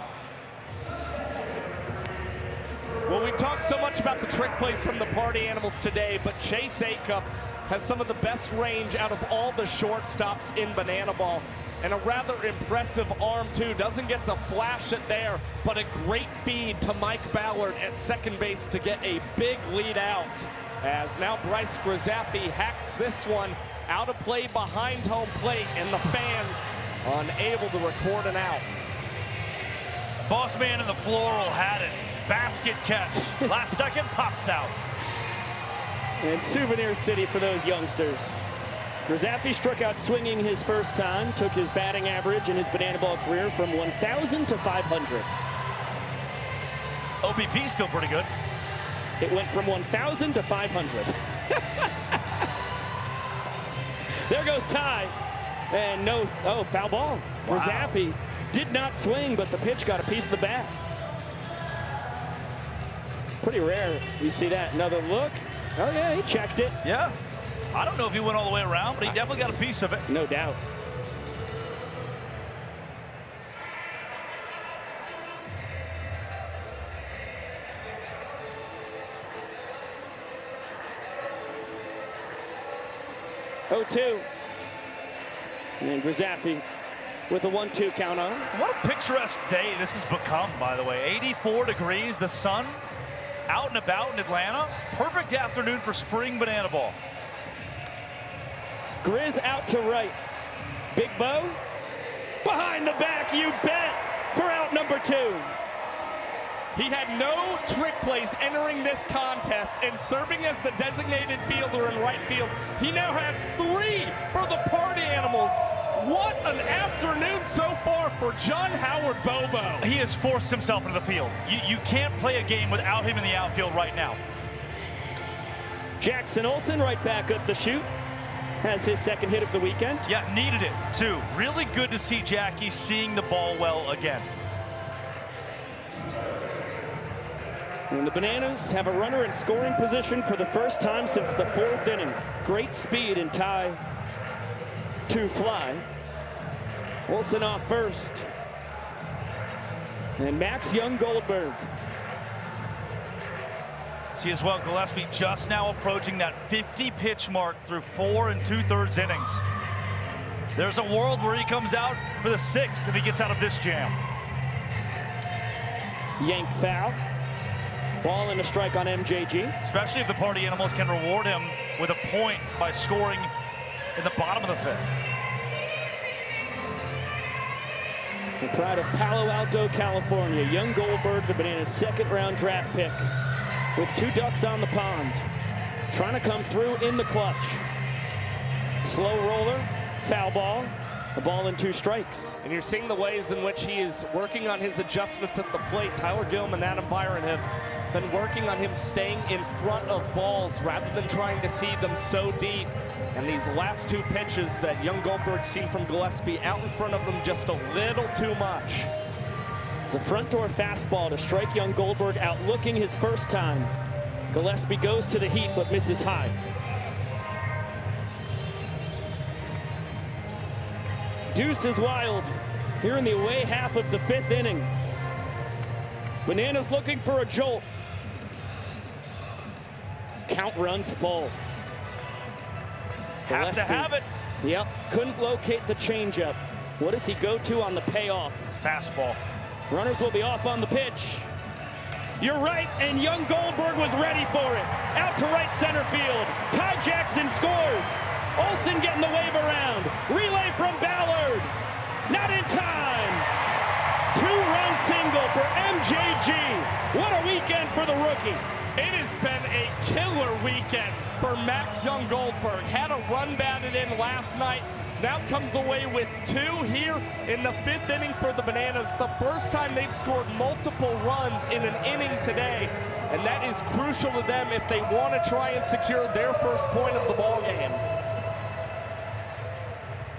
Well, we talked so much about the trick plays from the Party Animals today, but Chase Acuff has some of the best range out of all the shortstops in bananaball. And a rather impressive arm, too. Doesn't get to flash it there, but a great feed to Mike Ballard at second base to get a big lead out. As now Bryce Grizappi hacks this one out of play behind home plate, and the fans unable to record an out. Boss man in the floral had it. Basket catch. Last second, pops out. And Souvenir City for those youngsters. Gillespie struck out swinging his first time, took his batting average in his banana ball career from 1,000 to 500. OBP still pretty good. It went from 1,000 to 500. There goes Ty. And no, foul ball. Wow. Gillespie did not swing, but the pitch got a piece of the bat. Pretty rare you see that. Another look. Oh yeah, he checked it. Yeah. I don't know if he went all the way around, but he definitely got a piece of it. No doubt. Oh, 2. And then Gillespie with a 1-2 count on. What a picturesque day this has become, by the way. 84 degrees, the sun out and about in Atlanta. Perfect afternoon for spring banana ball. Grizz out to right. Big Bo behind the back, you bet, for out number 2. He had no trick plays entering this contest, and serving as the designated fielder in right field, he now has 3 for the Party Animals. What an afternoon so far for John Howard Bobo. He has forced himself into the field. You can't play a game without him in the outfield right now. Jackson Olsen right back up the chute. Has his second hit of the weekend. Yeah, needed it too. Really good to see Jackie seeing the ball well again. And the Bananas have a runner in scoring position for the first time since the 4th inning. Great speed and tie to fly. Olsen off first. And Max Young-Goldberg. See as well, Gillespie just now approaching that 50 pitch mark through 4 2/3 innings. There's a world where he comes out for the 6th if he gets out of this jam. Yank foul. Ball and a strike on MJG. Especially if the Party Animals can reward him with a point by scoring in the bottom of the 5th. The pride of Palo Alto, California. Young-Goldberg, the Bananas' 2nd-round draft pick, with 2 ducks on the pond, trying to come through in the clutch. Slow roller, foul ball, a ball and 2 strikes. And you're seeing the ways in which he is working on his adjustments at the plate. Tyler Gilman and Adam Byron have been working on him staying in front of balls rather than trying to see them so deep. And these last 2 pitches that Young-Goldberg seen from Gillespie out in front of him just a little too much. It's a front door fastball to strike Young-Goldberg out looking his first time. Gillespie goes to the heat but misses high. Deuce is wild here in the away half of the 5th inning. Bananas looking for a jolt. Count runs full. Have to have it. Yep, couldn't locate the changeup. What does he go to on the payoff? Fastball. Runners will be off on the pitch. You're right, and Young-Goldberg was ready for it. Out to right center field. Ty Jackson scores. Olsen getting the wave around. Relay from Ballard. Not in time. 2-run single for MJG. What a weekend for the rookie. It has been a killer weekend for Max Young-Goldberg. Had a run batted in last night. Now comes away with 2 here in the 5th inning for the Bananas. The first time they've scored multiple runs in an inning today. And that is crucial to them if they want to try and secure their first point of the ball game.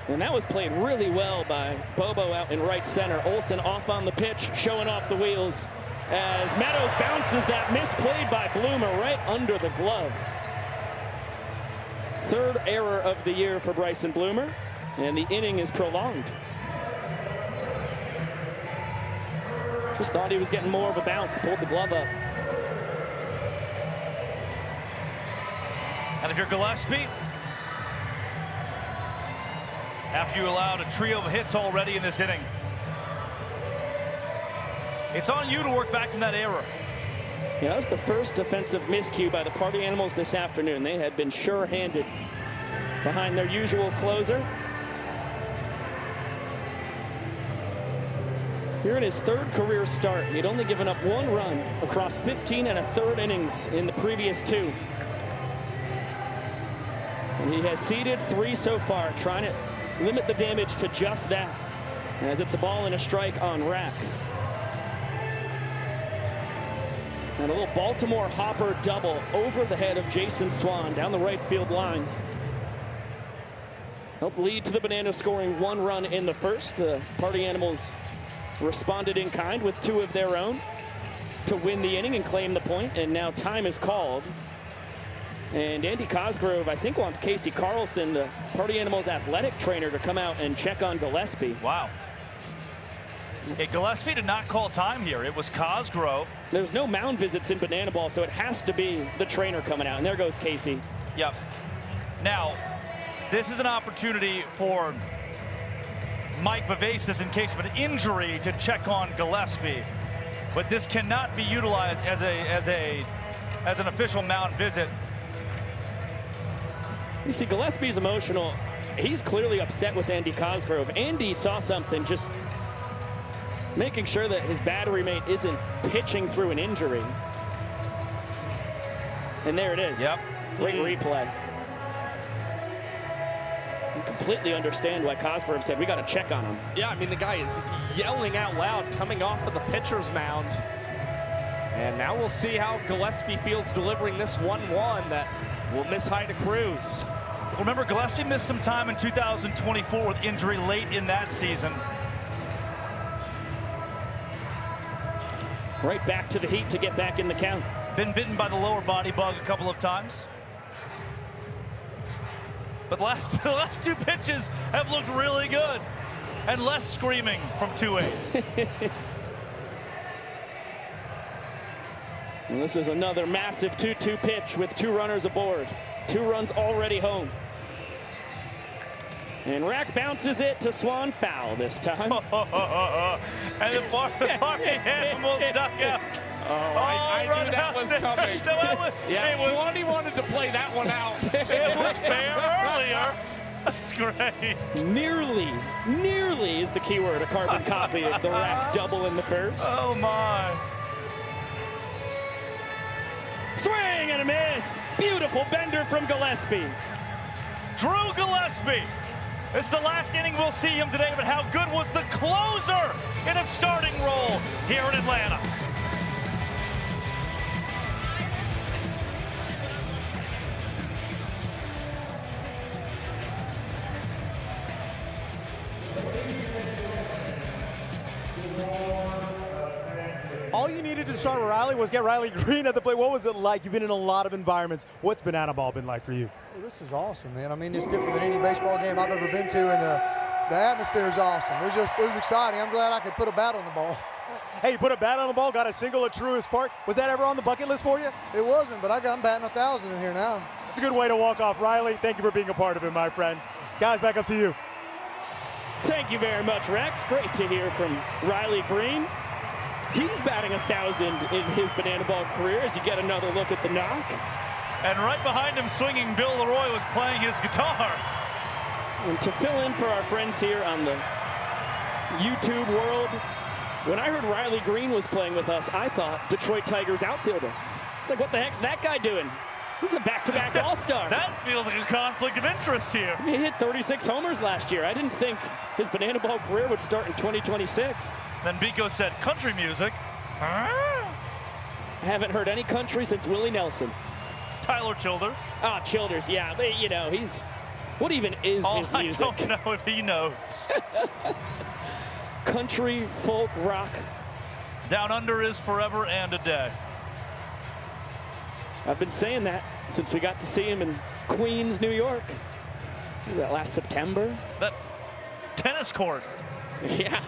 And that was played really well by Bobo out in right center. Olsen off on the pitch, showing off the wheels as Meadows bounces that misplayed by Bloomer right under the glove. 3rd error of the year for Bryson Bloomer, and the inning is prolonged. Just thought he was getting more of a bounce, pulled the glove up. And if you're Gillespie, after you allowed a trio of hits already in this inning, it's on you to work back from that error. Yeah, that was the first defensive miscue by the Party Animals this afternoon. They had been sure-handed behind their usual closer. Here in his 3rd career start, he'd only given up 1 run across 15 1/3 innings in the previous 2. And he has seeded 3 so far, trying to limit the damage to just that, as it's a ball and a strike on Rack. And a little Baltimore hopper double over the head of Jason Swan down the right field line. Helped lead to the Bananas scoring 1 run in the first. The Party Animals responded in kind with 2 of their own to win the inning and claim the point. And now time is called. And Andy Cosgrove, I think, wants Casey Carlson, the Party Animals athletic trainer, to come out and check on Gillespie. Wow. Hey, Gillespie did not call time here. It was Cosgrove. There's no mound visits in Banana Ball, so it has to be the trainer coming out. And there goes Casey. Yep. Now, this is an opportunity for Mike Vivacis, in case of an injury, to check on Gillespie. But this cannot be utilized as an official mound visit. You see, Gillespie's emotional. He's clearly upset with Andy Cosgrove. Andy saw something, just making sure that his battery mate isn't pitching through an injury. And there it is. Yep. Great replay. I completely understand why Cosgrove said we got to check on him. Yeah, I mean, the guy is yelling out loud coming off of the pitcher's mound. And now we'll see how Gillespie feels delivering this 1-1 that will miss Hyde Cruz. Remember, Gillespie missed some time in 2024 with injury late in that season. Right back to the heat to get back in the count. Been bitten by the lower body bug a couple of times. But the last 2 pitches have looked really good. And less screaming from 2-8. And this is another massive 2-2 pitch with 2 runners aboard. 2 runs already home. And Rack bounces it to Swan, foul this time. And the Party Animals duck out. I knew that was coming. So yeah, Swanee wanted to play that one out. It was fair earlier. That's great. Nearly is the keyword, a carbon copy of the Rack double in the first. Oh my. Swing and a miss. Beautiful bender from Gillespie. Drew Gillespie. It's the last inning we'll see him today, but how good was the closer in a starting role here in Atlanta? All you needed to start Riley was get Riley Green at the plate. What was it like? You've been in a lot of environments. What's Banana Ball been like for you? Well, this is awesome, man. I mean, it's different than any baseball game I've ever been to, and the atmosphere is awesome. It was exciting. I'm glad I could put a bat on the ball. Hey, you put a bat on the ball, got a single at Truist Park. Was that ever on the bucket list for you? It wasn't, but I'm batting 1,000 in here now. It's a good way to walk off. Riley, thank you for being a part of it, my friend. Guys, back up to you. Thank you very much, Rex. Great to hear from Riley Green. He's batting 1,000 in his Banana Ball career as you get another look at the knock. And right behind him swinging, Bill Leroy was playing his guitar. And to fill in for our friends here on the YouTube world, when I heard Riley Green was playing with us, I thought Detroit Tigers outfielder. It's like, what the heck's that guy doing? He's a back-to-back all-star. That feels like a conflict of interest here. He hit 36 homers last year. I didn't think his Banana Ball career would start in 2026. Then Biko said, country music. I haven't heard any country since Willie Nelson. Tyler Childers. Ah, Childers, yeah. But, you know, what even is his music? I don't know if he knows. Country, folk, rock. Down Under is forever and a day. I've been saying that since we got to see him in Queens, New York. Was that last September? That tennis court. Yeah.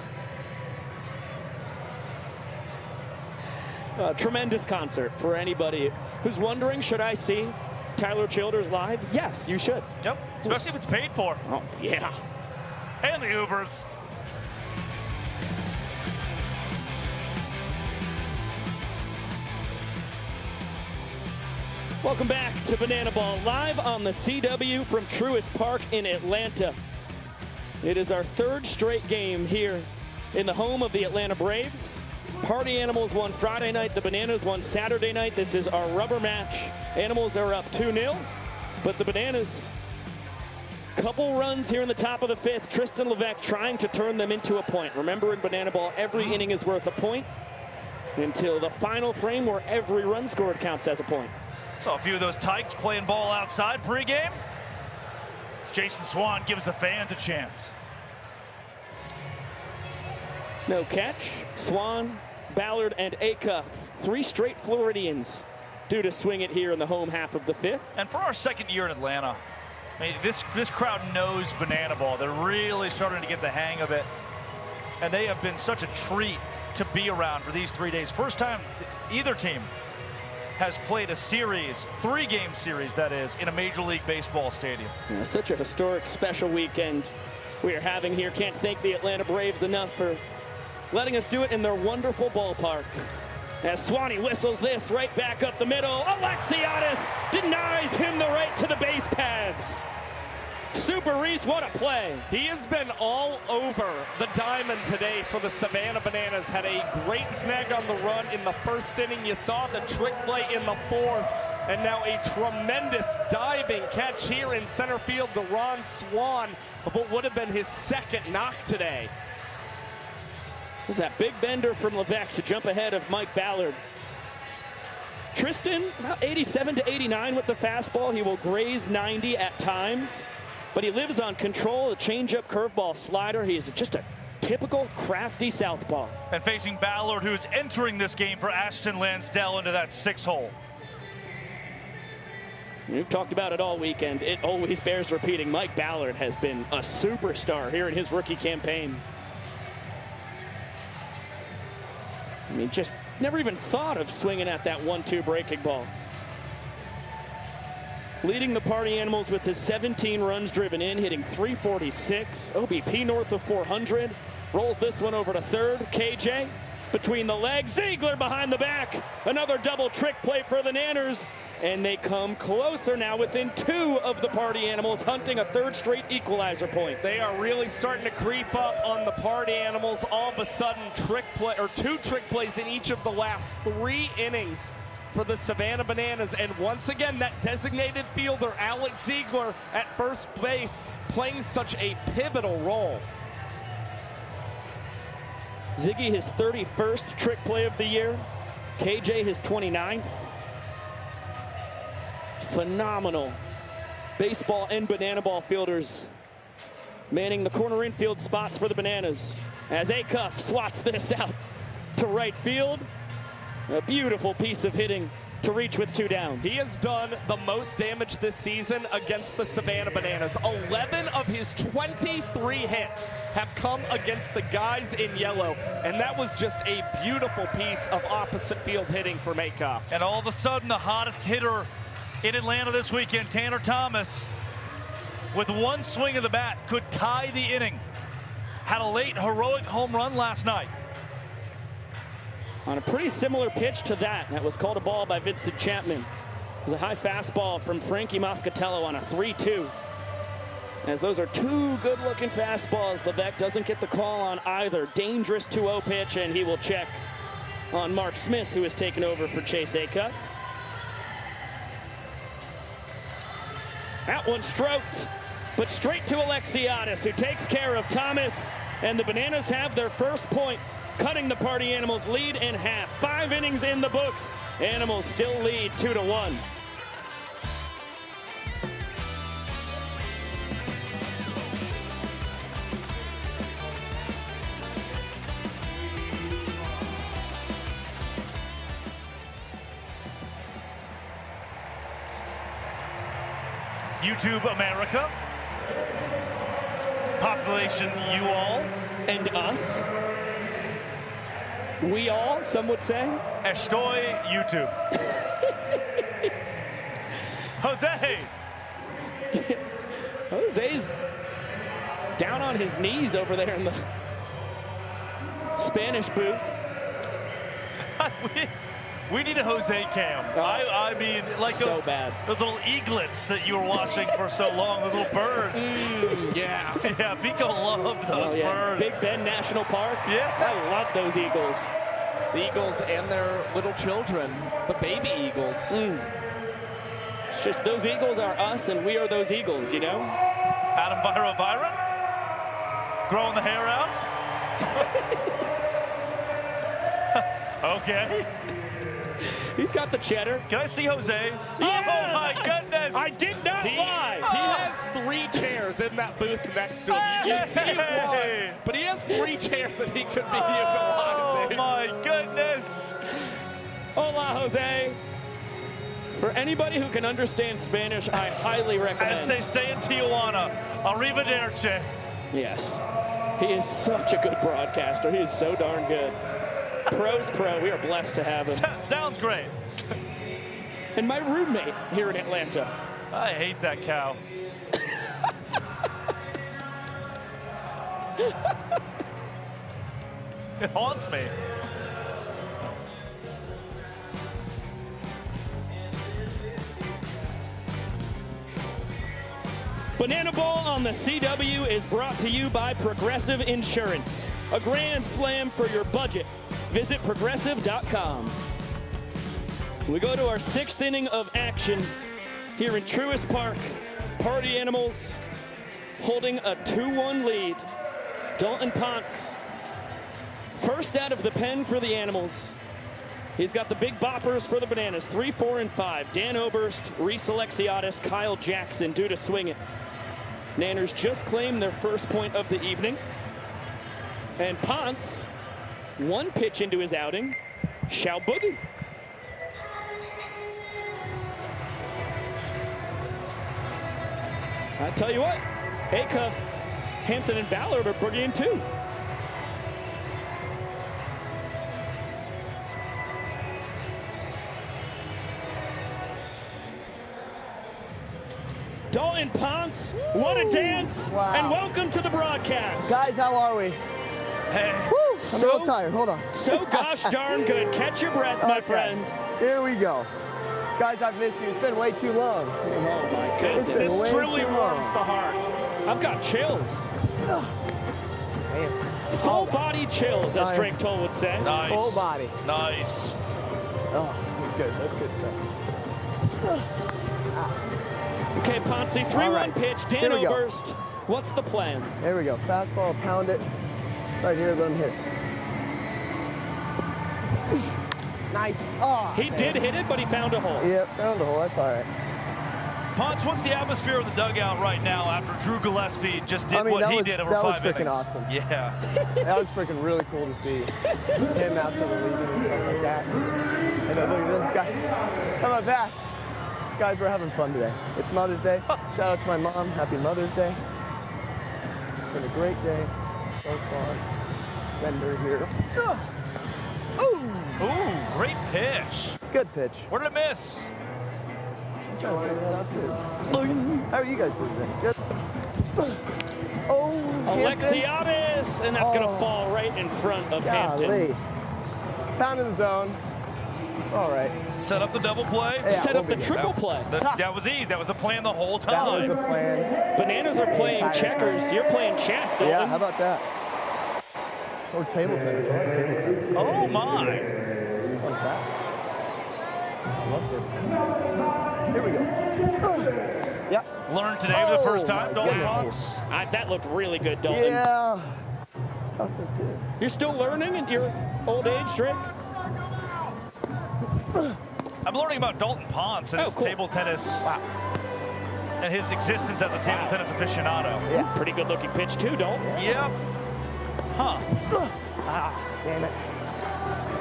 A tremendous concert for anybody who's wondering, should I see Tyler Childers live? Yes, you should. Yep, especially if it's paid for. Oh, yeah. And the Ubers. Welcome back to Banana Ball, live on the CW from Truist Park in Atlanta. It is our 3rd straight game here in the home of the Atlanta Braves. Party Animals won Friday night, the Bananas won Saturday night. This is our rubber match. Animals are up 2-0, but the Bananas Couple runs here in the top of the 5th. Tristan Levesque trying to turn them into a point. Remember, in bananaball, every inning is worth a point until the final frame where every run scored counts as a point. So a few of those Tykes playing ball outside pregame. As Jason Swan gives the fans a chance. No catch. Swan, Ballard, and Acuff. 3 straight Floridians due to swing it here in the home half of the 5th. And for our 2nd year in Atlanta, I mean, this crowd knows bananaball. They're really starting to get the hang of it. And they have been such a treat to be around for these 3 days. First time either team has played a series, 3-game series that is, in a Major League Baseball stadium. Yeah, such a historic, special weekend we are having here. Can't thank the Atlanta Braves enough for letting us do it in their wonderful ballpark. As Swanee whistles this right back up the middle, Alexiadis denies him the right to the base paths. Super Reese, what a play. He has been all over the diamond today for the Savannah Bananas. Had a great snag on the run in the 1st inning. You saw the trick play in the 4th. And now a tremendous diving catch here in center field to Ron Swan of what would have been his 2nd knock today. Was that big bender from Levesque to jump ahead of Mike Ballard. Tristan, about 87 to 89 with the fastball. He will graze 90 at times, but he lives on control, a changeup, curveball, slider. He is just a typical crafty southpaw. And facing Ballard, who's entering this game for Ashton Lansdell into that 6 hole. We've talked about it all weekend. It always bears repeating. Mike Ballard has been a superstar here in his rookie campaign. I mean, just never even thought of swinging at that 1-2 breaking ball. Leading the Party Animals with his 17 runs driven in, hitting .346, OBP north of 400. Rolls this one over to 3rd. KJ between the legs, Ziegler behind the back. Another double trick play for the Nanners. And they come closer now, within 2 of the Party Animals, hunting a 3rd straight equalizer point. They are really starting to creep up on the Party Animals. All of a sudden, 2 trick plays in each of the last 3 innings for the Savannah Bananas. And once again, that designated fielder, Alex Ziegler, at first base, playing such a pivotal role. Ziggy, his 31st trick play of the year. KJ, his 29th. Phenomenal baseball and bananaball fielders manning the corner infield spots for the Bananas. As Acuff swats this out to right field. A beautiful piece of hitting to reach with 2 down. He has done the most damage this season against the Savannah Bananas. 11 of his 23 hits have come against the guys in yellow, and that was just a beautiful piece of opposite field hitting for Acuff. And all of a sudden, the hottest hitter in Atlanta this weekend, Tanner Thomas, with 1 swing of the bat, could tie the inning. Had a late heroic home run last night. On a pretty similar pitch to that. That was called a ball by Vincent Chapman. It was a high fastball from Frankie Moscatello on a 3-2. As those are 2 good-looking fastballs, Levesque doesn't get the call on either. Dangerous 2-0 pitch, and he will check on Mark Smith, who has taken over for Chase Acuff. That one stroked, but straight to Alexiadis, who takes care of Thomas, and the Bananas have their first point, cutting the Party Animals lead in half. 5 innings in the books. Animals still lead 2-1. YouTube America, population you all, and us. We all, some would say. Estoy YouTube. Jose. Jose's down on his knees over there in the Spanish booth. We need a Jose cam. I mean, like so those, bad. Those little eaglets that you were watching for so long, those little birds. Yeah. Yeah, Pico loved those birds. Big Bend National Park. Yeah. I love those eagles. The eagles and their little children, the baby eagles. It's just those eagles are us and we are those eagles, you know? Adam Byron. Growing the hair out. Okay. He's got the cheddar. Can I see Jose? Yeah! Oh my goodness! I did not lie. He has 3 chairs in that booth next to him. You see one, but he has 3 chairs that he could be utilizing. Oh my goodness! Hola, Jose. For anybody who can understand Spanish, I highly recommend. As they say in Tijuana, arrivederci. Yes. He is such a good broadcaster. He is so darn good. Pro's pro. We are blessed to have him. Sounds great. And my roommate here in Atlanta. I hate that cow. It haunts me. Bananaball on the CW is brought to you by Progressive Insurance. A grand slam for your budget. Visit progressive.com. We go to our 6th inning of action here in Truist Park. Party Animals holding a 2-1 lead. Dalton Ponce, first out of the pen for the Animals. He's got the big boppers for the Bananas, 3, 4, and 5. Dan Oberst, Reese Alexiadis, Kyle Jackson due to swing it. Nanners just claimed their first point of the evening. And Ponce, 1 pitch into his outing, Shao Boogie. I tell you what, Acuff, Hampton, and Ballard are boogieing too. Dalton Ponce, what a dance, and welcome to the broadcast. Guys, how are we? Hey. Woo, I'm a little tired, hold on. So gosh darn good. Catch your breath, my friend. Here we go. Guys, I've missed you. It's been way too long. Oh my goodness. This truly warms the heart. I've got chills. Full body chills, as Drake Toll would say. Nice. Full body. Nice. Oh, that's good. That's good stuff. Okay, Ponce, 3-1 pitch. Dan Oberst. What's the plan? There we go. Fastball, pound it. Right here, let him hit it. Nice. Oh, he did hit it, but he found a hole. Yep, found a hole. That's all right. Ponce, what's the atmosphere of the dugout right now after Drew Gillespie just did what he did over 5 innings? That was freaking awesome. Yeah. That was freaking really cool to see him after the league and stuff like that. And look at this guy. How about that? Guys, we're having fun today. It's Mother's Day. Shout out to my mom. Happy Mother's Day. It's been a great day so far. Bender here. Ooh, great pitch. Good pitch. Where did it miss? I'm trying to figure that out too. How are you guys doing today? Good. Oh, Alexiadis, and that's going to fall right in front of Hampton. Pound in the zone. All right. Set up the double play. Yeah, Set up the triple play. That was easy. That was the plan the whole time. That was the plan. Bananas are playing checkers. You're playing chess, Dalton. Yeah, how about that? Or table tennis. I like table tennis. Oh, my. Fun fact. I love table tennis. Here we go. Yeah. Learned today for the first time, Dalton Ponce. That looked really good, Dalton. Yeah. I thought so, too. You're still learning at your old age, Drake? I'm learning about Dalton Ponce and his table tennis and his existence as a table tennis aficionado. Yeah. Pretty good looking pitch too, Dalton. Yep. Huh. Damn it.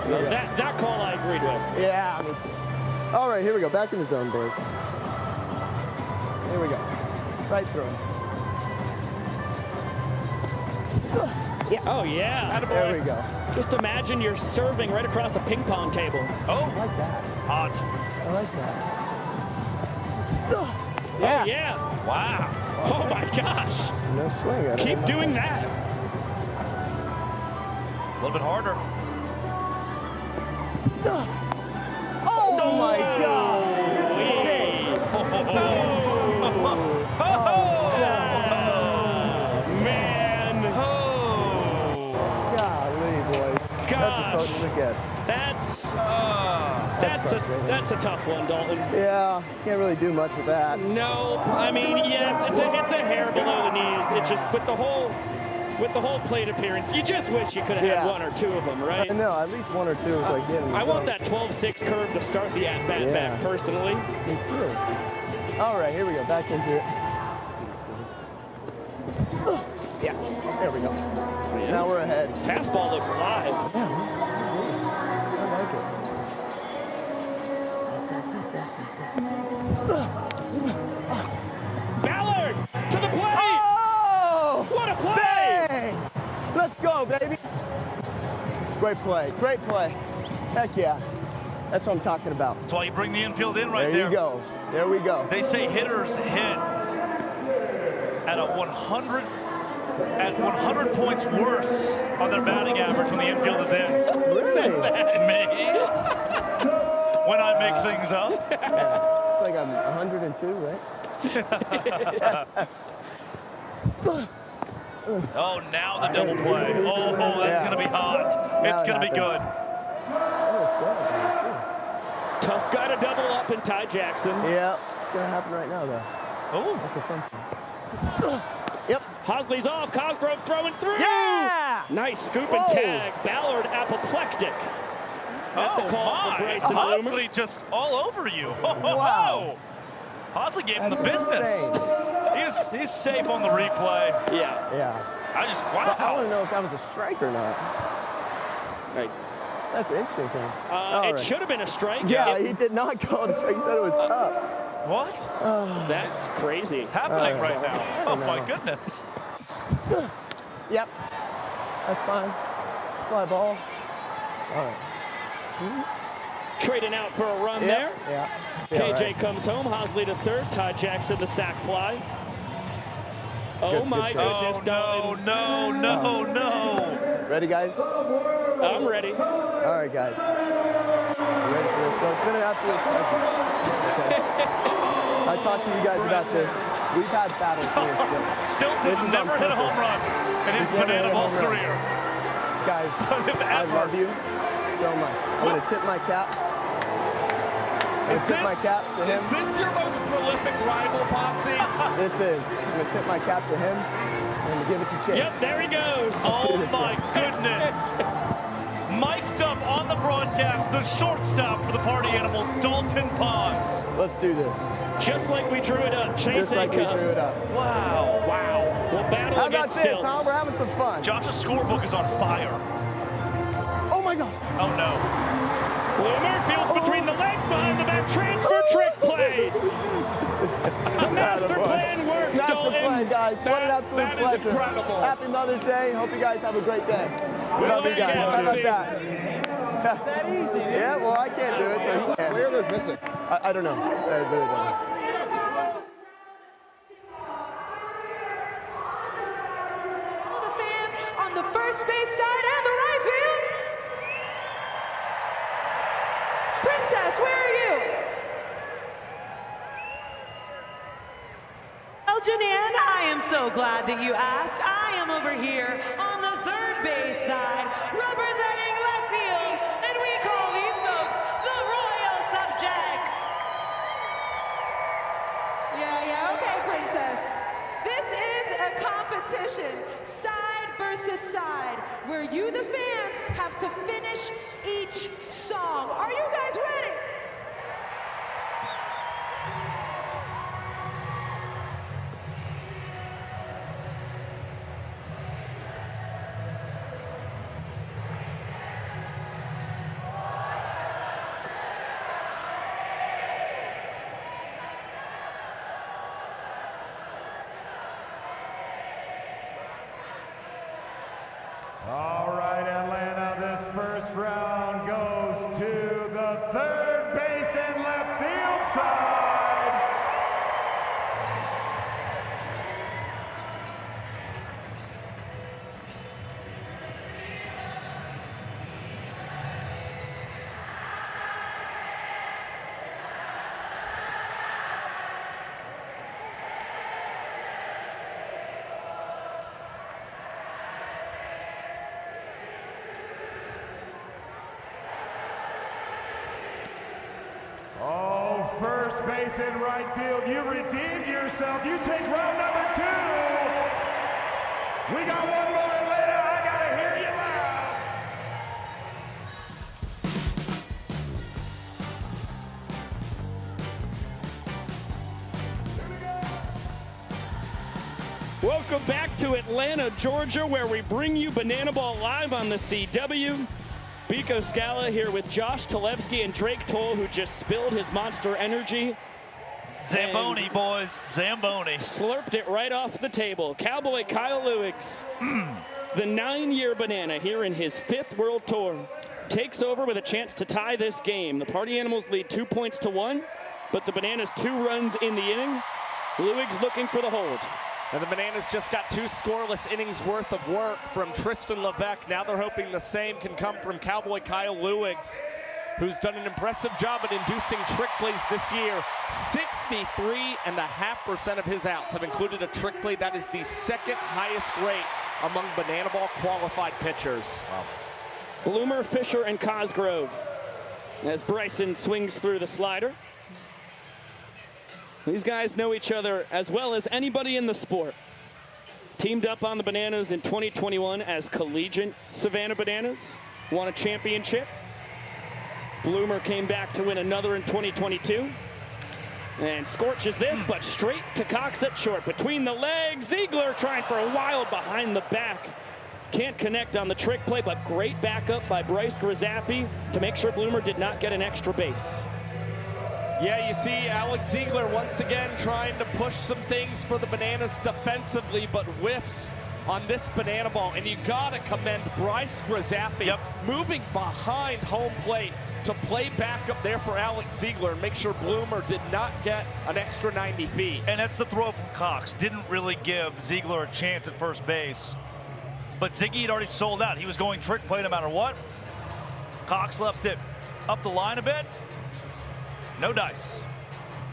Well, that call I agreed with. Yeah, me too. All right, here we go. Back in the zone, boys. Here we go. Right through him. Yeah. Oh, yeah. Attaboy. There we go. Just imagine you're serving right across a ping pong table. Oh. I like that. Hot. I like that. Yeah. Oh, yeah. Wow. Oh, my gosh. No swing. Keep doing that. A little bit harder. Oh, my God. Man. Golly, boys. That's as close as it gets. That's a tough one, Dalton. Yeah, can't really do much with that. No, I mean, yes, it's a hair below the knee It's just with the whole plate appearance, you just wish you could have had one or two of them, right? No, at least one or two is like getting. I want that 12-6 curve to start the at-bat back, personally. Me too. All right, here we go. Back into it. Yeah, there we go. Now we're ahead. Fastball looks live. Yeah, I like it. Ballard to the plate! Oh! What a play! Bang! Let's go, baby. Great play. Great play. Heck yeah. That's what I'm talking about. That's why you bring the infield in right there. There you go. There we go. They say hitters hit at 100 points worse on their batting average when the infield is in. Who says that? Me. When I make things up. Yeah. It's like I'm 102, right? Oh, now the double play. Oh, that's going to be hot. It's going to be good. Tough guy to double up in Ty Jackson. Yeah, it's going to happen right now, though. Oh, that's a fun thing. Yep. Hosley's off. Cosgrove throwing through. Yeah! Nice scoop and tag. Ballard apoplectic. At the call for Bryson Bloomer. Hosley just all over you. Wow. Hosley gave him the business. He's safe on the replay. Yeah. Yeah. Wow. But I want to know if that was a strike or not. Right. That's an interesting thing. It should have been a strike. Yeah, he did not call it a strike. He said it was up. What? That's crazy. It's happening right now. Oh, my goodness. Yep. That's fine. Fly ball. All right. Trading out for a run there. Yeah. KJ comes home. Hosley to third. Ty Jackson the sac fly. Oh my goodness, Dalton. No. Ready, guys? I'm ready. All right, guys. You ready for this? So it's been an absolute pleasure. Okay. I talked to you guys about this. We've had battles here. Stilts has never hit a home run in his bananaball career. Guys, I love you so much. I'm going to tip my cap. I'm going to tip my cap to him. Is this your most prolific rival, Popsy? This is. I'm going to tip my cap to him. I'm going to give it to Chase. Yep, there he goes. Oh, my goodness. Mic'd up on the broadcast, the shortstop for the Party Animals, Dalton Ponds. Let's do this. Just like we drew it up. Chase Just like we drew it up. Wow. We'll battle How about against this, Stilts. huh? We're having some fun. Josh's scorebook is on fire. Oh, my God. Oh, no. Bloomer fields between the legs, behind the back, transfer trick play. The master plan worked, Master Dalton. plan, guys. What an absolute that is pleasure. incredible. Happy Mother's Day. Hope you guys have a great day. Love you guys. How about that? That easy, dude. Yeah, well, I can't do it, so he can. Where are those missing? I don't know. I really don't know. All the fans on the first base side and the right field. Princess, where are you? Well, Janan, I am so glad that you asked. I am over here on the third base side, representing left field, and we call these folks the Royal Subjects. Yeah, okay, Princess. This is a competition, side versus side, where you, the fans, have to finish each song. Are you guys ready? All right, Atlanta, this first round goes to the third base and left field side. Oh, first base and right field, you redeemed yourself. You take round number 2. We got one more, Atlanta. I gotta hear you loud. Welcome back to Atlanta, Georgia, where we bring you Bananaball live on the CW. Biko Scala here with Josh Talevsky and Drake Toll, who just spilled his Monster Energy. Zamboni, boys, Zamboni. Slurped it right off the table. Cowboy Kyle Lewis, the 9-year Banana here in his 5th World Tour, takes over with a chance to tie this game. The Party Animals lead 2 points to 1, but the Bananas 2 runs in the inning. Lewis looking for the hold. And the Bananas just got 2 scoreless innings worth of work from Tristan Levesque. Now they're hoping the same can come from Cowboy Kyle Lewis, who's done an impressive job at inducing trick plays this year. 63.5% of his outs have included a trick play. That is the 2nd highest rate among Bananaball qualified pitchers. Wow. Bloomer, Fisher, and Cosgrove as Bryson swings through the slider. These guys know each other as well as anybody in the sport. Teamed up on the Bananas in 2021 as collegiate Savannah Bananas. Won a championship. Bloomer came back to win another in 2022. And scorches this, but straight to Cox at short. Between the legs, Ziegler trying for a wild behind the back. Can't connect on the trick play, but great backup by Bryce Grizaffi to make sure Bloomer did not get an extra base. Yeah, you see Alex Ziegler once again trying to push some things for the Bananas defensively, but whiffs on this Bananaball. And you gotta commend Bryce Grizaffi moving behind home plate to play back up there for Alex Ziegler and make sure Bloomer did not get an extra 90 feet. And that's the throw from Cox. Didn't really give Ziegler a chance at first base. But Ziggy had already sold out. He was going trick play no matter what. Cox left it up the line a bit. No dice.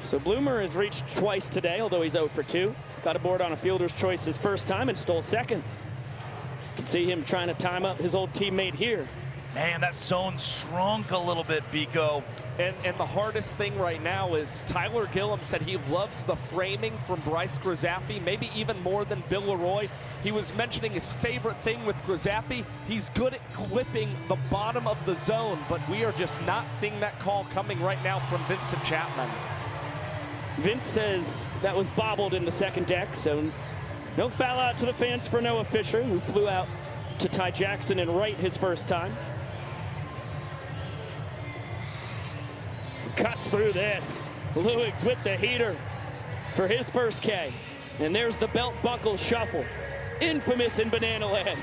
So Bloomer has reached twice today, although he's 0 for 2. Got aboard on a fielder's choice his first time and stole second. You can see him trying to time up his old teammate here. Man, that zone shrunk a little bit, Biko. And the hardest thing right now is Tyler Gillum said he loves the framing from Bryce Grizaffi, maybe even more than Bill Leroy. He was mentioning his favorite thing with Grizaffi. He's good at clipping the bottom of the zone, but we are just not seeing that call coming right now from Vincent Chapman. Vince says that was bobbled in the second deck, so no foul out to the fans for Noah Fisher, who flew out to Ty Jackson and right his first time. Cuts through this. Lewis with the heater for his first K. And there's the belt buckle shuffle. Infamous in Banana Land.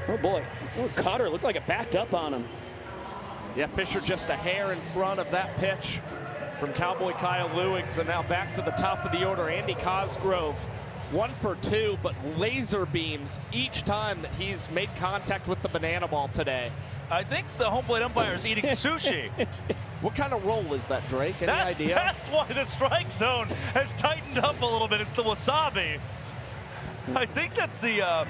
Oh boy, Cutter looked like it backed up on him. Yeah, Fisher just a hair in front of that pitch from Cowboy Kyle Lewis. And now back to the top of the order, Andy Cosgrove. 1 for 2, but laser beams each time that he's made contact with the Bananaball today. I think the home plate umpire is eating sushi. What kind of roll is that, Drake? Any idea? That's why the strike zone has tightened up a little bit. It's the wasabi. I think that's the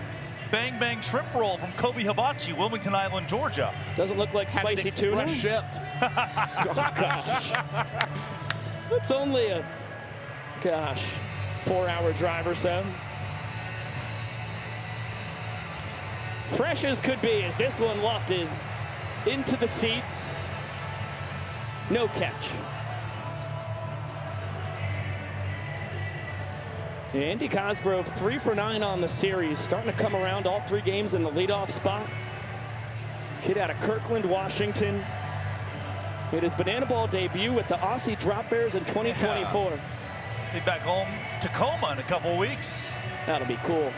Bang Bang shrimp roll from Kobe Hibachi, Wilmington Island, Georgia. Doesn't look like spicy tuna. Shipped. Oh gosh. It's only a, 4-hour drive or so. Fresh as could be as this one lofted into the seats. No catch. Andy Cosgrove 3 for 9 on the series, starting to come around all 3 games in the leadoff spot. Kid out of Kirkland, Washington. Made his Bananaball debut with the Aussie Drop Bears in 2024. Yeah. Be back home, Tacoma in a couple weeks. That'll be cool.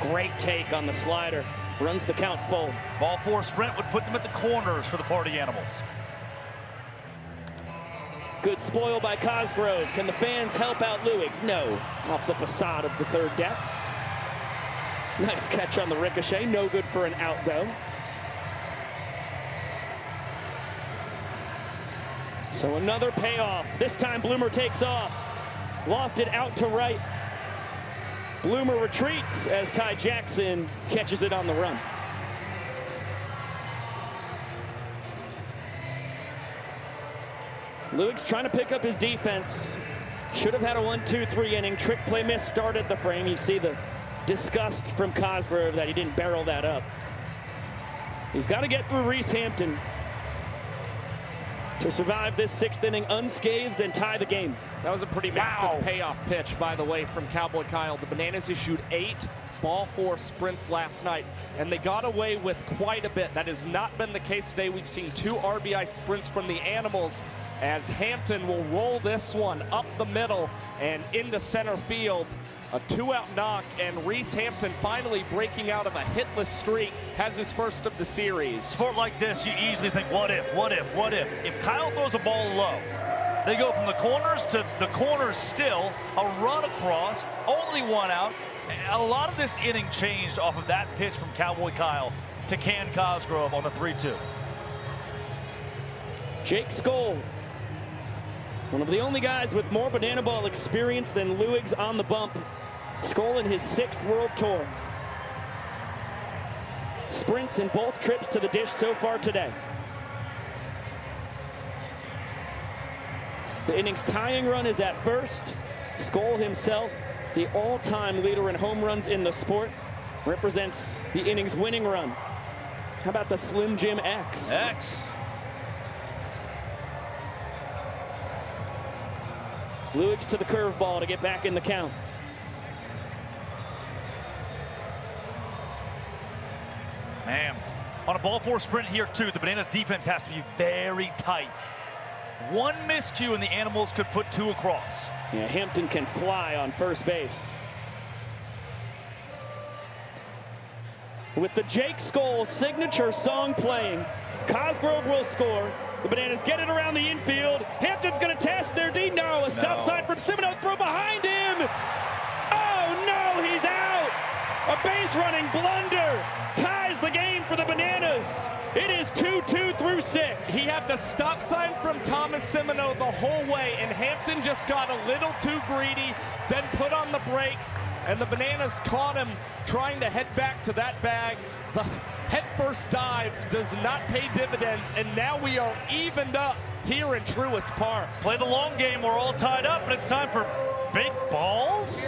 Great take on the slider. Runs the count full. Ball 4 sprint would put them at the corners for the Party Animals. Good spoil by Cosgrove. Can the fans help out Lewis? No. Off the facade of the third deck. Nice catch on the ricochet. No good for an out, though. So another payoff. This time Bloomer takes off. Lofted out to right. Bloomer retreats as Ty Jackson catches it on the run. Lewis trying to pick up his defense. Should have had a 1-2-3 inning. Trick play miss started the frame. You see the disgust from Cosgrove that he didn't barrel that up. He's got to get through Reese Hampton to survive this 6th inning unscathed and tie the game. That was a pretty massive payoff pitch, by the way, from Cowboy Kyle. The Bananas issued 8 ball 4 sprints last night, and they got away with quite a bit. That has not been the case today. We've seen 2 RBI sprints from the Animals, as Hampton will roll this one up the middle and into center field. A 2-out knock, and Reese Hampton finally breaking out of a hitless streak, has his first of the series. Sport like this, you easily think, what if, what if, what if? If Kyle throws a ball low, they go from the corners to the corners still, a run across, only 1 out. A lot of this inning changed off of that pitch from Cowboy Kyle to Can Cosgrove on the 3-2. Jake Skoll, one of the only guys with more banana ball experience than Lewiggs on the bump. Skoll in his 6th World Tour. Sprints in both trips to the dish so far today. The inning's tying run is at first. Skoll himself, the all-time leader in home runs in the sport, represents the inning's winning run. How about the Slim Jim X? X. Lewiggs to the curveball to get back in the count. Man, on a ball 4 sprint here too, the Bananas defense has to be very tight. 1 miscue and the Animals could put 2 across. Yeah, Hampton can fly on first base. With the Jake Skoll signature song playing, Cosgrove will score. The Bananas get it around the infield. Hampton's going to test their D. No, a stop sign from Semino. Throw behind him. Oh, no, he's out. A base running blunder ties the game for the Bananas. It is 2-2 through 6. He had the stop sign from Thomas Semino the whole way, and Hampton just got a little too greedy, then put on the brakes, and the Bananas caught him trying to head back to that bag. The headfirst dive does not pay dividends, and now we are evened up here in Truist Park. Play the long game. We're all tied up, and it's time for big balls.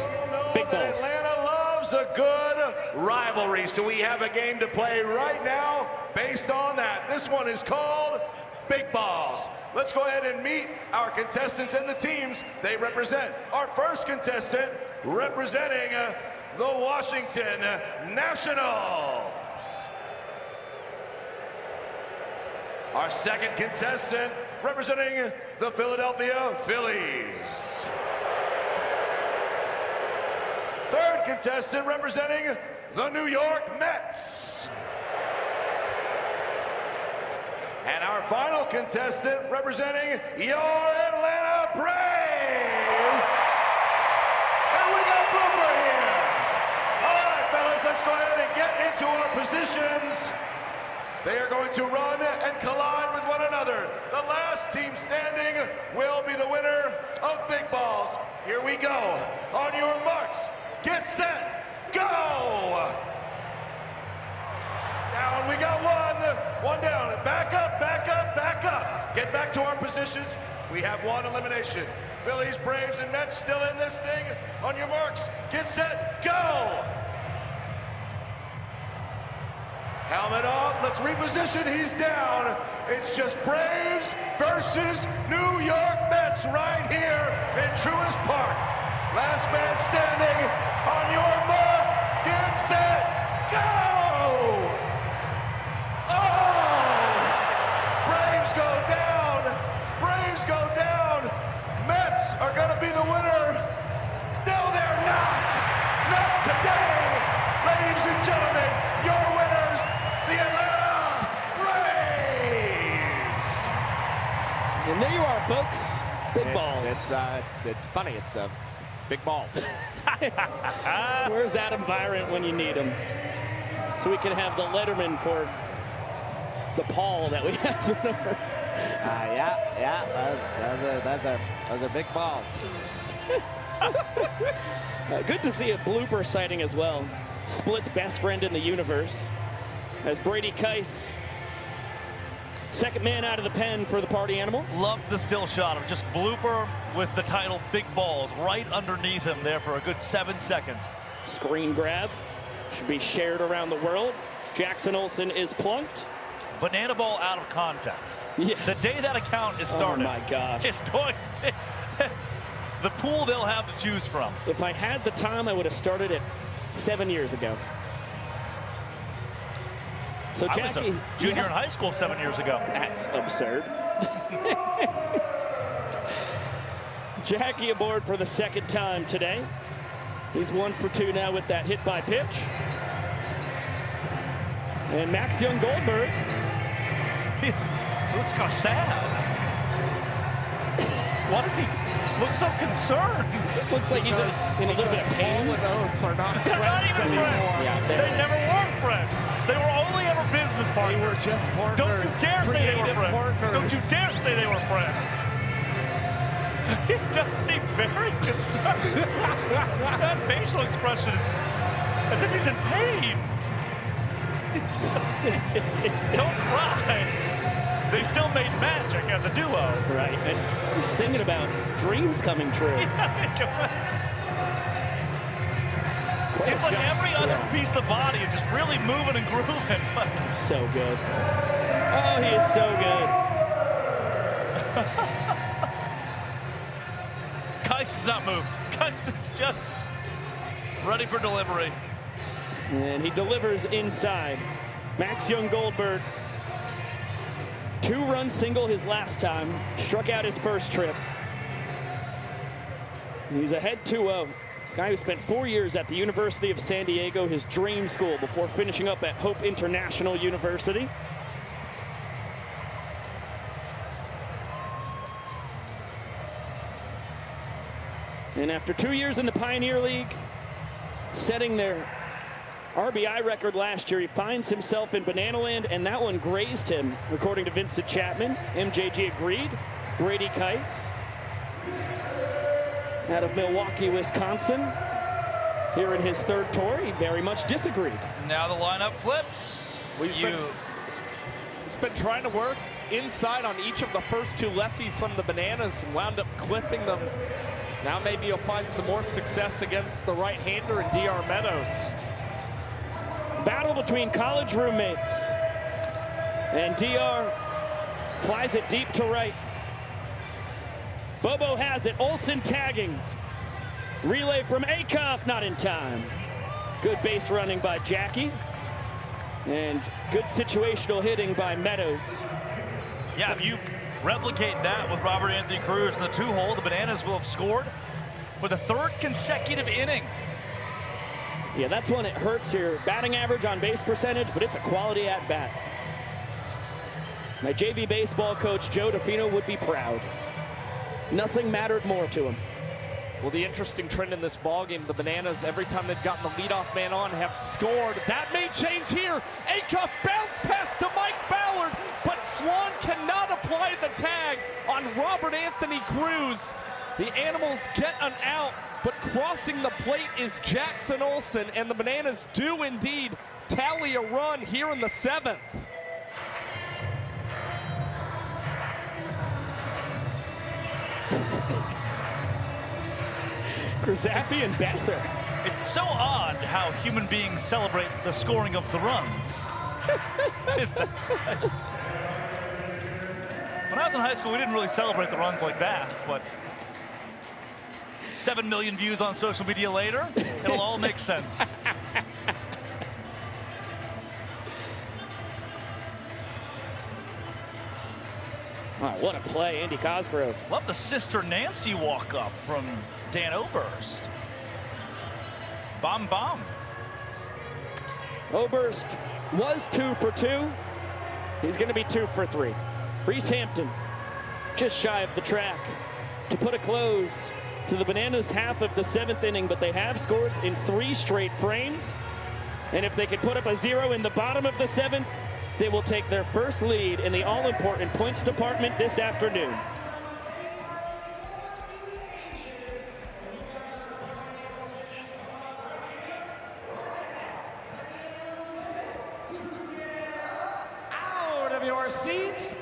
Big balls. Atlanta loves a good rivalry, so we have a game to play right now based on that. This one is called Big Balls. Let's go ahead and meet our contestants and the teams they represent. Our first contestant representing the Washington Nationals. Our second contestant representing the Philadelphia Phillies. Third contestant representing the New York Mets. And our final contestant representing your Atlanta Braves. And we got Blooper here. All right, fellas, let's go ahead and get into our positions. They are going to run and collide with one another. The last team standing will be the winner of Big Balls. Here we go. On your marks, get set, go! Down, we got one down. Back up, back up, back up. Get back to our positions. We have 1 elimination. Phillies, Braves, and Mets still in this thing. On your marks, get set, go! Helmet off, let's reposition, he's down. It's just Braves versus New York Mets right here in Truist Park. Last man standing, on your mark, get set, go! Oh! Braves go down, Braves go down. Mets are gonna be the winner. No, they're not. Not today. Ladies and gentlemen, your winners, the Atlanta Braves. And there you are, folks. Big balls. It's funny. It's big balls. Where's Adam Virant when you need him? So we can have the Letterman for the Paul that we have. Those are big balls. Good to see a blooper sighting as well. Split's best friend in the universe, as Brady Keiss Second man out of the pen for the Party Animals. Loved the still shot of just blooper with the title Big Balls right underneath him there for a good 7 seconds. Screen grab. Should be shared around the world. Jackson Olsen is plunked. Banana ball out of context. Yes. The day that account is started. Oh my gosh. It's going to the pool they'll have to choose from. If I had the time, I would have started it 7 years ago. So I was Jackie, a junior in high school 7 years ago. That's absurd. Jackie aboard for the second time today. He's 1 for 2 now with that hit by pitch. And Max Young Goldberg. He looks kind of sad. Why does he look so concerned? It just looks like he's in a little bit of pain. All and Oates are not They're not friends even anymore. friends. Yeah, they never were friends. They were only ever business partners. They were just partners. Don't you dare say they were Creative friends. partners. Don't you dare say they were friends. He does seem very concerned. That facial expression is as if he's in pain. Don't cry. They still made magic as a duo. Right, and he's singing about dreams coming true. It's like every other piece of the body is just really moving and grooving. But so good. Oh, he is so good. Kais is not moved. Kais is just ready for delivery. And he delivers inside. Max Young Goldberg, 2-run single his last time, struck out his first trip. He's ahead 2-0. Guy who spent 4 years at the University of San Diego, his dream school, before finishing up at Hope International University. And after 2 years in the Pioneer League, setting their RBI record last year, he finds himself in Banana Land, and that one grazed him, according to Vincent Chapman. MJG agreed. Brady Kais, out of Milwaukee, Wisconsin, here in his third tour, he very much disagreed. Now the lineup flips. He's been trying to work inside on each of the first 2 lefties from the Bananas and wound up clipping them. Now maybe you'll find some more success against the right-hander in DR Meadows. Battle between college roommates. And DR flies it deep to right. Bobo has it. Olsen tagging. Relay from Akoff, not in time. Good base running by Jackie. And good situational hitting by Meadows. Yeah, if you replicate that with Robert Anthony Cruz in the 2-hole, the Bananas will have scored for the 3rd consecutive inning. Yeah, that's when it hurts your batting average on base percentage, but it's a quality at bat. My JV baseball coach, Joe DeFino, would be proud. Nothing mattered more to him. Well, the interesting trend in this ballgame, the Bananas, every time they've gotten the leadoff man on, have scored. That may change here. Akoff bounce pass to Mike Ballard, but Swan cannot apply the tag on Robert Anthony Cruz. The Animals get an out, but crossing the plate is Jackson Olsen, and the Bananas do indeed tally a run here in the 7th. Krasappi and Besser. It's so odd how human beings celebrate the scoring of the runs. When I was in high school, we didn't really celebrate the runs like that, but 7 million views on social media later, it'll all make sense. Oh, what a play, Andy Cosgrove. Love the Sister Nancy walk up from Dan Oberst. Bomb, bomb. Oberst was 2 for 2. He's going to be 2 for 3. Reese Hampton just shy of the track to put a close to the Bananas' half of the 7th inning, but they have scored in 3 straight frames. And if they can put up a 0 in the bottom of the 7th, they will take their first lead in the all-important points department this afternoon. Out of your seats,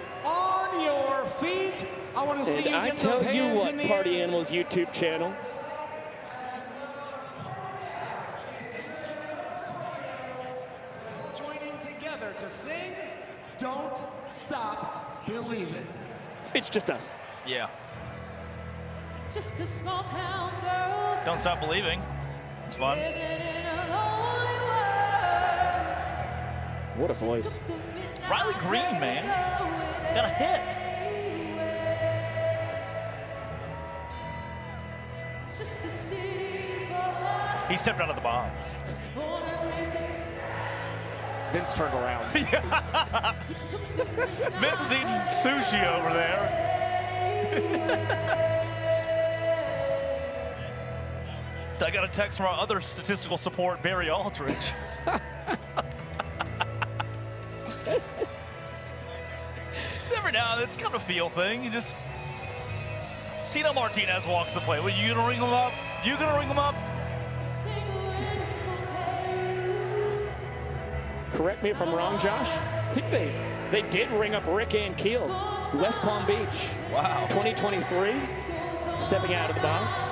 to see you I get those tell you hands what, in the Party air. Animals YouTube channel. Joining together to sing Don't Stop Believing. It's just us. Yeah. Just a small town girl. Don't stop believing. It's fun. Living in a lonely world. What a voice. Riley Green, man. Got a hit. Just a city boy. He stepped out of the box. Born and raised in Vince turned around. Vince is eating sushi over there. I got a text from our other statistical support, Barry Aldridge. Every now and then, it's kind of a feel thing. You just... Tino Martinez walks the play. Well, you gonna ring him up? You gonna ring him up? Correct me if I'm wrong, Josh. I think they did ring up Rick Ankiel, West Palm Beach. Wow. 2023, stepping out of the box.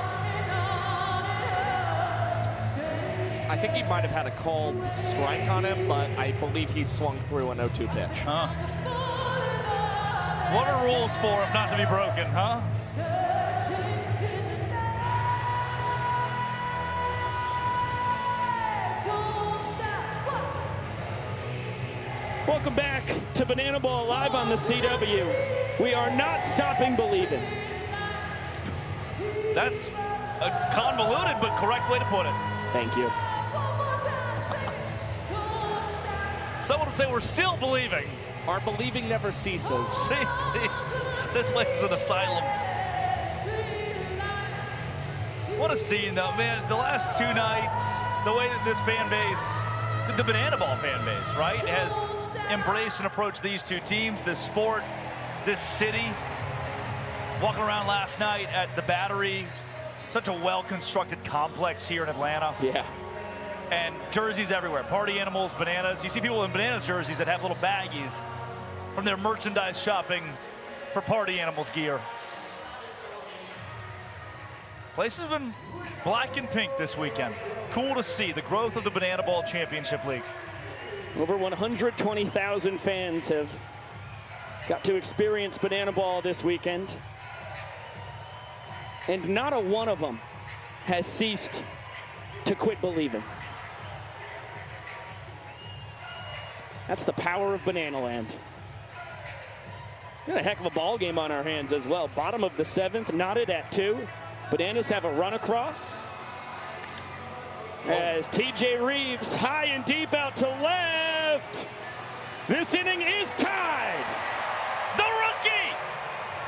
I think he might have had a called strike on him, but I believe he swung through an 0-2 pitch. Huh? What are rules for if not to be broken, huh? Welcome back to Bananaball live on the CW. We are not stopping believing. That's a convoluted but correct way to put it. Thank you. Someone would say we're still believing. Our believing never ceases. See, this place is an asylum. What a scene, though, man. The last two nights, the way that this fan base, the Bananaball fan base, right, has embraced and approached these two teams, this sport, this city. Walking around last night at the Battery, such a well-constructed complex here in Atlanta. Yeah. And jerseys everywhere. Party Animals, Bananas. You see people in Bananas jerseys that have little baggies from their merchandise shopping for Party Animals gear. Place has been black and pink this weekend. Cool to see the growth of the Bananaball Championship League. Over 120,000 fans have got to experience Bananaball this weekend. And not a one of them has ceased to quit believing. That's the power of Bananaland. Got a heck of a ball game on our hands as well. Bottom of the 7th, knotted at 2. Bananas have a run across. As TJ Reeves high and deep out to left. This inning is tied. The rookie,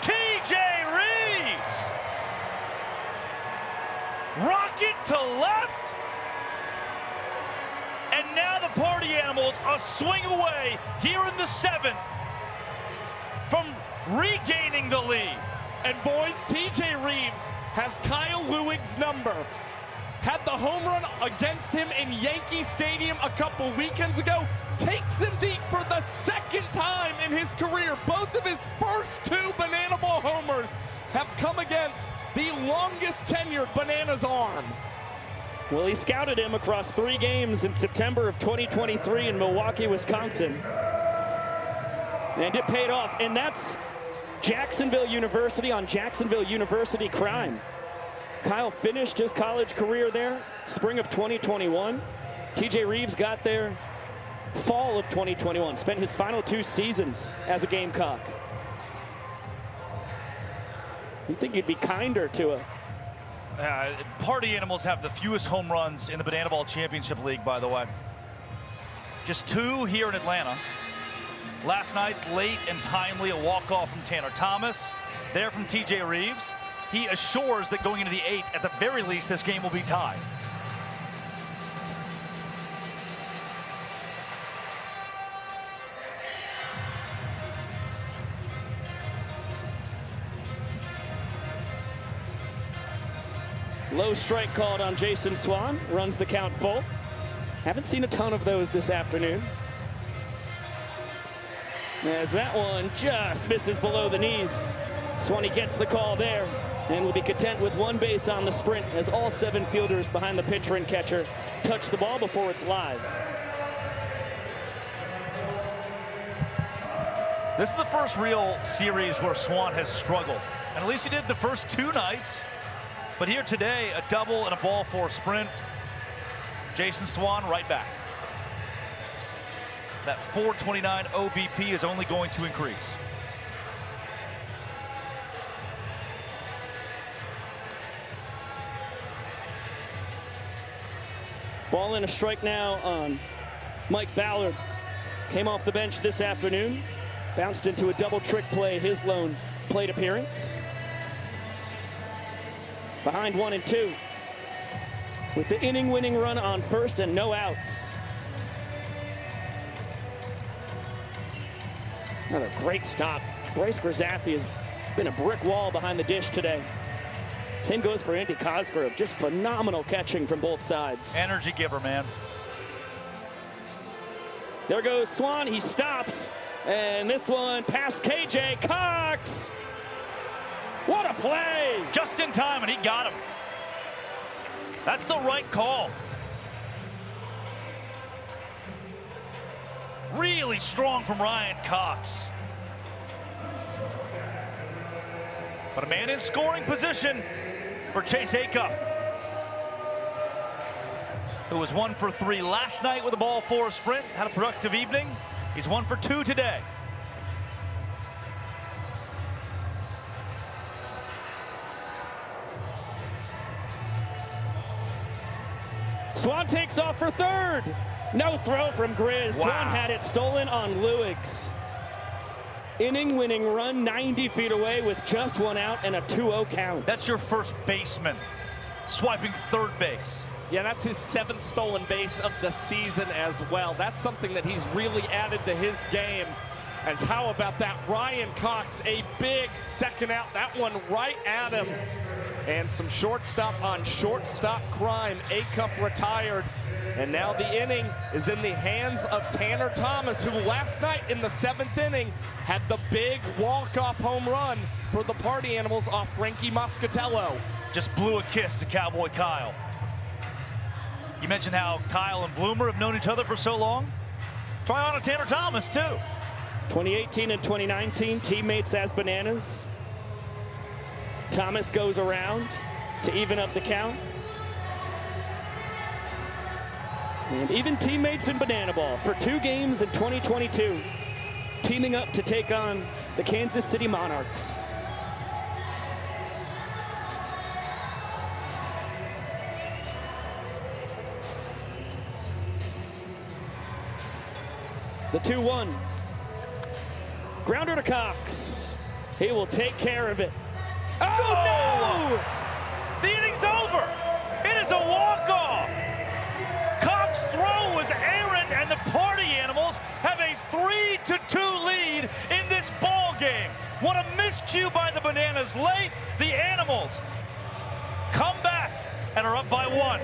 TJ Reeves. Rocket to left. And now the Party Animals a swing away here in the 7th from regaining the lead. And boys, TJ Reeves has Kyle Lewig's number. Had the home run against him in Yankee Stadium a couple weekends ago. Takes him deep for the 2nd time in his career. Both of his first 2 Bananaball homers have come against the longest tenured Bananas arm. Well, he scouted him across 3 games in September of 2023 in Milwaukee, Wisconsin. And it paid off. And that's Jacksonville University on Jacksonville University crime. Kyle finished his college career there, spring of 2021. TJ Reeves got there fall of 2021, spent his final 2 seasons as a Gamecock. You think you'd be kinder to a... Party Animals have the fewest home runs in the Bananaball Championship League, by the way. Just 2 here in Atlanta. Last night, late and timely, a walk-off from Tanner Thomas. There from TJ Reeves. He assures that going into the 8th, at the very least, this game will be tied. Low strike called on Jason Swan, runs the count full. Haven't seen a ton of those this afternoon. As that one just misses below the knees Swanee gets the call there and will be content with 1 base on the sprint as all 7 fielders behind the pitcher and catcher touch the ball before it's live. This is the first real series where Swan has struggled. And at least he did the first 2 nights. But here today, a double and a ball 4 sprint. Jason Swan right back. That 429 OBP is only going to increase. Ball and a strike now on Mike Ballard. Came off the bench this afternoon. Bounced into a double trick play, his lone plate appearance. Behind 1 and 2. With the inning-winning run on first and no outs. Another great stop. Bryce Grzafi has been a brick wall behind the dish today. Same goes for Andy Cosgrove. Just phenomenal catching from both sides. Energy giver, man. There goes Swan. He stops. And this one past KJ Cox. What a play. Just in time, and he got him. That's the right call. Really strong from Ryan Cox. But a man in scoring position for Chase Acuff, who was 1 for 3 last night with a ball 4 sprint. Had a productive evening. He's 1 for 2 today. Swan takes off for third. No throw from Grizz. Wow. Swan had it stolen on Lewigs. Inning-winning run 90 feet away with just 1 out and a 2-0 count. That's your first baseman swiping third base. Yeah, that's his 7th stolen base of the season as well. That's something that he's really added to his game. As how about that Ryan Cox, a big second out, that one right at him. And some shortstop on shortstop crime. Acuff retired. And now the inning is in the hands of Tanner Thomas, who last night in the 7th inning had the big walk-off home run for the Party Animals off Frankie Moscatello. Just blew a kiss to Cowboy Kyle. You mentioned how Kyle and Bloomer have known each other for so long. Try on to Tanner Thomas, too. 2018 and 2019, teammates as Bananas. Thomas goes around to even up the count. And even teammates in Bananaball for 2 games in 2022, teaming up to take on the Kansas City Monarchs. The 2-1. Grounder to Cox. He will take care of it. Oh, no! The inning's over. It is a walk-off. Cox's throw was errant, and the Party Animals have a 3-2 lead in this ball game. What a miscue by the Bananas late. The Animals come back and are up by 1.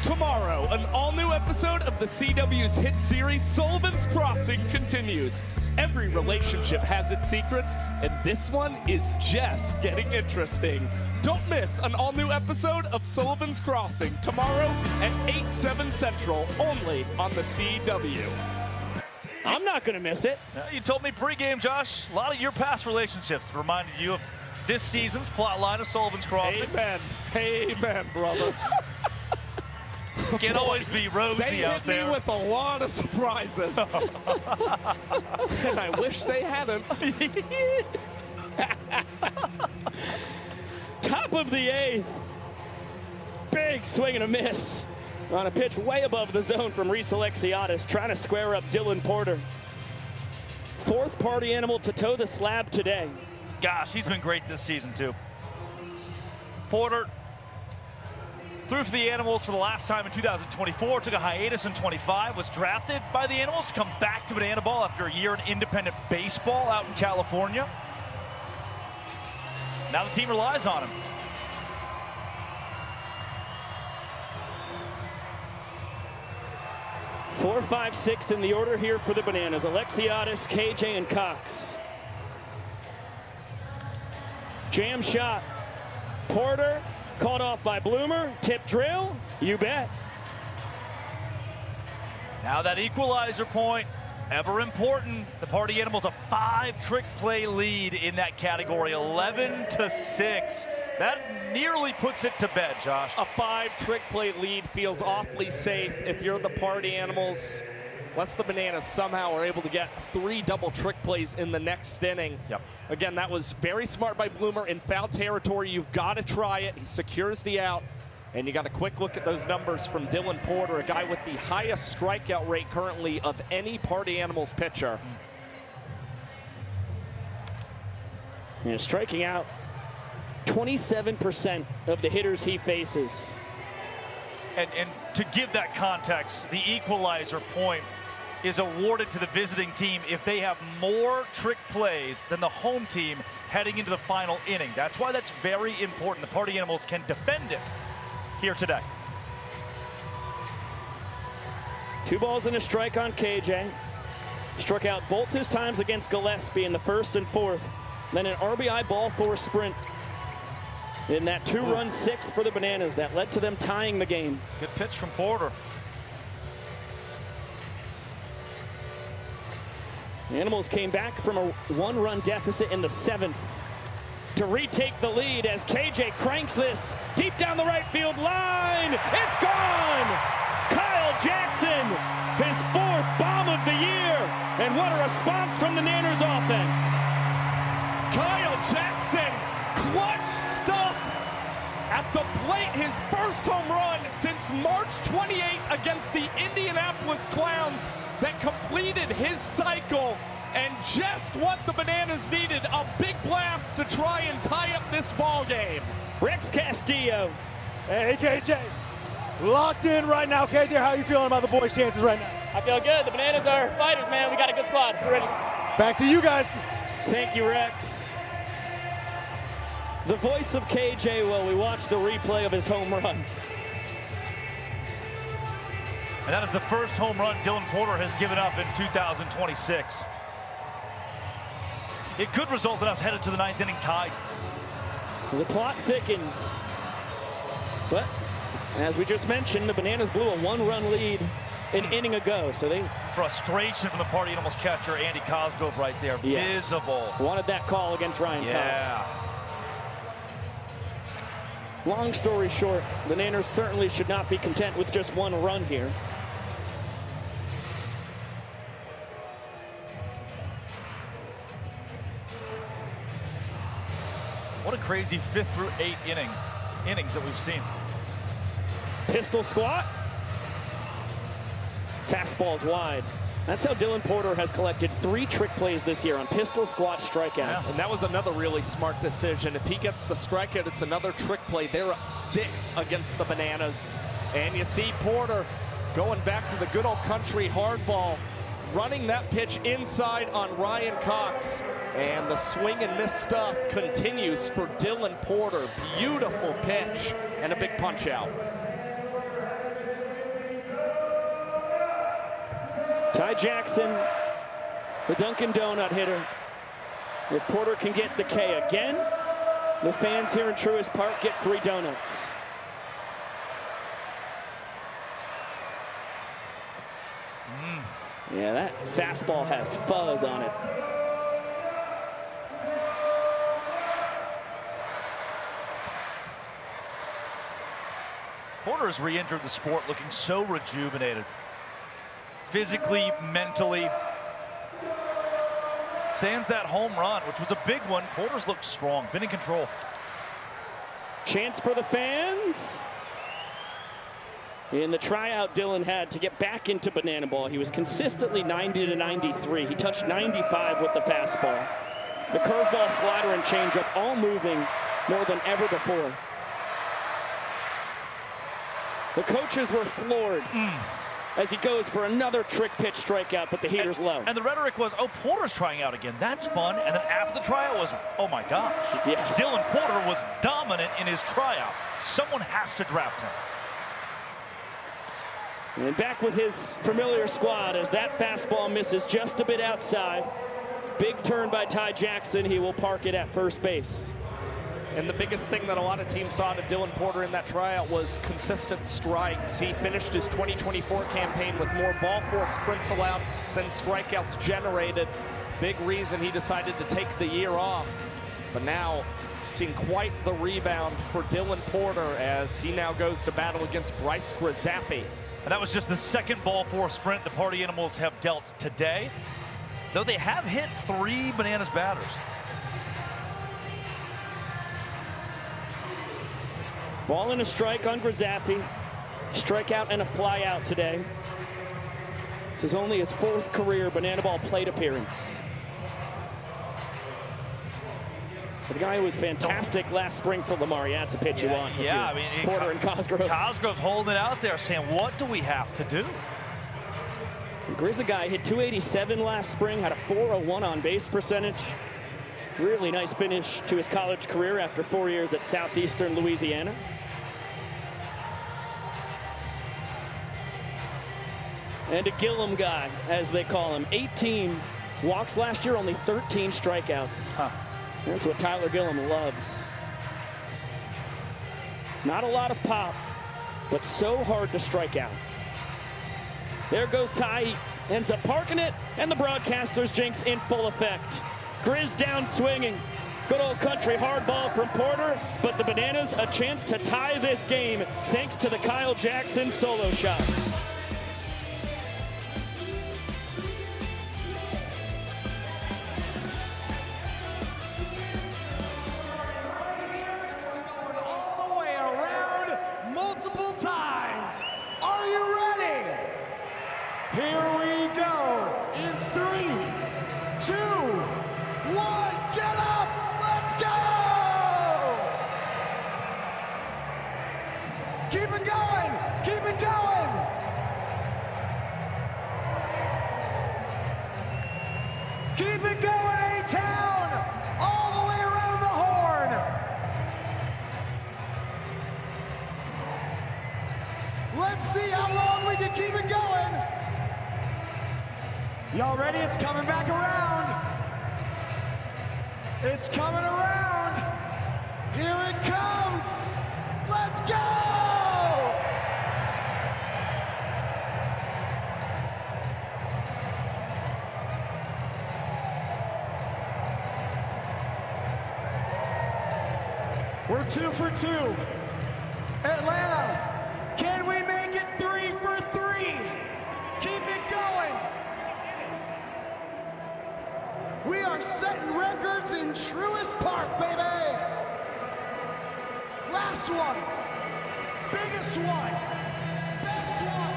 Tomorrow, an all-new episode of the CW's hit series, Sullivan's Crossing, continues. Every relationship has its secrets, and this one is just getting interesting. Don't miss an all-new episode of Sullivan's Crossing tomorrow at 8/7 Central, only on the CW. I'm not going to miss it. You told me pregame, Josh. A lot of your past relationships reminded you of this season's plot line of Sullivan's Crossing. Amen. Amen, brother. Can't always be rosy out there. They hit me with a lot of surprises. And I wish they hadn't. Top of the 8th. Big swing and a miss on a pitch way above the zone from Reese Alexiadis, trying to square up Dylan Porter. 4th party animal to toe the slab today. Gosh, he's been great this season, too. Porter threw for the Animals for the last time in 2024, took a hiatus in 25, was drafted by the Animals to come back to bananaball after a year in independent baseball out in California. Now the team relies on him. Four, 5, 6 in the order here for the Bananas. Alexiadis, KJ, and Cox. Jam shot. Porter called off by Bloomer. Tip drill. You bet. Now that equalizer point, ever important. The Party Animals a 5 trick play lead in that category, 11-6. That nearly puts it to bed, Josh. A 5 trick play lead feels awfully safe if you're the Party Animals. Unless the Bananas somehow are able to get 3 double trick plays in the next inning. Yep. Again, that was very smart by Bloomer in foul territory. You've got to try it. He secures the out. And you got a quick look at those numbers from Dylan Porter, a guy with the highest strikeout rate currently of any Party Animals pitcher. Yeah, striking out 27% of the hitters he faces. And to give that context, the equalizer point is awarded to the visiting team if they have more trick plays than the home team heading into the final inning. That's why that's very important. The Party Animals can defend it here today. 2 balls and a strike on KJ. Struck out both his times against Gillespie in the 1st and 4th. Then an RBI ball 4 sprint in that 2-run 6th for the Bananas that led to them tying the game. Good pitch from Porter. The Animals came back from a 1-run deficit in the 7th to retake the lead as KJ cranks this deep down the right field line. It's gone! Kyle Jackson, his 4th bomb of the year. And what a response from the Nanners offense. Kyle Jackson, clutch stop at the plate, his first home run since March 28th against the Indianapolis Clowns that completed his cycle. And just what the Bananas needed, a big blast to try and tie up this ball game. Rex Castillo. Hey, KJ, locked in right now. KJ, how are you feeling about the boys' chances right now? I feel good. The Bananas are fighters, man. We got a good squad. We're ready. Back to you guys. Thank you, Rex. The voice of KJ while we watch the replay of his home run. And that is the first home run Dylan Porter has given up in 2026. It could result in us headed to the 9th inning tied. The plot thickens. But as we just mentioned, the Bananas blew a 1-run lead an inning ago. So they frustration from the Party Animals catcher Andy Cosgrove right there. Yes. Visible. Wanted that call against Ryan Cox. Long story short, the Nanners certainly should not be content with just 1 run here. What a crazy 5th through 8th innings that we've seen. Pistol squat. Fastballs wide. That's how Dylan Porter has collected 3 trick plays this year on pistol squat strikeouts. Yes. And that was another really smart decision. If he gets the strikeout, it's another trick play. They're up 6 against the Bananas. And you see Porter going back to the good old country hardball, running that pitch inside on Ryan Cox. And the swing and miss stuff continues for Dylan Porter. Beautiful pitch and a big punch out. Ty Jackson, the Dunkin' Donut hitter. If Porter can get the K again, the fans here in Truist Park get free donuts. Yeah, that fastball has fuzz on it. Porter has re-entered the sport looking so rejuvenated. Physically, mentally. Sans that home run, which was a big one. Porter's looked strong, been in control. Chance for the fans. In the tryout Dylan had to get back into bananaball, he was consistently 90 to 93. He touched 95 with the fastball. The curveball, slider, and changeup all moving more than ever before. The coaches were floored as he goes for another trick pitch strikeout, but the heater's low. And the rhetoric was, oh, Porter's trying out again. That's fun. And then after the tryout was, oh my gosh. Yes. Dylan Porter was dominant in his tryout. Someone has to draft him. And back with his familiar squad as that fastball misses just a bit outside. Big turn by Ty Jackson. He will park it at first base. And the biggest thing that a lot of teams saw to Dylan Porter in that tryout was consistent strikes. He finished his 2024 campaign with more ball four sprints allowed than strikeouts generated. Big reason he decided to take the year off. But now, seen quite the rebound for Dylan Porter as he now goes to battle against Bryce Gillespie. And that was just the second ball four sprint the Party Animals have dealt today, though they have hit 3 Bananas batters. Ball and a strike on Gillespie. Strikeout and a fly out today. This is only his 4th career bananaball plate appearance. The guy who was fantastic last spring for Lamar. Yeah, that's a pitch you want. Yeah, I mean, Porter and Cosgrove. Cosgrove's holding it out there saying, what do we have to do? Grizz guy hit 287 last spring, had a 401 on base percentage. Really nice finish to his college career after 4 years at Southeastern Louisiana. And a Gillum guy, as they call him. 18 walks last year, only 13 strikeouts. That's what Tyler Gillum loves. Not a lot of pop, but so hard to strike out. There goes Ty. He ends up parking it, and the broadcaster's jinx in full effect. Grizz down swinging. Good old country hard ball from Porter, but the Bananas a chance to tie this game thanks to the Kyle Jackson solo shot. All the way around multiple times. Are you ready? Here we go in 3, 2, 1, get up, let's go! Keep it going, keep it going! Keep it going, A-Town, all the way around the horn. Let's see how long we can keep it going. Y'all ready? It's coming back around. It's coming around. Here it comes. Let's go! We're 2 for 2. Atlanta, can we make it 3 for 3? Keep it going. We are setting records in Truist Park, baby. Last one, biggest one, best one.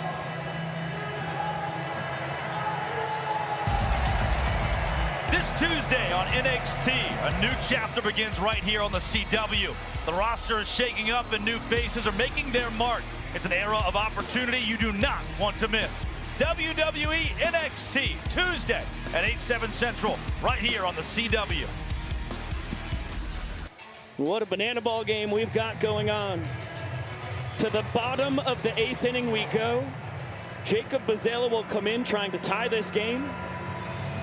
This Tuesday on NXT, a new chapter begins right here on the CW. The roster is shaking up and new faces are making their mark. It's an era of opportunity you do not want to miss. WWE NXT, Tuesday at 8/7 Central, right here on the CW. What a banana ball game we've got going on. To the bottom of the 8th inning we go. Jacob Bazela will come in trying to tie this game.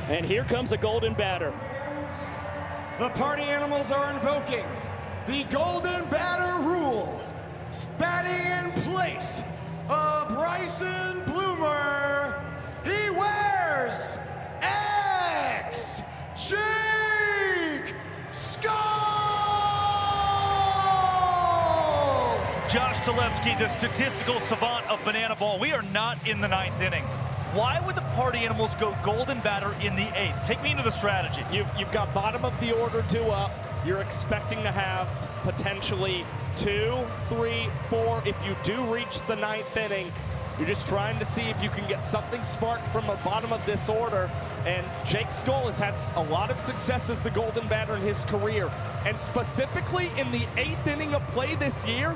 And here comes a golden batter. The party animals are invoking the golden batter rule. Batting in place of Bryson Bloomer, he wears X Jake Skull! Josh Gillespie, the statistical savant of bananaball. We are not in the 9th inning. Why would the party animals go golden batter in the 8th? Take me into the strategy. You've got bottom of the order 2 up. You're expecting to have potentially 2, 3, 4. If you do reach the 9th inning, you're just trying to see if you can get something sparked from the bottom of this order. And Jake Skull has had a lot of success as the golden batter in his career. And specifically in the 8th inning of play this year,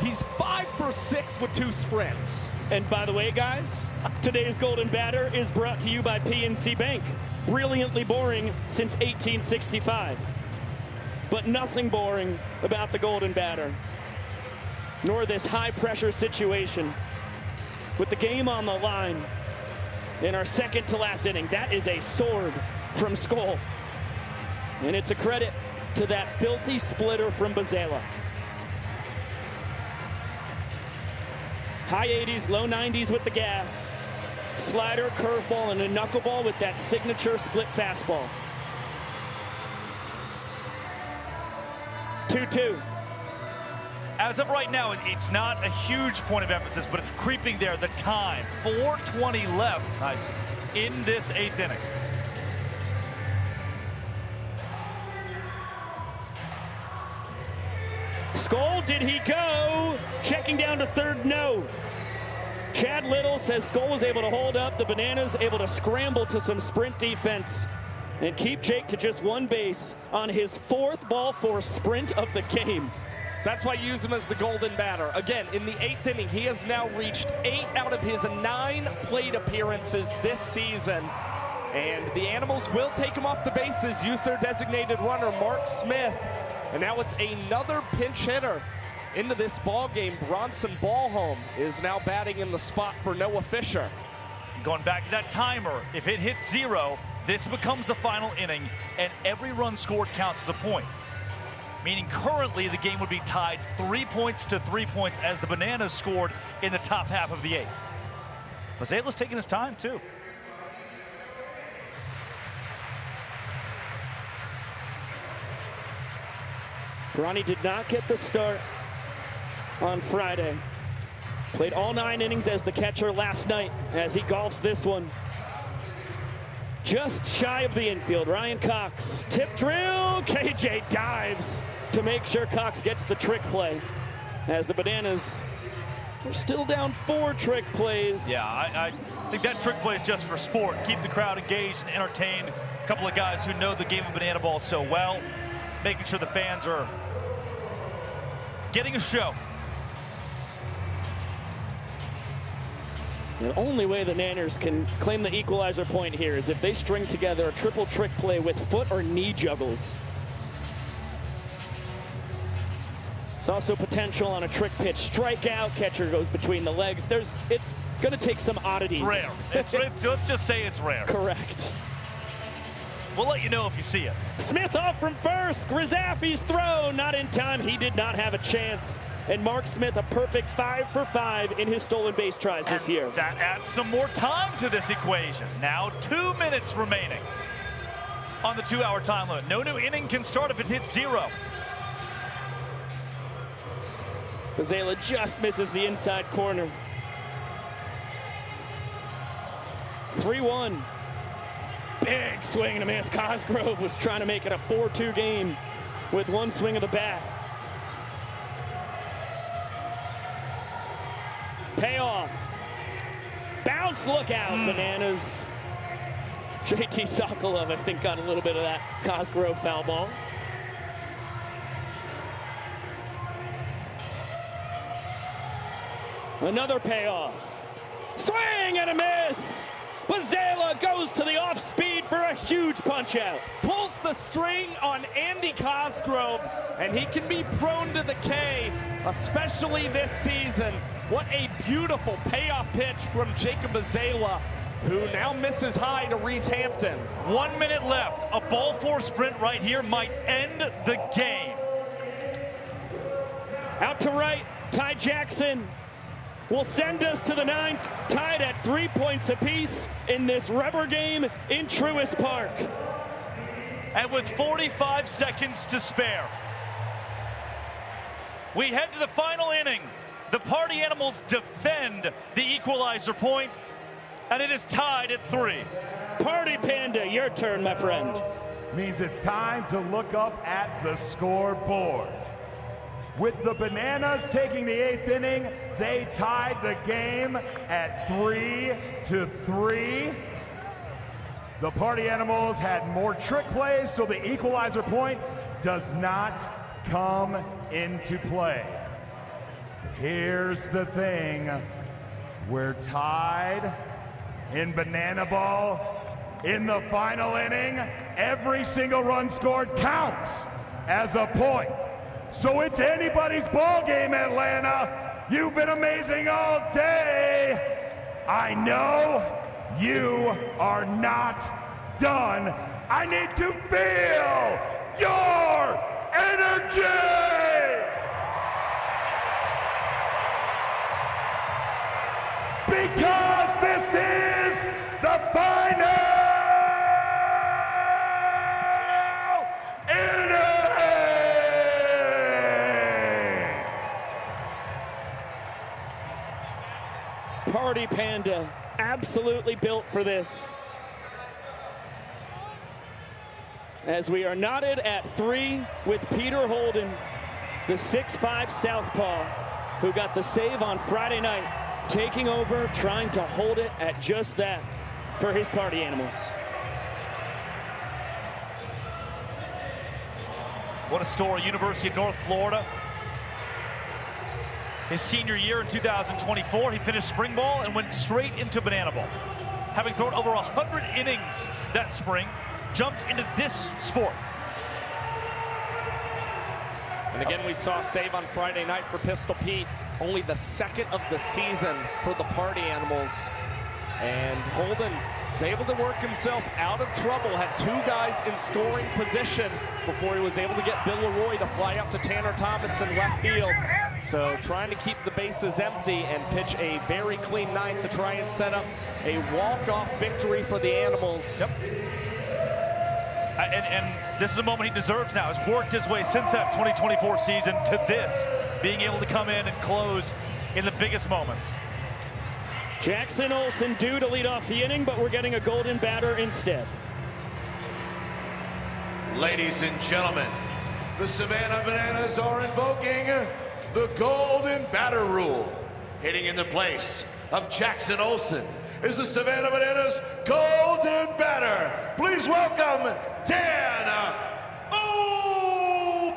he's 5 for 6 with 2 sprints. And by the way, guys, today's golden batter is brought to you by PNC Bank. Brilliantly boring since 1865. But nothing boring about the golden batter, nor this high-pressure situation. With the game on the line in our second to last inning, that is a sword from Skull. And it's a credit to that filthy splitter from Bazela. High 80s, low 90s with the gas. Slider, curveball, and a knuckleball with that signature split fastball. 2-2. As of right now, it's not a huge point of emphasis, but it's creeping there. The time, 4:20 left. Nice. In this 8th inning. Skull, did he go? Checking down to third, no. Chad Little says Skull was able to hold up. The Bananas able to scramble to some sprint defense and keep Jake to just 1 base on his 4th ball 4 sprint of the game. That's why you use him as the golden batter. Again, in the 8th inning, he has now reached 8 out of his 9 plate appearances this season. And the Animals will take him off the bases, use their designated runner, Mark Smith. And now it's another pinch hitter into this ball game. Bronson Ballholm is now batting in the spot for Noah Fisher. Going back to that timer, if it hits 0, this becomes the final inning, and every run scored counts as a point. Meaning currently the game would be tied 3 points to 3 points as the Bananas scored in the top half of the 8th. Bazela's taking his time too. Ronnie did not get the start on Friday. Played all 9 innings as the catcher last night as he golfs this one. Just shy of the infield, Ryan Cox. Tip drill, KJ dives to make sure Cox gets the trick play. As the Bananas are still down 4 trick plays. Yeah, I think that trick play is just for sport. Keep the crowd engaged and entertained. A couple of guys who know the game of banana ball so well, making sure the fans are getting a show. The only way the Nanners can claim the equalizer point here is if they string together a triple trick play with foot or knee juggles. It's also potential on a trick pitch strikeout. Catcher goes between the legs. It's going to take some oddities. Rare. Let's just say it's rare. Correct. We'll let you know if you see it. Smith off from first. Grizaffi's throw not in time. He did not have a chance. And Mark Smith a perfect 5 for 5 in his stolen base tries this year. That adds some more time to this equation. Now 2 minutes remaining on the 2-hour time limit. No new inning can start if it hits 0. Bazela just misses the inside corner. 3-1. Big swing and a miss. Cosgrove was trying to make it a 4-2 game with 1 swing of the bat. Payoff. Bounce, look out, Bananas. JT Sokolov, I think, got a little bit of that Cosgrove foul ball. Another payoff. Swing and a miss. Bazela goes to the off speed for a huge punch out. Pulls the string on Andy Cosgrove, and he can be prone to the K especially this season. What a beautiful payoff pitch from Jacob Azela, who now misses high to Reese Hampton. 1 minute left. A ball four sprint right here might end the game. Out to right, Ty Jackson will send us to the ninth, tied at 3 points apiece in this rubber game in Truist Park. And with 45 seconds to spare, we head to the final inning. The Party Animals defend the equalizer point, and it is tied at 3. Party Panda, your turn, my friend. Means it's time to look up at the scoreboard. With the Bananas taking the 8th inning, they tied the game at 3-3. The Party Animals had more trick plays, so the equalizer point does not come into play. Here's the thing. We're tied in bananaball. In the final inning, every single run scored counts as a point. So it's anybody's ball game, Atlanta. You've been amazing all day. I know you are not done. I need to feel your energy. Because this is the final inning. Party Panda, absolutely built for this. As we are knotted at 3 with Peter Holden, the 6'5" southpaw, who got the save on Friday night, taking over, trying to hold it at just that for his Party Animals. What a story. University of North Florida. His senior year in 2024, he finished spring ball and went straight into banana ball. Having thrown over 100 innings that spring, jumped into this sport. And again, we saw a save on Friday night for Pistol Pete. Only the second of the season for the Party Animals. And Holden was able to work himself out of trouble, had 2 guys in scoring position before he was able to get Bill Leroy to fly up to Tanner Thomas in left field. So trying to keep the bases empty and pitch a very clean ninth to try and set up a walk-off victory for the Animals. Yep. And this is a moment he deserves now. He's worked his way since that 2024 season to this, being able to come in and close in the biggest moments. Jackson Olsen due to lead off the inning, but we're getting a golden batter instead. Ladies and gentlemen, the Savannah Bananas are invoking the golden batter rule. Hitting in the place of Jackson Olsen is the Savannah Bananas golden batter. Please welcome Dan Oberst.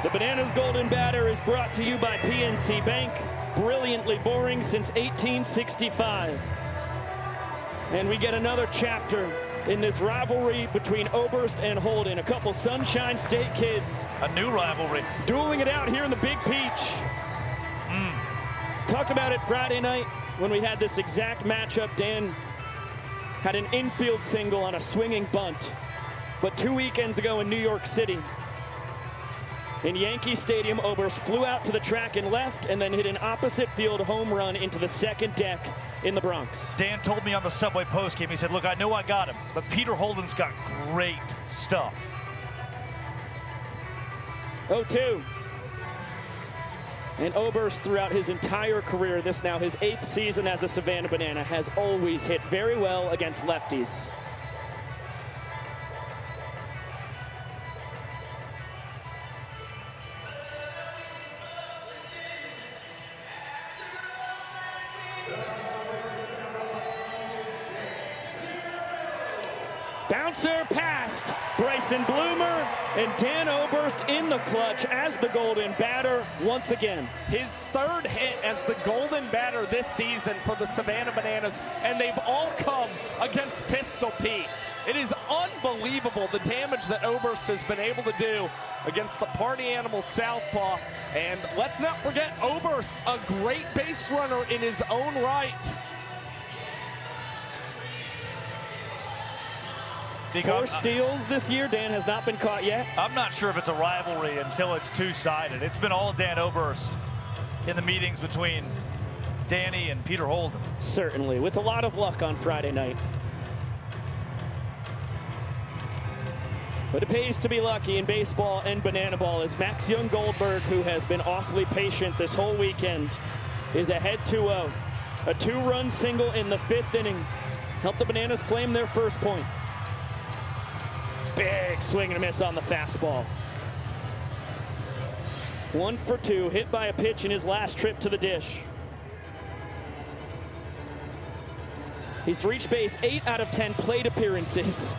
The Bananas golden batter is brought to you by PNC Bank. Brilliantly boring since 1865. And we get another chapter in this rivalry between Oberst and Holden. A couple Sunshine State kids. A new rivalry. Dueling it out here in the Big Peach. Talked about it Friday night when we had this exact matchup. Dan had an infield single on a swinging bunt. But 2 weekends ago in New York City, in Yankee Stadium, Oberst flew out to the track and left and then hit an opposite field home run into the second deck in the Bronx. Dan told me on the Subway postgame, he said, look, I know I got him, but Peter Holden's got great stuff. 0-2. And Oberst, throughout his entire career, this now his 8th season as a Savannah Banana, has always hit very well against lefties. Bouncer past Bryson Bloomer, and Dan Oberst in the clutch as the golden batter once again. His 3rd hit as the golden batter this season for the Savannah Bananas, and they've all come against Pistol Pete. It is unbelievable the damage that Oberst has been able to do against the Party Animals southpaw. And let's not forget Oberst, a great base runner in his own right. 4 steals this year. Dan has not been caught yet. I'm not sure if it's a rivalry until it's two-sided. It's been all Dan Oberst in the meetings between Danny and Peter Holden. Certainly, with a lot of luck on Friday night. But it pays to be lucky in baseball and banana ball, as Max Young Goldberg, who has been awfully patient this whole weekend, is ahead 2-0. A 2-run single in the 5th inning helped the Bananas claim their first point. Big swing and a miss on the fastball. 1 for 2, hit by a pitch in his last trip to the dish. He's reached base 8 out of 10 plate appearances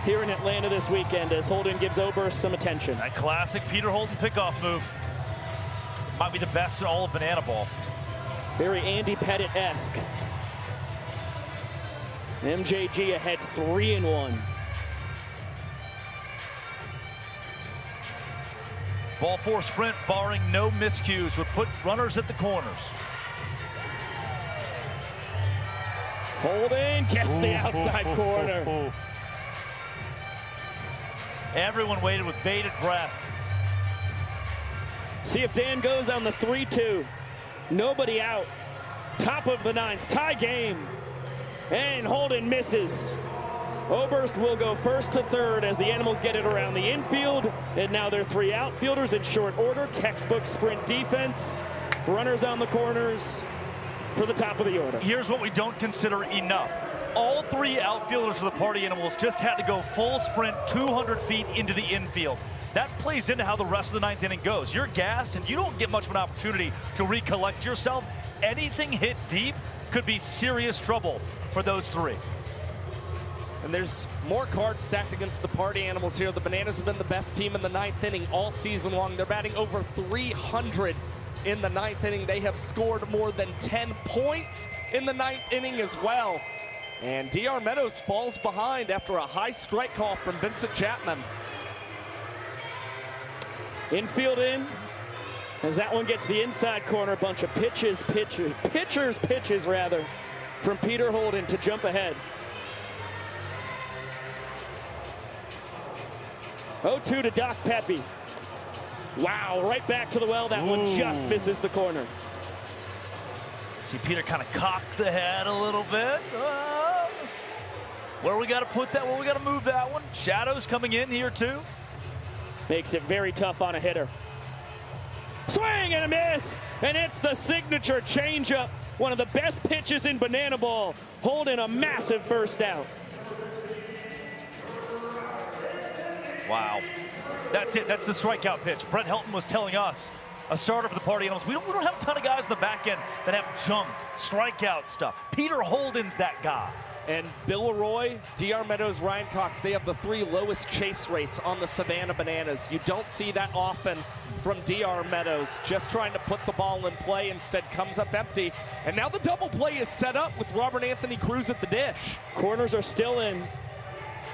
here in Atlanta this weekend, as Holden gives Oberst some attention. That classic Peter Holden pickoff move might be the best in all of banana ball. Very Andy Pettit-esque. MJG ahead 3-1. Ball 4 sprint, barring no miscues, would put runners at the corners. Holden gets the outside corner. Everyone waited with bated breath. See if Dan goes on the 3-2. Nobody out. Top of the 9th, tie game. And Holden misses. Oberst will go first to third as the Animals get it around the infield. And now they're 3 outfielders in short order. Textbook sprint defense. Runners on the corners for the top of the order. Here's what we don't consider enough. All 3 outfielders for the Party Animals just had to go full sprint 200 feet into the infield. That plays into how the rest of the 9th inning goes. You're gassed and you don't get much of an opportunity to recollect yourself. Anything hit deep could be serious trouble for those 3. And there's more cards stacked against the Party Animals here. The Bananas have been the best team in the 9th inning all season long. They're batting over 300 in the 9th inning. They have scored more than 10 points in the 9th inning as well. And DR Meadows falls behind after a high strike call from Vincent Chapman. Infield in, as that one gets the inside corner. Bunch of pitchers rather, from Peter Holden to jump ahead. 0-2 to Doc Pepe. Wow, right back to the well. That one just misses the corner. See Peter kind of cock the head a little bit. Where we got to put that? Where we got to move that one? Shadows coming in here too. Makes it very tough on a hitter. Swing and a miss, and it's the signature changeup. One of the best pitches in banana ball. Holding a massive first out. Wow. That's it. That's the strikeout pitch. Brett Helton was telling us, a starter for the Party Animals, we don't have a ton of guys in the back end that have junk, strikeout stuff. Peter Holden's that guy. And Bill Leroy, DR Meadows, Ryan Cox, they have the 3 lowest chase rates on the Savannah Bananas. You don't see that often from DR Meadows. Just trying to put the ball in play, instead comes up empty. And now the double play is set up with Robert Anthony Cruz at the dish. Corners are still in.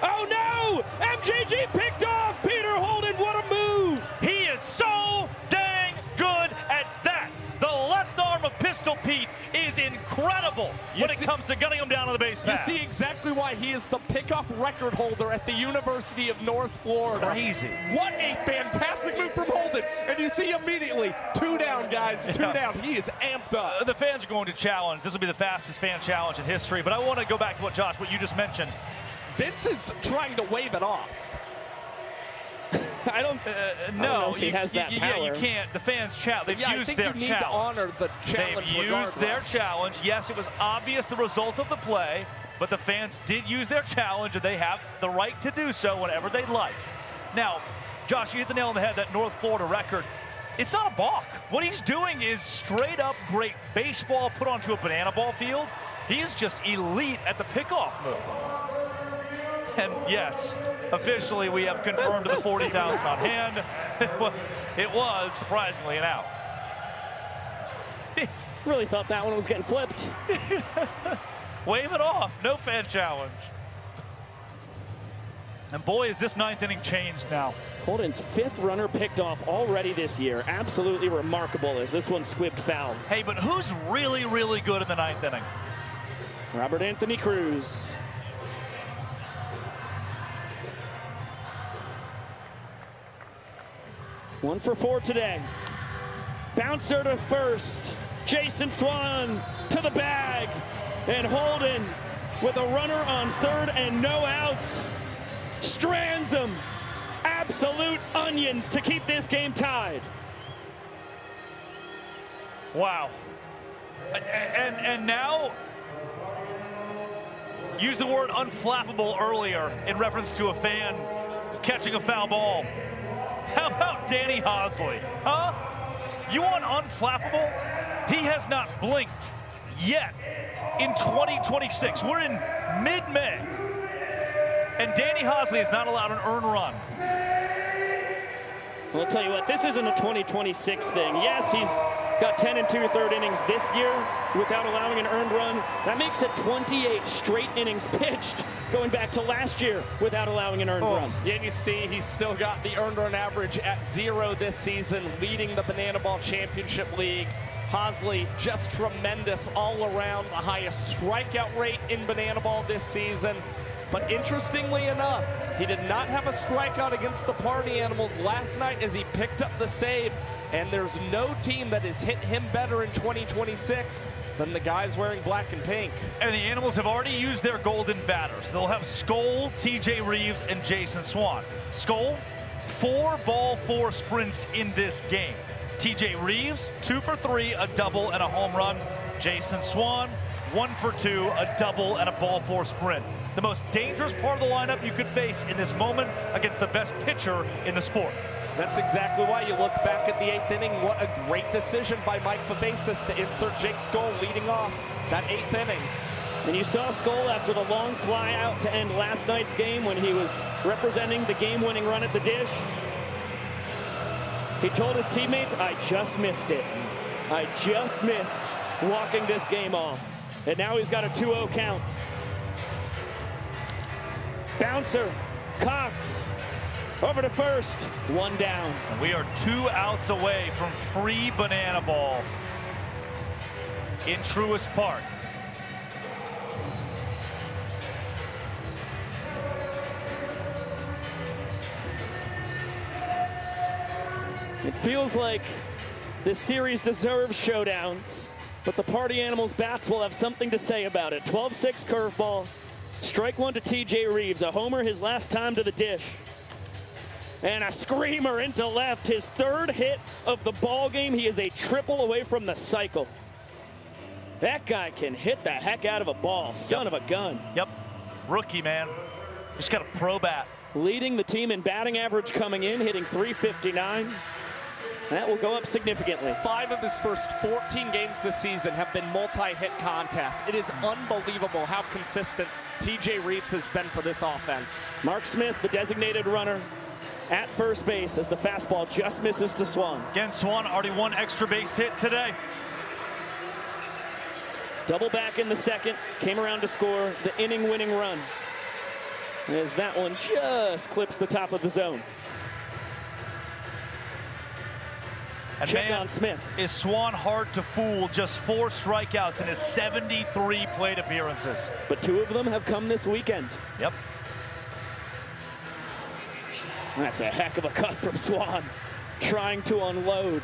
Oh no! MJG picked off Peter Holden. What a move! He is so dang good at that. The left arm of Pistol Pete is incredible when it comes to gunning him down on the base pass. You see exactly why he is the pickoff record holder at the University of North Florida. Crazy. What a fantastic move from Holden. And you see immediately, 2 down, guys, 2 down. He is amped up. The fans are going to challenge. This will be the fastest fan challenge in history. But I want to go back to what you just mentioned. Vince is trying to wave it off. I don't know if he has that power. Yeah, you can't. The fans challenge. They've used their challenge. I think you need to honor the challenge. They've used their challenge. Yes, it was obvious the result of the play, but the fans did use their challenge, and they have the right to do so whenever they'd like. Now, Josh, you hit the nail on the head. That North Florida record. It's not a balk. What he's doing is straight up great baseball put onto a banana ball field. He's just elite at the pickoff move. And yes, officially we have confirmed the 40,000 on hand. It was surprisingly an out. Really thought that one was getting flipped. Wave it off. No fan challenge. And boy, is this 9th inning changed now. Holden's 5th runner picked off already this year. Absolutely remarkable as this one squibbed foul. Hey, but who's really, really good in the 9th inning? Robert Anthony Cruz. One for 4 today. Bouncer to first. Jason Swan to the bag. And Holden with a runner on third and no outs. Strands him. Absolute onions to keep this game tied. Wow. And now, use the word unflappable earlier in reference to a fan catching a foul ball. How about Danny Hosley? Huh? You want unflappable? He has not blinked yet in 2026. We're in mid-May. And Danny Hosley is not allowed an earned run. Well, I'll tell you what, this isn't a 2026 thing. Yes, he's got 10 2/3 innings this year without allowing an earned run. That makes it 28 straight innings pitched going back to last year without allowing an earned run. Yeah, and you see he's still got the earned run average at 0 this season, leading the Bananaball Championship League. Hosley just tremendous all around, the highest strikeout rate in Bananaball this season. But interestingly enough, he did not have a strikeout against the Party Animals last night as he picked up the save. And there's no team that has hit him better in 2026 than the guys wearing black and pink. And the Animals have already used their golden batters. They'll have Skoll, TJ Reeves, and Jason Swan. Skoll, 4 ball 4 sprints in this game. TJ Reeves, 2 for 3, a double and a home run. Jason Swan, 1 for 2, a double and a ball 4 sprint. The most dangerous part of the lineup you could face in this moment against the best pitcher in the sport. That's exactly why you look back at the 8th inning. What a great decision by Mike Pavesis to insert Jake Skoll leading off that 8th inning. And you saw Skoll after the long fly out to end last night's game when he was representing the game-winning run at the dish. He told his teammates, I just missed it. I just missed walking this game off. And now he's got a 2-0 count. Bouncer, Cox, over to first, 1 down. And we are 2 outs away from free Bananaball in Truist Park. It feels like this series deserves showdowns, but the Party Animals bats will have something to say about it. 12-6 curveball. Strike 1 to TJ Reeves, a homer his last time to the dish. And a screamer into left, his 3rd hit of the ball game. He is a triple away from the cycle. That guy can hit the heck out of a ball, son of a gun. Yep, rookie, man. Just got a pro bat. Leading the team in batting average coming in, hitting .359. That will go up significantly. 5 of his first 14 games this season have been multi-hit contests. It is unbelievable how consistent TJ Reeves has been for this offense. Mark Smith, the designated runner, at first base as the fastball just misses to Swan. Again, Swan already 1 extra base hit today. Double back in the 2nd, came around to score the inning-winning run. As that one just clips the top of the zone. And check man, on Smith. Is Swan hard to fool? Just 4 strikeouts in his 73 plate appearances. But 2 of them have come this weekend. Yep. That's a heck of a cut from Swan, trying to unload.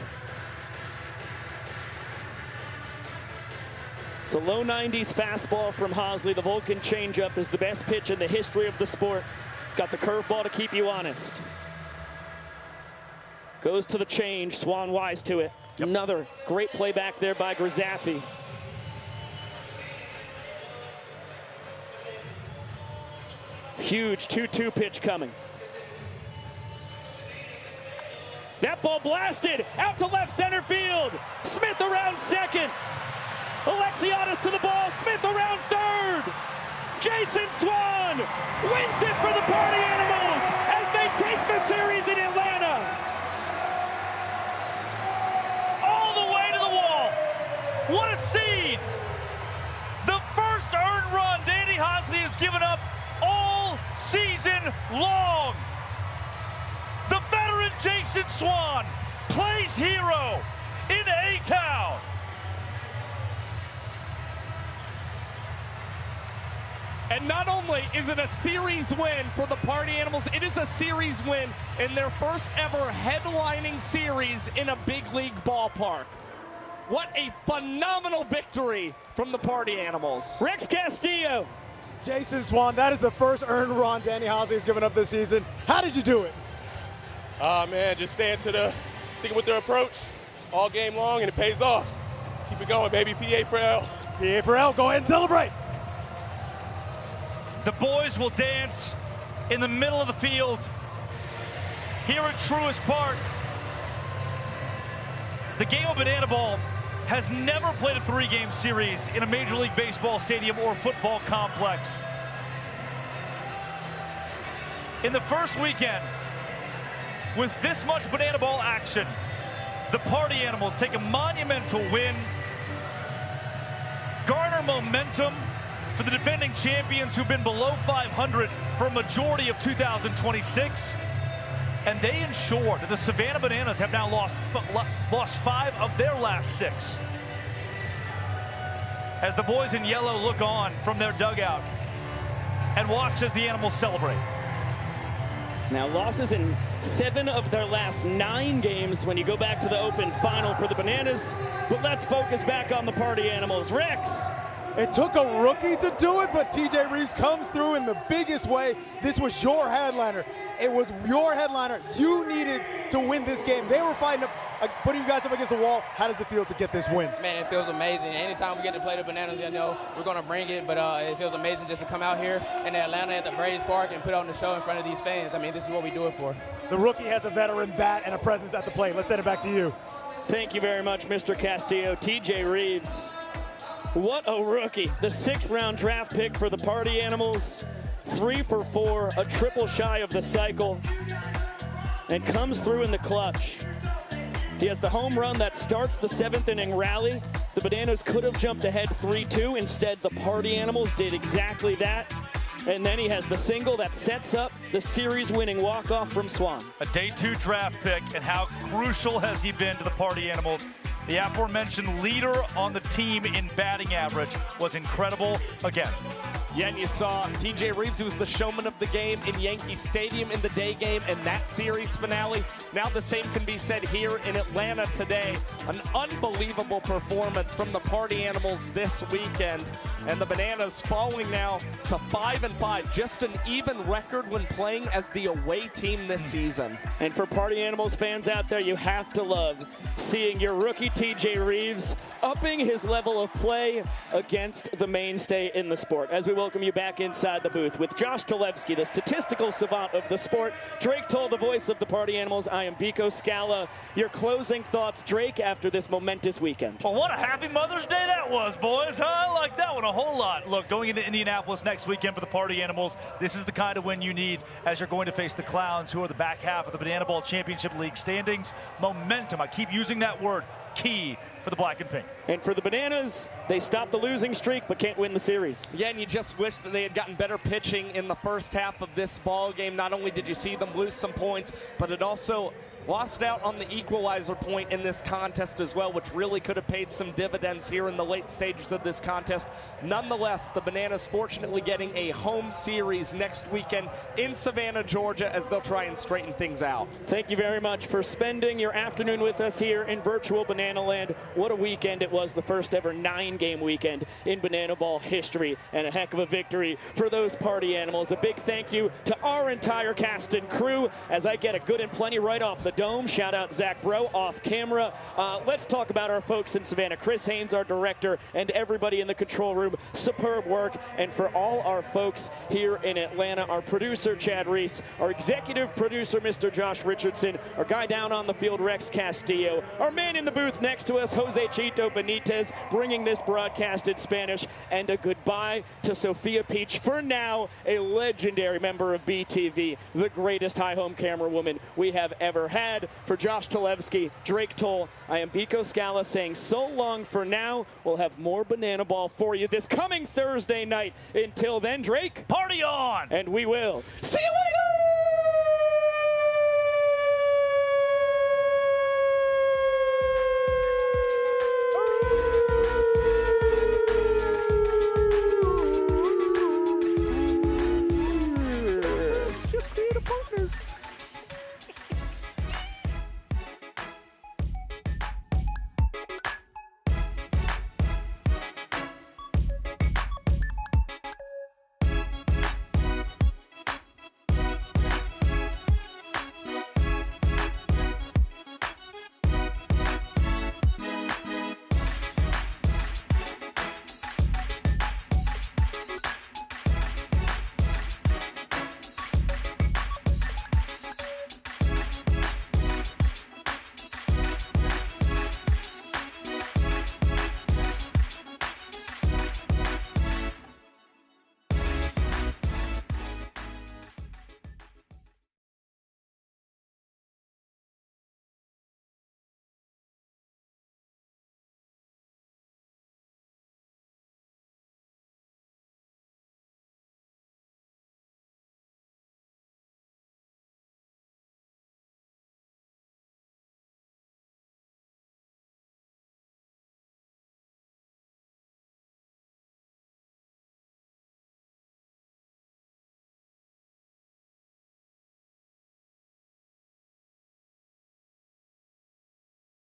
It's a low 90s fastball from Hosley. The Vulcan changeup is the best pitch in the history of the sport. It's got the curveball to keep you honest. Goes to the change, Swan wise to it. Yep. Another great play back there by Gillespie. Huge 2-2 pitch coming. That ball blasted out to left center field. Smith around second. Alexiadis to the ball, Smith around third. Jason Swan wins it for the Party Animals as they take the series in Atlanta. All the way to the wall. What a scene. The first earned run Danny Hosley has given up all season long. The veteran Jason Swan plays hero in A-Town. And not only is it a series win for the Party Animals, it is a series win in their first ever headlining series in a big league ballpark. What a phenomenal victory from the Party Animals. Rex Castillo. Jason Swan, that is the first earned run Danny Hosey has given up this season. How did you do it? Man, just sticking with their approach all game long, and it pays off. Keep it going, baby. PA for L. PA for L, go ahead and celebrate. The boys will dance in the middle of the field here at Truist Park. The game of banana ball has never played a 3-game series in a Major League Baseball stadium or football complex. In the first weekend, with this much banana ball action, the Party Animals take a monumental win, garner momentum for the defending champions who've been below 500 for a majority of 2026. And they ensure that the Savannah Bananas have now lost 5 of their last 6. As the boys in yellow look on from their dugout and watch as the Animals celebrate. Now losses in 7 of their last 9 games when you go back to the open final for the Bananas. But let's focus back on the Party Animals. Rex. It took a rookie to do it, but TJ Reeves comes through in the biggest way. This was your headliner. It was your headliner. You needed to win this game. They were fighting, putting you guys up against the wall. How does it feel to get this win? Man, it feels amazing. Anytime we get to play the Bananas, you know, we're going to bring it, but it feels amazing just to come out here in Atlanta at the Braves Park and put on the show in front of these fans. I mean, this is what we do it for. The rookie has a veteran bat and a presence at the plate. Let's send it back to you. Thank you very much, Mr. Castillo. TJ Reeves. What a rookie. The 6th round draft pick for the Party Animals. 3 for 4, a triple shy of the cycle. And comes through in the clutch. He has the home run that starts the 7th inning rally. The Bananas could have jumped ahead 3-2. Instead, the Party Animals did exactly that. And then he has the single that sets up the series-winning walk-off from Swan. A day 2 draft pick, and how crucial has he been to the Party Animals? The aforementioned leader on the team in batting average was incredible again. Yeah, and you saw TJ Reeves, who was the showman of the game in Yankee Stadium in the day game and that series finale. Now the same can be said here in Atlanta today. An unbelievable performance from the Party Animals this weekend. And the Bananas falling now to 5-5, just an even record when playing as the away team this season. And for Party Animals fans out there, you have to love seeing your rookie TJ Reeves upping his level of play against the mainstay in the sport. As we welcome you back inside the booth with Josh Gillespie, the statistical savant of the sport. Drake Toll, the voice of the Party Animals. I am Biko Scala. Your closing thoughts, Drake, after this momentous weekend. Well, what a happy Mother's Day that was, boys, huh? I like that one a whole lot. Look, going into Indianapolis next weekend for the Party Animals, this is the kind of win you need as you're going to face the Clowns, who are the back half of the Banana Ball Championship League standings. Momentum, I keep using that word, key for the black and pink. And for the Bananas, they stopped the losing streak but can't win the series. Yeah, and you just wish that they had gotten better pitching in the first half of this ball game. Not only did you see them lose some points, but it also lost out on the equalizer point in this contest as well, which really could have paid some dividends here in the late stages of this contest. Nonetheless, the Bananas fortunately getting a home series next weekend in Savannah, Georgia, as they'll try and straighten things out. Thank you very much for spending your afternoon with us here in virtual Banana Land. What a weekend it was, the first ever 9-game weekend in Banana Ball history, and a heck of a victory for those Party Animals. A big thank you to our entire cast and crew as I get a good and plenty right off the dome. Shout out Zach Bro off camera. Let's talk about our folks in Savannah. Chris Haynes, our director, and everybody in the control room. Superb work. And for all our folks here in Atlanta, our producer Chad Reese, our executive producer Mr. Josh Richardson, our guy down on the field Rex Castillo, our man in the booth next to us Jose Chito Benitez, bringing this broadcast in Spanish, and a goodbye to Sophia Peach, for now a legendary member of BTV, the greatest high home camera woman we have ever had. Brad, for Josh Talevsky, Drake Toll, I am Biko Scala saying so long for now. We'll have more Banana Ball for you this coming Thursday night. Until then, Drake, party on! And we will see you later!